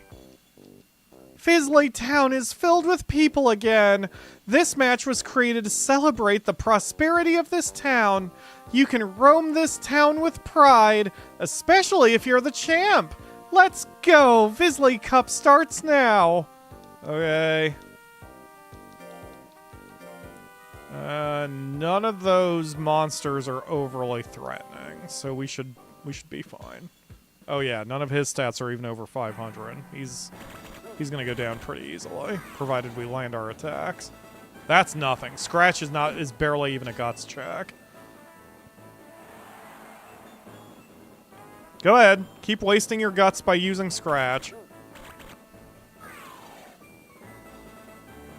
A: Fizzly Town is filled with people again. This match was created to celebrate the prosperity of this town. You can roam this town with pride, especially if you're the champ. Let's go. Fizzly Cup starts now. Okay. None of those monsters are overly threatening, so we should be fine. Oh yeah, none of his stats are even over 500. He's gonna go down pretty easily, provided we land our attacks. That's nothing. Scratch is barely even a guts check. Go ahead. Keep wasting your guts by using Scratch.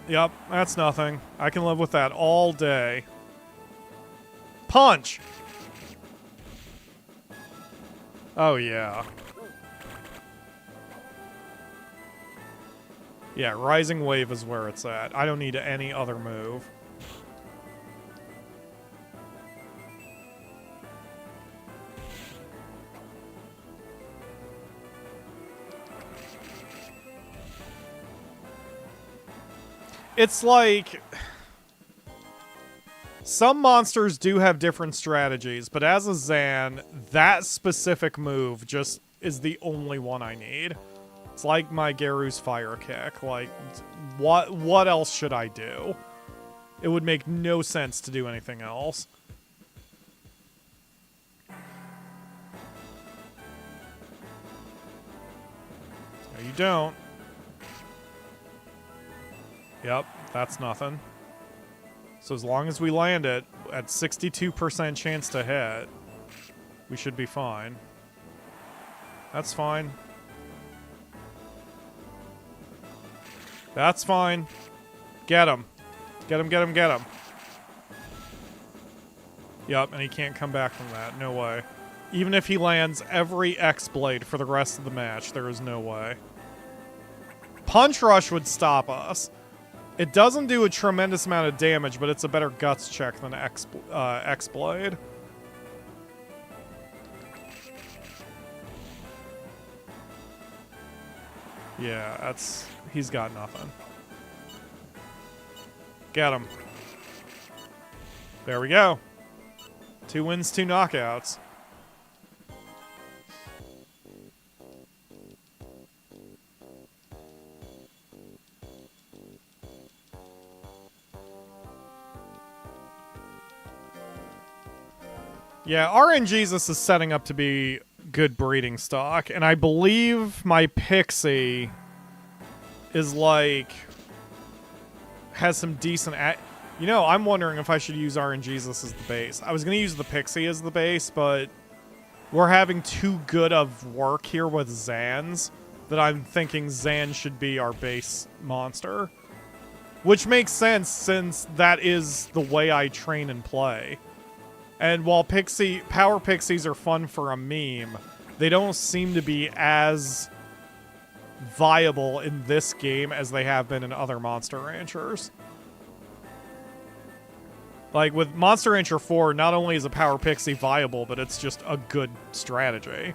A: Yep, that's nothing. I can live with that all day. Punch! Oh, yeah. Yeah, Rising Wave is where it's at. I don't need any other move. It's like... Some monsters do have different strategies, but as a Zan, that specific move just is the only one I need. It's like my Garu's Fire Kick. Like, what else should I do? It would make no sense to do anything else. No, you don't. Yep, that's nothing. So as long as we land it at 62% chance to hit, we should be fine. That's fine. That's fine. Get him. Get him, get him, get him. Yep, and he can't come back from that. No way. Even if he lands every X-Blade for the rest of the match, there is no way. Punch Rush would stop us. It doesn't do a tremendous amount of damage, but it's a better Guts check than X-Blade. Yeah, that's... he's got nothing. Get him. There we go. 2 wins, 2 knockouts. Yeah, RNGesus is setting up to be good breeding stock, and I believe my Pixie is like... has some decent... You know, I'm wondering if I should use RNGesus as the base. I was going to use the Pixie as the base, but we're having too good of work here with Zans that I'm thinking Zan should be our base monster. Which makes sense, since that is the way I train and play. And while Power Pixies are fun for a meme, they don't seem to be as viable in this game as they have been in other Monster Ranchers. Like, with Monster Rancher 4, not only is a Power Pixie viable, but it's just a good strategy.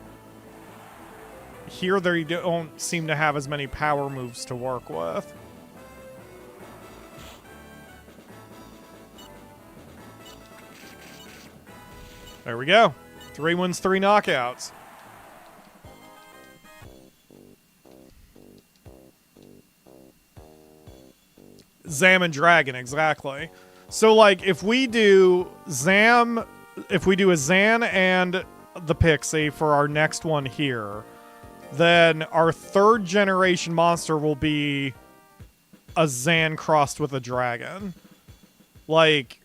A: Here, they don't seem to have as many power moves to work with. There we go. 3 wins, 3 knockouts. Zam and Dragon, exactly. So, like, if we do Zam, if we do a Zan and the Pixie for our next one here, then our 3rd generation monster will be a Zan crossed with a dragon. Like,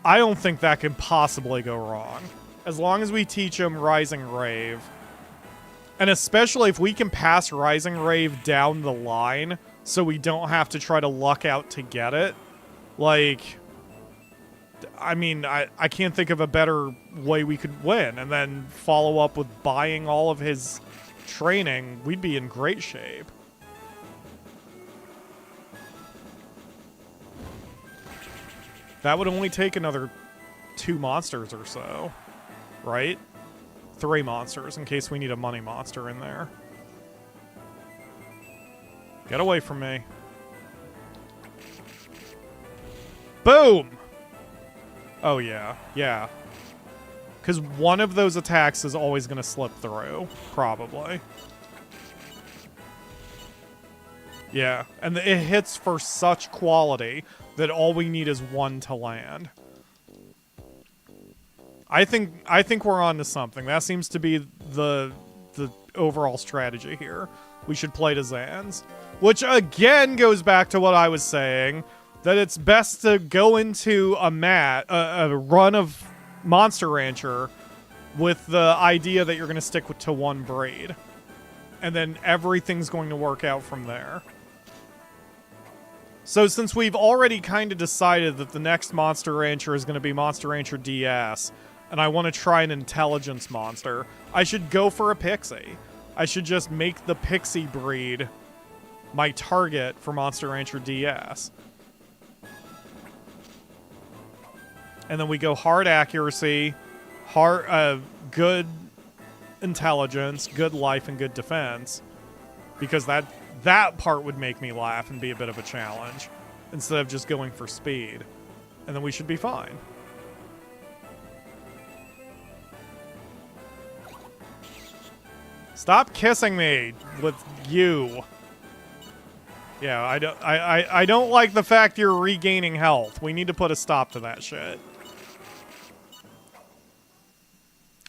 A: I don't think that can possibly go wrong. As long as we teach him Rising Rave. And especially if we can pass Rising Rave down the line so we don't have to try to luck out to get it. Like, I mean, I can't think of a better way we could win. And then follow up with buying all of his training. We'd be in great shape. That would only take another 2 monsters or so, right? 3 monsters, in case we need a money monster in there. Get away from me. Boom! Oh, yeah. Yeah. Because one of those attacks is always going to slip through, probably. Yeah, and it hits for such quality that all we need is 1 to land. I think we're on to something. That seems to be the overall strategy here. We should play to Zans. Which, again, goes back to what I was saying, that it's best to go into a run of Monster Rancher with the idea that you're going to stick to 1 breed. And then everything's going to work out from there. So since we've already kind of decided that the next Monster Rancher is going to be Monster Rancher DS, and I want to try an intelligence monster, I should go for a Pixie. I should just make the Pixie breed my target for Monster Rancher DS. And then we go hard accuracy, good intelligence, good life, and good defense. Because that part would make me laugh and be a bit of a challenge, instead of just going for speed. And then we should be fine. Stop kissing me with you. Yeah, I don't like the fact you're regaining health. We need to put a stop to that shit.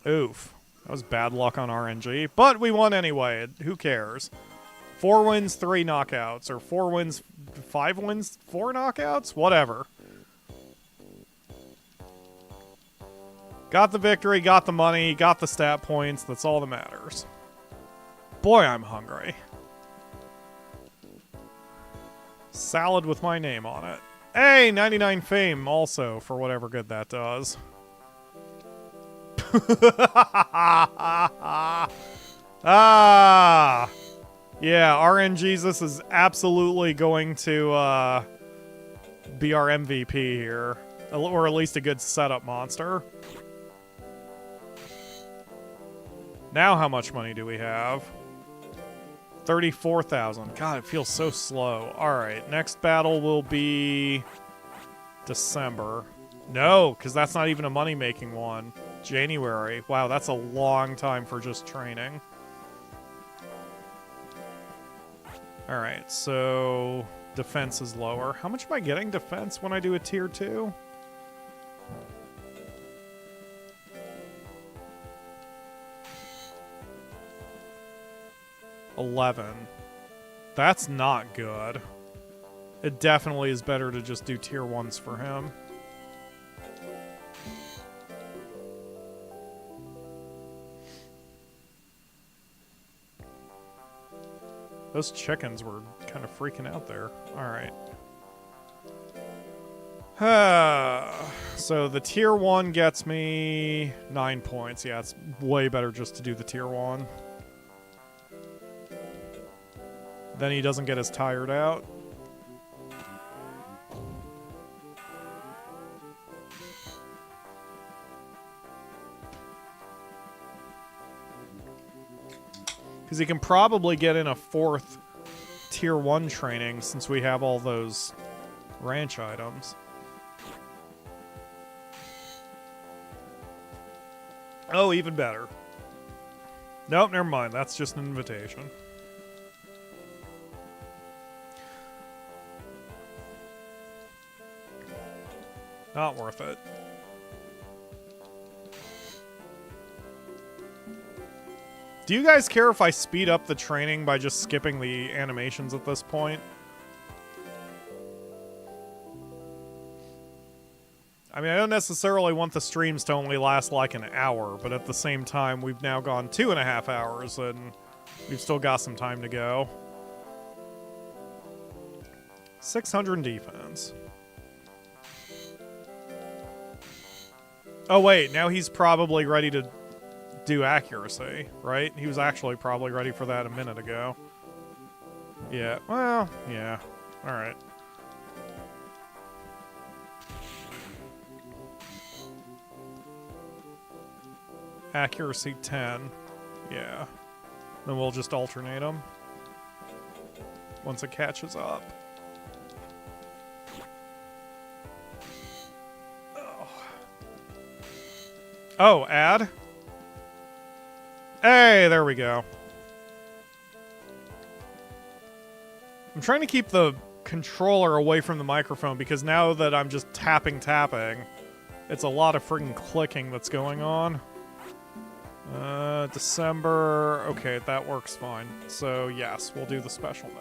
A: Oof. That was bad luck on RNG. But we won anyway. Who cares? 4 wins, 3 knockouts. Or 4 wins, 5 wins, 4 knockouts? Whatever. Got the victory, got the money, got the stat points. That's all that matters. Boy, I'm hungry. Salad with my name on it. Hey, 99 fame also for whatever good that does. Ah! Yeah, RN Jesus is absolutely going to be our MVP here. Or at least a good setup monster. Now how much money do we have? 34,000. God, it feels so slow. Alright, next battle will be December. No, because that's not even a money-making one. January. Wow, that's a long time for just training. Alright, so defense is lower. How much am I getting defense when I do a tier 2? $11. That's not good. It definitely is better to just do tier 1s for him. Those chickens were kind of freaking out there. Alright. So the tier 1 gets me 9 points. Yeah, it's way better just to do the tier 1. Then he doesn't get as tired out. Because he can probably get in a 4th tier 1 training since we have all those ranch items. Oh, even better. Nope, never mind. That's just an invitation. Not worth it. Do you guys care if I speed up the training by just skipping the animations at this point? I mean, I don't necessarily want the streams to only last like an hour, but at the same time, we've now gone 2.5 hours, and we've still got some time to go. 600 in defense. Oh wait, now he's probably ready to do accuracy, right? He was actually probably ready for that a minute ago. Yeah, well, yeah. Alright. Accuracy 10. Yeah. Then we'll just alternate them once it catches up. Oh, add? Hey, there we go. I'm trying to keep the controller away from the microphone because now that I'm just tapping, it's a lot of freaking clicking that's going on. December. Okay, that works fine. So, yes, we'll do the special now.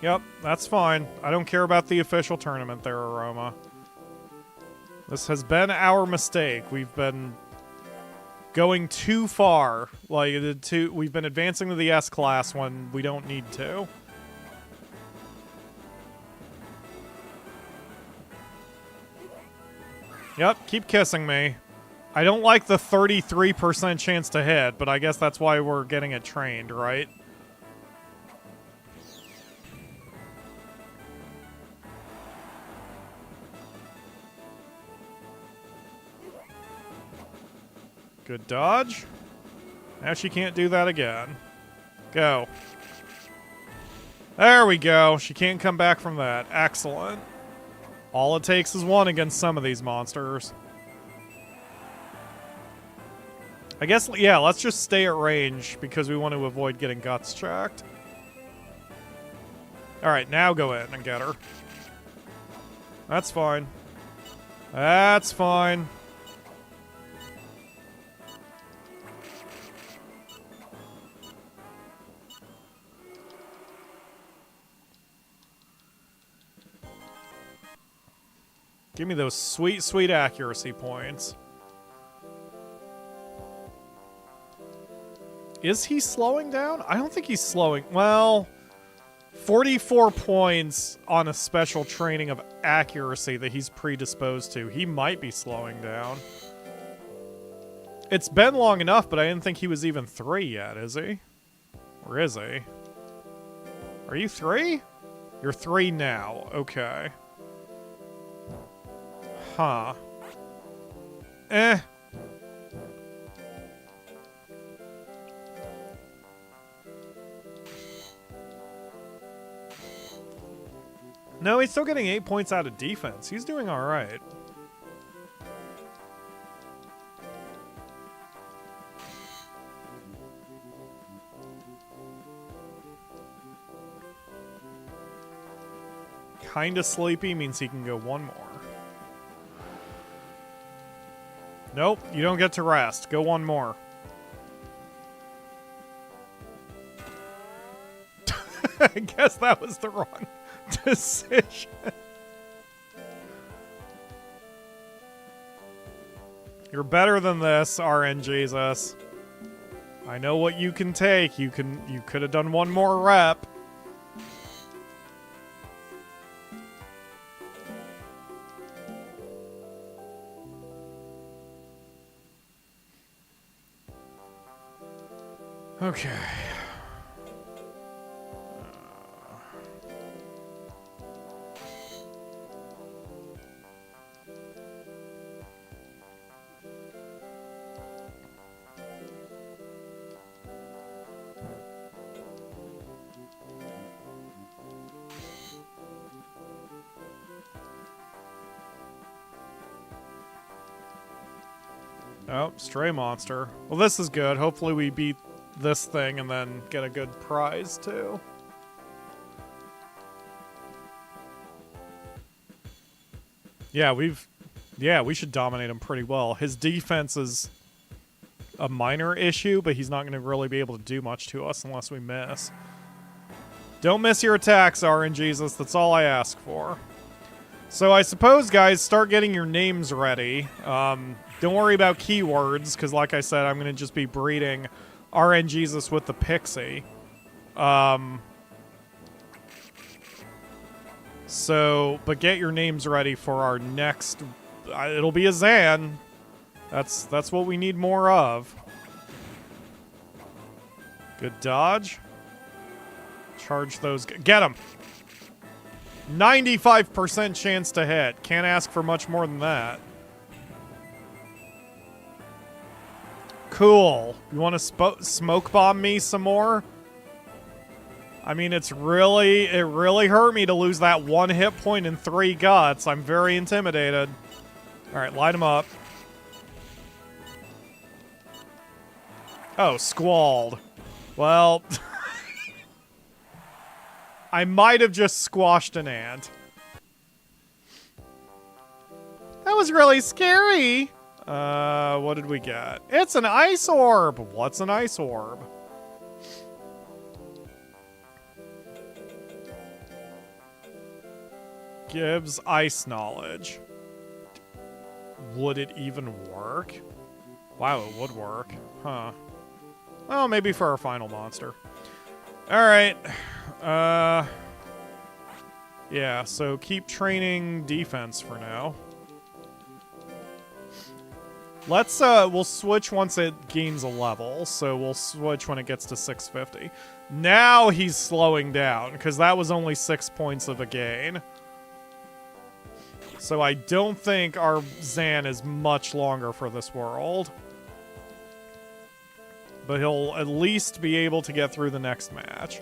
A: Yep, that's fine. I don't care about the official tournament there, Aroma. This has been our mistake. We've been going too far. Like, we've been advancing to the S class when we don't need to. Yep, keep kissing me. I don't like the 33% chance to hit, but I guess that's why we're getting it trained, right? Good dodge. Now she can't do that again. Go. There we go. She can't come back from that. Excellent. All it takes is one against some of these monsters. I guess, yeah, let's just stay at range because we want to avoid getting guts checked. Alright, now go in and get her. That's fine. That's fine. Give me those sweet, sweet accuracy points. Is he slowing down? I don't think he's slowing. Well, 44 points on a special training of accuracy that he's predisposed to. He might be slowing down. It's been long enough, but I didn't think he was even 3 yet, is he? Or is he? Are you 3? You're 3 now. Okay. Huh. Eh. No, he's still getting 8 points out of defense. He's doing all right. Kinda sleepy means he can go 1 more. Nope, you don't get to rest. Go 1 more. I guess that was the wrong decision. You're better than this, RNGesus. I know what you can take. You could have done 1 more rep. Okay. Oh, stray monster. Well, this is good. Hopefully we beat this thing and then get a good prize, too. Yeah, we should dominate him pretty well. His defense is a minor issue, but he's not going to really be able to do much to us unless we miss. Don't miss your attacks, RNGesus. That's all I ask for. So I suppose, guys, start getting your names ready. Don't worry about keywords, because like I said, I'm going to just be breeding RNGesus with the Pixie. But get your names ready for our next... it'll be a Zan. That's what we need more of. Good dodge. Charge those... Get him! 95% chance to hit. Can't ask for much more than that. Cool. You want to smoke bomb me some more? I mean, it really hurt me to lose that 1 hit point and 3 guts. I'm very intimidated. All right, light him up. Oh, squalled. Well, I might have just squashed an ant. That was really scary. What did we get? It's an ice orb. What's an ice orb? Gives ice knowledge. Would it even work? Wow, it would work. Huh. Well, maybe for our final monster. Alright. Yeah, so keep training defense for now. Let's, we'll switch once it gains a level, so we'll switch when it gets to 650. Now he's slowing down, because that was only 6 points of a gain. So I don't think our Zan is much longer for this world. But he'll at least be able to get through the next match.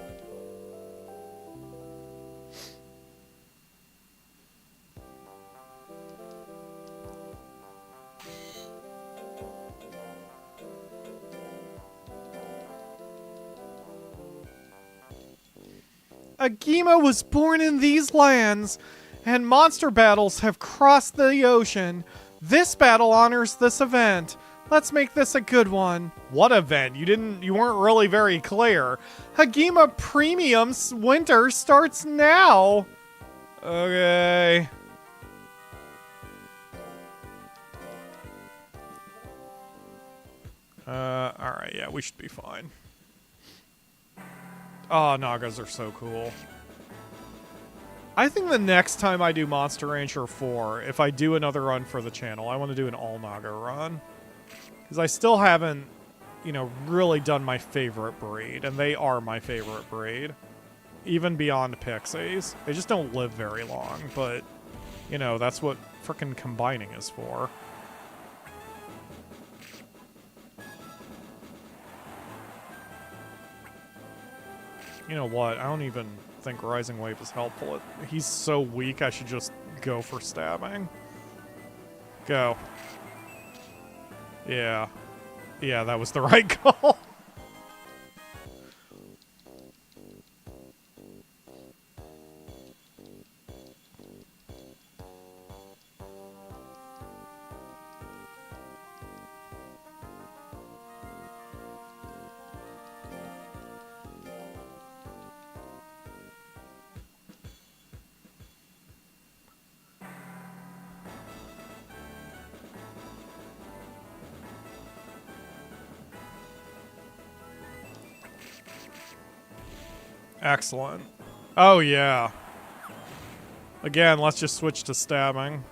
A: Agima was born in these lands, and monster battles have crossed the ocean. This battle honors this event. Let's make this a good one. What event? You weren't really very clear. Agima Premium's winter starts now. Okay. Alright, yeah, we should be fine. Oh, Nagas are so cool. I think the next time I do Monster Rancher 4, if I do another run for the channel, I want to do an all Naga run. Because I still haven't, you know, really done my favorite breed, and they are my favorite breed. Even beyond pixies. They just don't live very long, but, you know, that's what frickin' combining is for. You know what? I don't even think Rising Wave is helpful. He's so weak, I should just go for stabbing. Go. Yeah. Yeah, that was the right call. Excellent. Oh, yeah. Again, let's just switch to stabbing.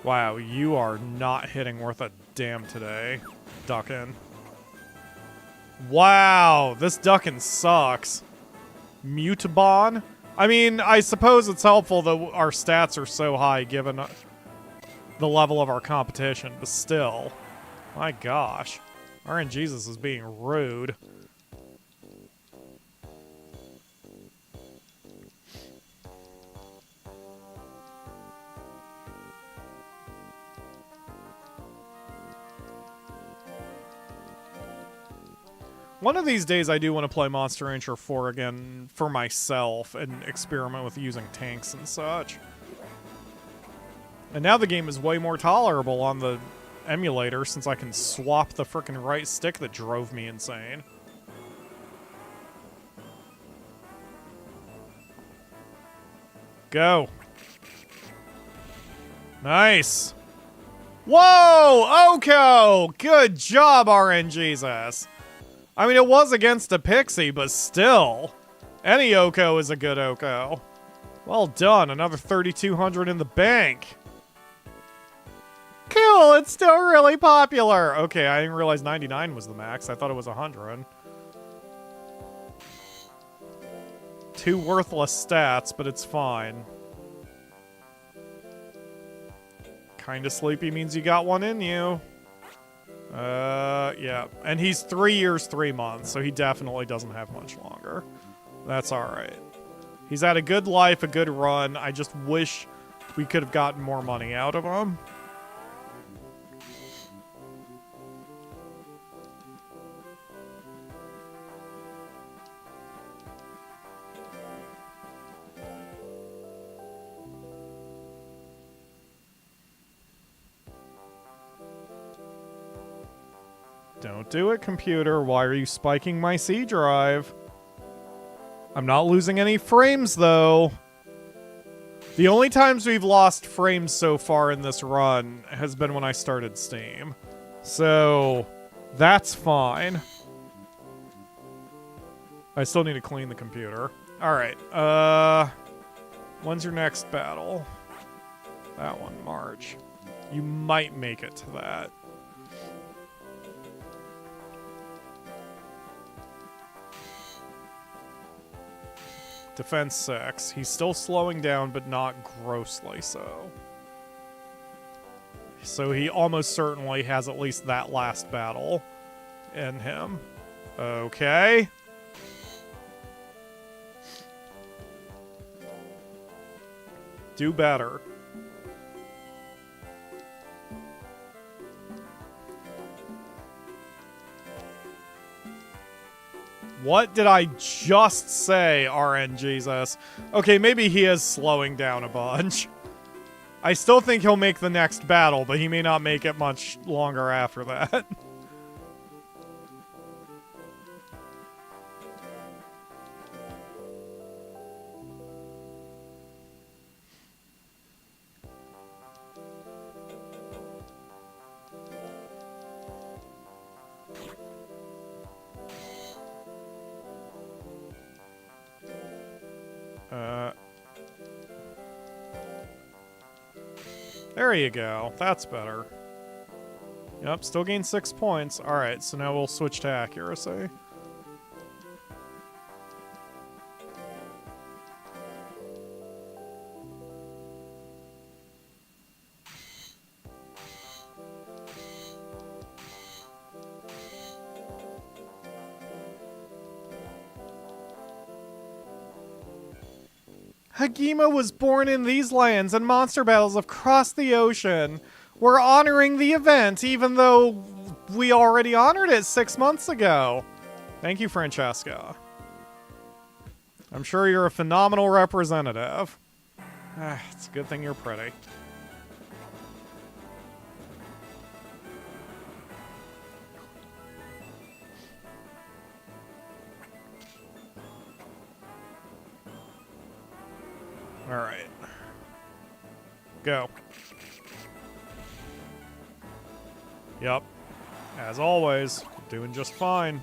A: Wow, you are not hitting worth a damn today, Duckin. Wow, this Duckin sucks. Mutabon? I mean, I suppose it's helpful that our stats are so high given the level of our competition, but still. My gosh. RNGesus is being rude. One of these days I do want to play Monster Rancher 4 again for myself and experiment with using tanks and such. And now the game is way more tolerable on the emulator since I can swap the frickin' right stick that drove me insane. Go. Nice. Whoa! Oko! Good job, RNGesus. I mean, it was against a pixie, but still. Any Oko is a good Oko. Well done. Another 3,200 in the bank. Cool, it's still really popular. Okay, I didn't realize 99 was the max. I thought it was 100. Two worthless stats, but it's fine. Kinda sleepy means you got one in you. Yeah. And he's 3 years, 3 months, so he definitely doesn't have much longer. That's alright. He's had a good life, a good run. I just wish we could have gotten more money out of him. Don't do it, computer. Why are you spiking my C drive? I'm not losing any frames, though. The only times we've lost frames so far in this run has been when I started Steam. So, that's fine. I still need to clean the computer. Alright, when's your next battle? That one, March. You might make it to that. Defense 6. He's still slowing down, but not grossly so. So he almost certainly has at least that last battle in him. Okay. Do better. What did I just say, RNGesus? Okay, maybe he is slowing down a bunch. I still think he'll make the next battle, but he may not make it much longer after that. There you go. That's better. Yep, still gain 6 points. Alright, so now we'll switch to accuracy. Hagima was born in these lands and monster battles have crossed the ocean. We're honoring the event even though we already honored it 6 months ago. Thank you, Francesca. I'm sure you're a phenomenal representative. It's a good thing you're pretty. All right. Go. Yep. As always, doing just fine.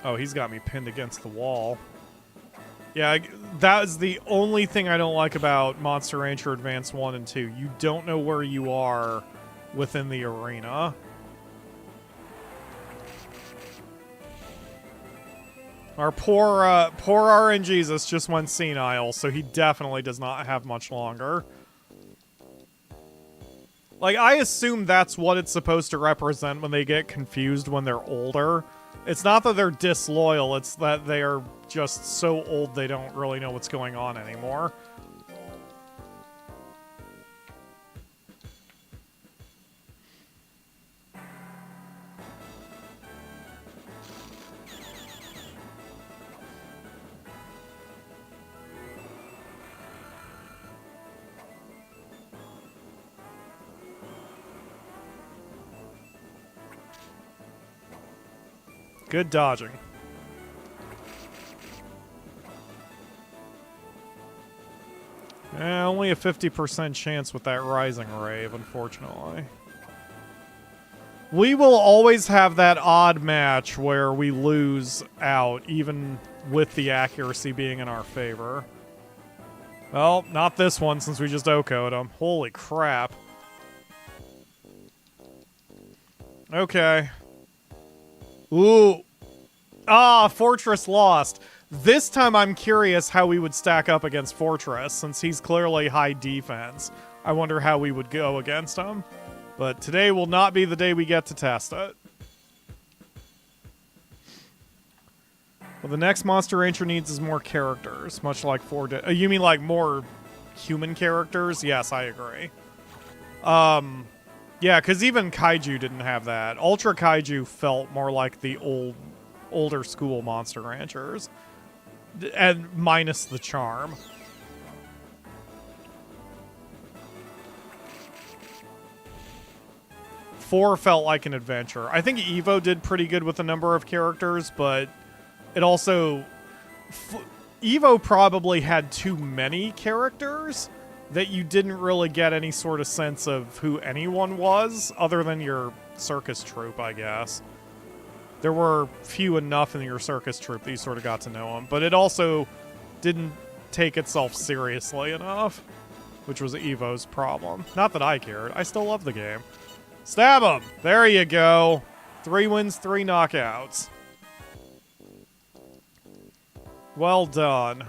A: Oh, he's got me pinned against the wall. Yeah, that is the only thing I don't like about Monster Rancher Advance 1 and 2. You don't know where you are within the arena. Our poor RNGesus just went senile, so he definitely does not have much longer. Like, I assume that's what it's supposed to represent when they get confused when they're older. It's not that they're disloyal, it's that they are just so old they don't really know what's going on anymore. Good dodging. Only a 50% chance with that Rising Rave, unfortunately. We will always have that odd match where we lose out, even with the accuracy being in our favor. Well, not this one, since we just OHKO'd him. Holy crap. Okay. Ooh. Ah, Fortress lost. This time I'm curious how we would stack up against Fortress, since he's clearly high defense. I wonder how we would go against him. But today will not be the day we get to test it. What the next Monster Rancher needs is more characters, much like 4 did. You mean like more human characters? Yes, I agree. Yeah, because even Kaiju didn't have that. Ultra Kaiju felt more like the older school Monster Ranchers. And minus the charm. Four felt like an adventure. I think Evo did pretty good with a number of characters, but it also... Evo probably had too many characters that you didn't really get any sort of sense of who anyone was, other than your circus troupe, I guess. There were few enough in your circus troupe that you sort of got to know them, but it also didn't take itself seriously enough, which was Evo's problem. Not that I cared. I still love the game. Stab him! There you go. 3 wins, 3 knockouts. Well done.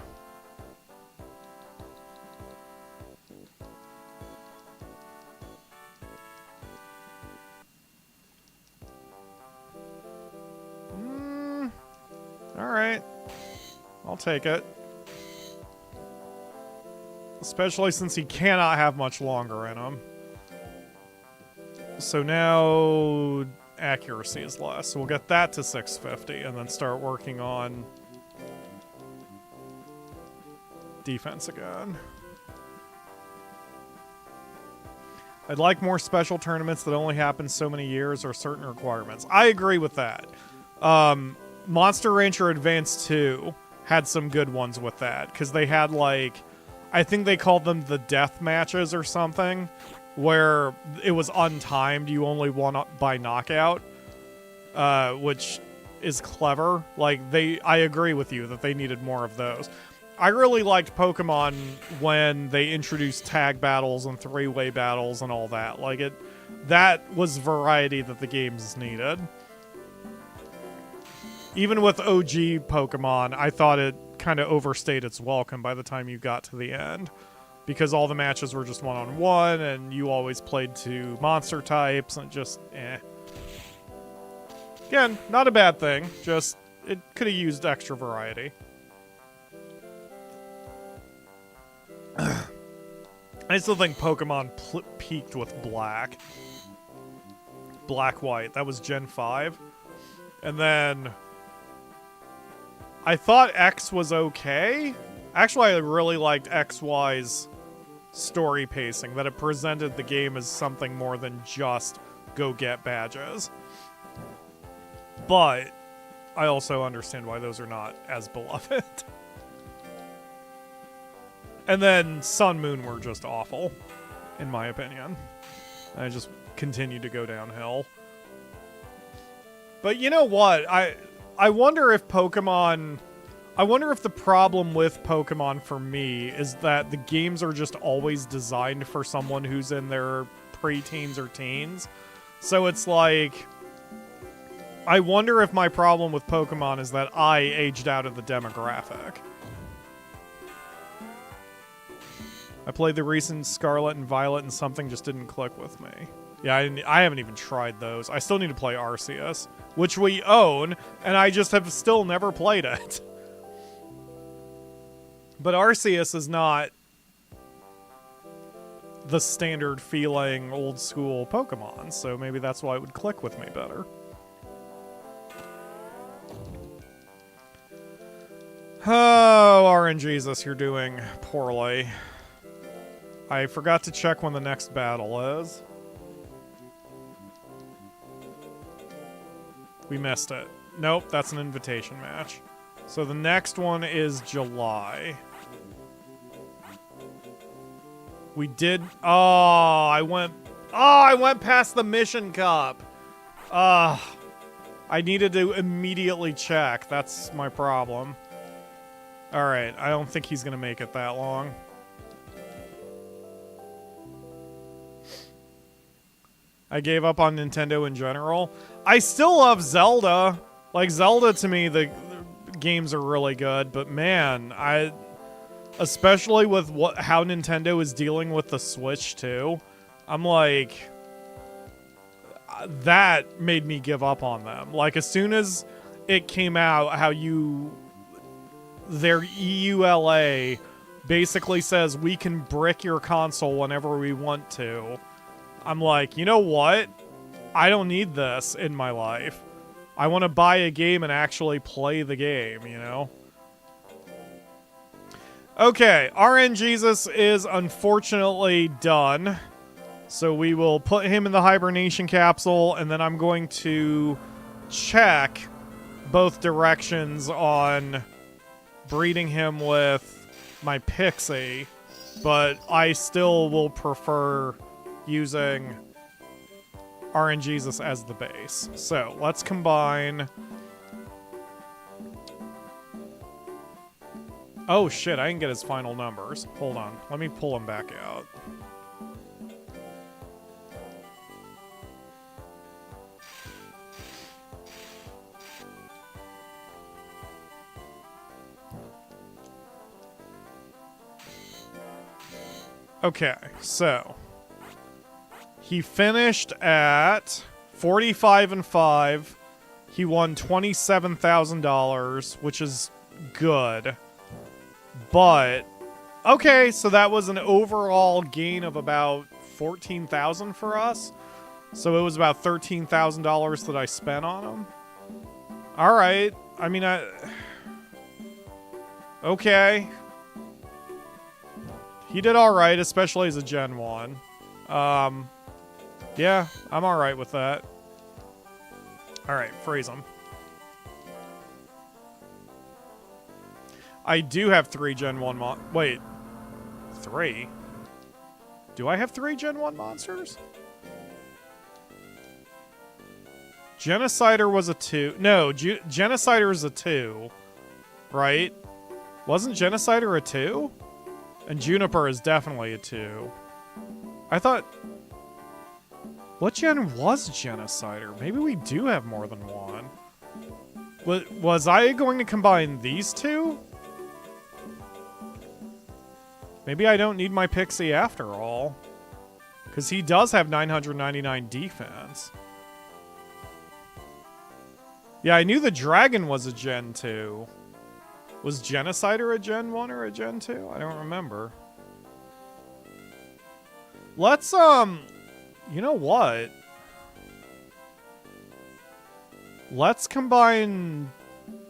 A: Alright. I'll take it. Especially since he cannot have much longer in him. So now accuracy is less. So we'll get that to 650 and then start working on defense again. I'd like more special tournaments that only happen so many years or certain requirements. I agree with that. Monster Rancher Advance 2 had some good ones with that, because they had, like, I think they called them the death matches or something, where it was untimed, you only won by knockout, which is clever. Like, I agree with you that they needed more of those. I really liked Pokemon when they introduced tag battles and three-way battles and all that. Like, that was variety that the games needed. Even with OG Pokemon, I thought it kind of overstayed its welcome by the time you got to the end. Because all the matches were just one-on-one, and you always played two monster types, and just, eh. Again, not a bad thing, just it could have used extra variety. I still think Pokemon peaked with Black. Black-White, that was Gen 5. And then I thought X was okay. Actually, I really liked XY's story pacing, that it presented the game as something more than just go get badges. But I also understand why those are not as beloved. And then Sun Moon were just awful, in my opinion. I just continued to go downhill. But you know what? I wonder if Pokemon... I wonder if the problem with Pokemon for me is that the games are just always designed for someone who's in their pre-teens or teens. So it's like... I wonder if my problem with Pokemon is that I aged out of the demographic. I played the recent Scarlet and Violet and something just didn't click with me. Yeah, I haven't even tried those. I still need to play Arceus, which we own, and I just have still never played it. But Arceus is not the standard feeling old school Pokemon, so maybe that's why it would click with me better. Oh, RNGesus, you're doing poorly. I forgot to check when the next battle is. We missed it. Nope, that's an invitation match. So the next one is July. We did... Oh, I went past the Mission Cup. I needed to immediately check. That's my problem. Alright, I don't think he's gonna make it that long. I gave up on Nintendo in general. I still love Zelda. Like, Zelda to me, the games are really good, but man, especially with how Nintendo is dealing with the Switch too, I'm like, that made me give up on them. Like, as soon as it came out, their EULA basically says we can brick your console whenever we want to. I'm like, you know what? I don't need this in my life. I want to buy a game and actually play the game, you know? Okay, RNGesus is unfortunately done. So we will put him in the hibernation capsule, and then I'm going to check both directions on breeding him with my Pixie, but I still will prefer using RNGesus as the base. So let's combine. Oh shit, I didn't get his final numbers. Hold on, let me pull him back out. Okay, so he finished at 45-5. He won $27,000, which is good. But okay, so that was an overall gain of about $14,000 for us. So it was about $13,000 that I spent on him. All right. I mean, okay. He did all right, especially as a Gen 1. Yeah, I'm all right with that. All right, freeze him. I do have 3 Gen 1 wait. 3? Do I have 3 Gen 1 monsters? Genocider was a 2. No, Genocider is a 2. Right? Wasn't Genocider a 2? And Juniper is definitely a 2. I thought... What gen was Genocider? Maybe we do have more than one. Was I going to combine these two? Maybe I don't need my Pixie after all. Because he does have 999 defense. Yeah, I knew the Dragon was a Gen 2. Was Genocider a Gen 1 or a Gen 2? I don't remember. Let's, you know what? Let's combine...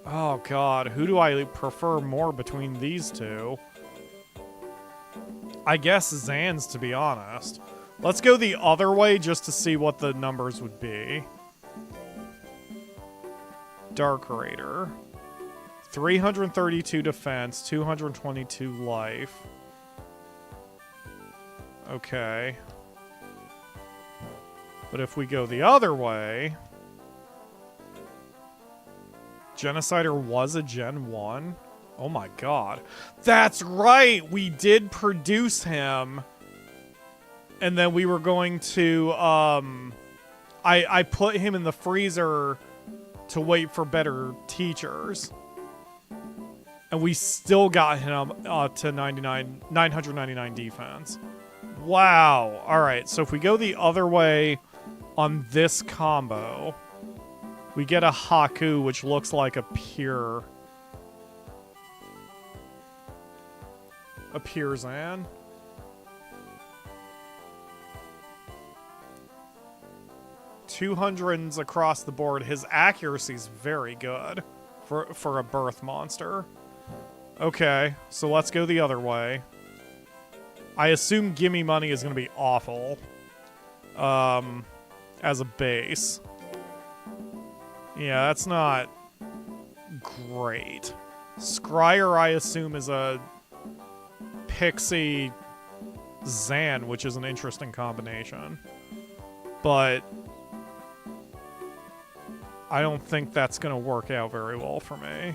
A: Oh god, who do I prefer more between these two? I guess Zan's, to be honest. Let's go the other way just to see what the numbers would be. Dark Raider. 332 defense, 222 life. Okay. But if we go the other way... Genocider was a Gen 1? Oh my god. That's right! We did produce him. And then we were going to, I put him in the freezer to wait for better teachers. And we still got him to 999 defense. Wow. Alright, so if we go the other way on this combo, we get a Haku, which looks like a pure Zan. $200s across the board. His accuracy's very good for a birth monster. Okay, so let's go the other way. I assume Gimme Money is going to be awful. As a base. Yeah, that's not great. Scryer, I assume, is a Pixie Zan, which is an interesting combination. But I don't think that's going to work out very well for me.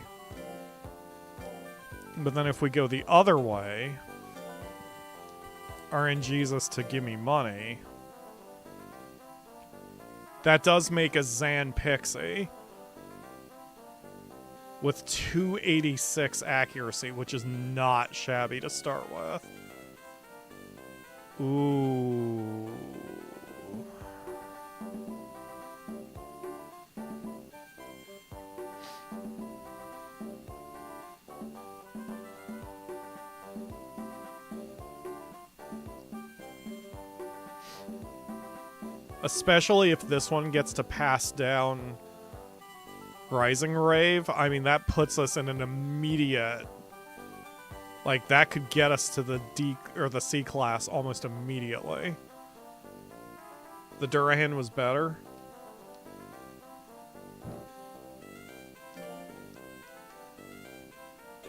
A: But then if we go the other way, RNGesus to Gimme Money, that does make a Zan Pixie with 286 accuracy, which is not shabby to start with. Ooh. Especially if this one gets to pass down Rising Rave. I mean, that puts us in an immediate... Like, that could get us to the D or the C class almost immediately. The Durahan was better.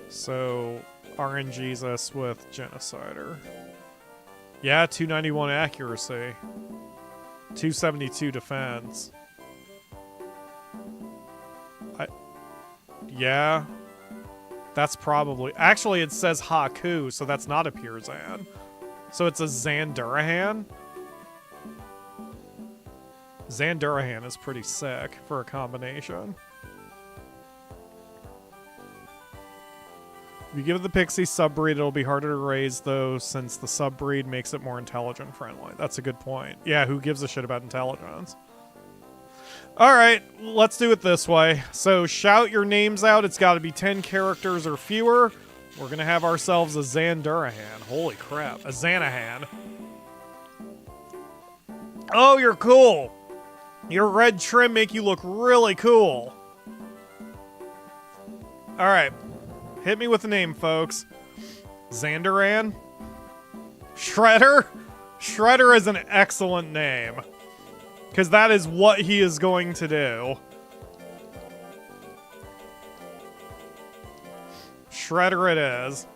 A: So, RNGesus with Genocider. Yeah, 291 accuracy. 272 defense. Yeah. That's probably... Actually, it says Haku, so that's not a pure Zan. So it's a Zan Durahan? Zan Durahan is pretty sick for a combination. If you give it the Pixie subbreed, it'll be harder to raise, though, since the subbreed makes it more intelligent friendly. That's a good point. Yeah, who gives a shit about intelligence? Alright, let's do it this way. So, shout your names out. It's got to be 10 characters or fewer. We're going to have ourselves a Zan Durahan. Holy crap. A Xanahan. Oh, you're cool. Your red trim make you look really cool. Alright. Hit me with the name, folks. Xanduran? Shredder? Shredder is an excellent name. Because that is what he is going to do. Shredder it is.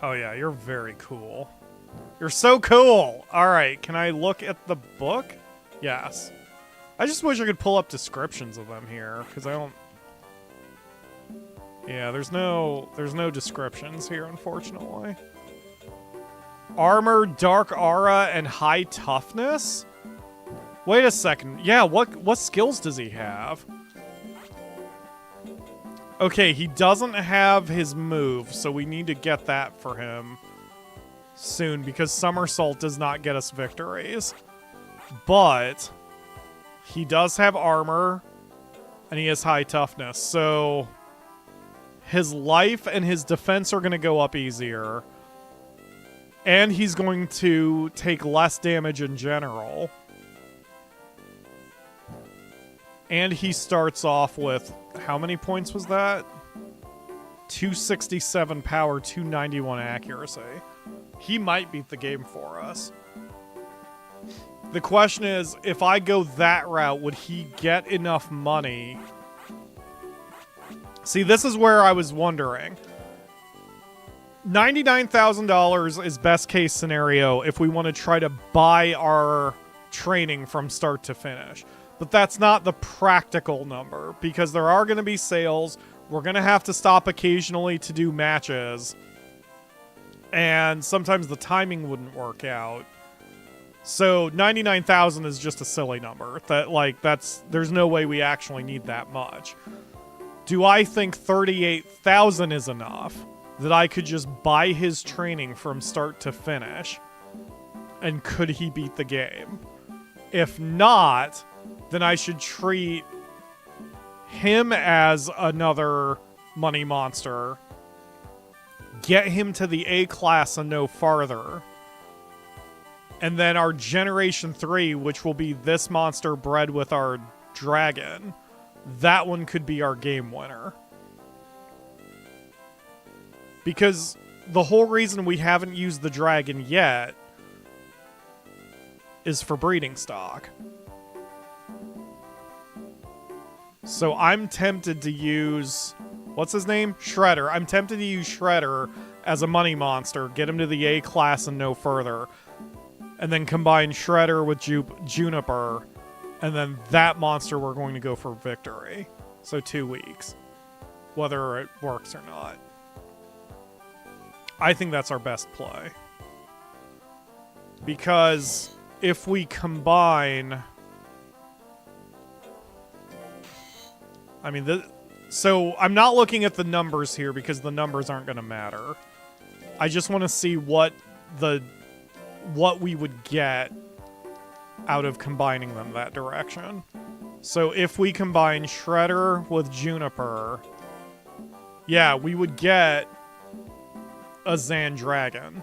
A: Oh yeah, you're very cool. You're so cool. All right, can I look at the book? Yes. I just wish I could pull up descriptions of them here, because I don't... Yeah, there's no descriptions here, unfortunately. Armor, dark aura, and high toughness? Wait a second. Yeah, what skills does he have? Okay, he doesn't have his move, so we need to get that for him soon, because Somersault does not get us victories. But he does have armor, and he has high toughness, so his life and his defense are going to go up easier. And he's going to take less damage in general. And he starts off with, how many points was that? 267 power, 291 accuracy. He might beat the game for us. The question is, if I go that route, would he get enough money? See, this is where I was wondering. $99,000 is best case scenario if we want to try to buy our training from start to finish. But that's not the practical number, because there are going to be sales. We're going to have to stop occasionally to do matches. And sometimes the timing wouldn't work out. So 99,000 is just a silly number. There's no way we actually need that much. Do I think 38,000 is enough that I could just buy his training from start to finish? And could he beat the game? If not, then I should treat him as another money monster, get him to the A class and no farther, and then our Generation 3, which will be this monster bred with our dragon, that one could be our game winner. Because the whole reason we haven't used the dragon yet is for breeding stock. So I'm tempted to use... What's his name? Shredder. I'm tempted to use Shredder as a money monster, get him to the A class and no further, and then combine Shredder with Juniper, and then that monster we're going to go for victory. So 2 weeks. Whether it works or not. I think that's our best play. Because if we combine... I mean, so I'm not looking at the numbers here because the numbers aren't going to matter. I just want to see what we would get out of combining them that direction. So if we combine Shredder with Juniper, yeah, we would get a Zan Dragon.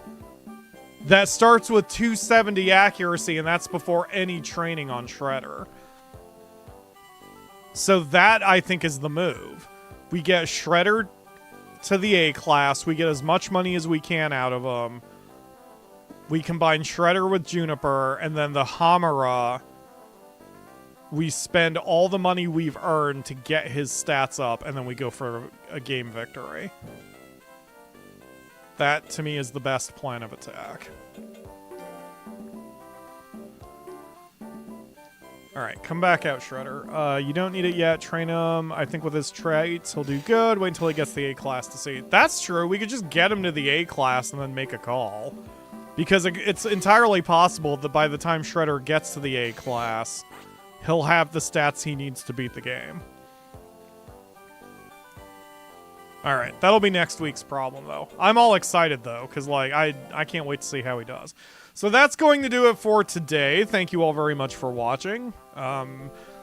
A: That starts with 270 accuracy, and that's before any training on Shredder. So that, I think, is the move. We get Shredder to the A class. We get as much money as we can out of him. We combine Shredder with Juniper, and then the Hamara, we spend all the money we've earned to get his stats up, and then we go for a game victory. That, to me, is the best plan of attack. Alright, come back out, Shredder. You don't need it yet. Train him. I think with his traits, he'll do good. Wait until he gets the A class to see. That's true. We could just get him to the A class and then make a call. Because it's entirely possible that by the time Shredder gets to the A class, he'll have the stats he needs to beat the game. Alright, that'll be next week's problem, though. I'm all excited, though, because, like, I can't wait to see how he does. So that's going to do it for today. Thank you all very much for watching.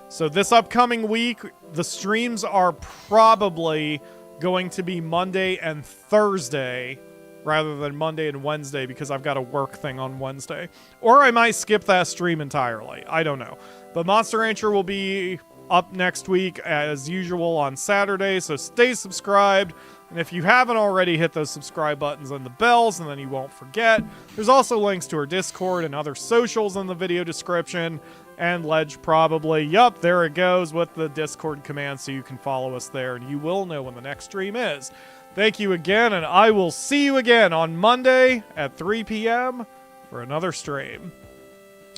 A: So this upcoming week, the streams are probably going to be Monday and Thursday rather than Monday and Wednesday because I've got a work thing on Wednesday. Or I might skip that stream entirely. I don't know. But Monster Rancher will be up next week as usual on Saturday, so stay subscribed. And if you haven't already, hit those subscribe buttons and the bells, and then you won't forget. There's also links to our Discord and other socials in the video description. And Ledge probably. Yup, there it goes with the Discord command, so you can follow us there, and you will know when the next stream is. Thank you again, and I will see you again on Monday at 3 p.m. for another stream.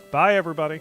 A: Bye, everybody.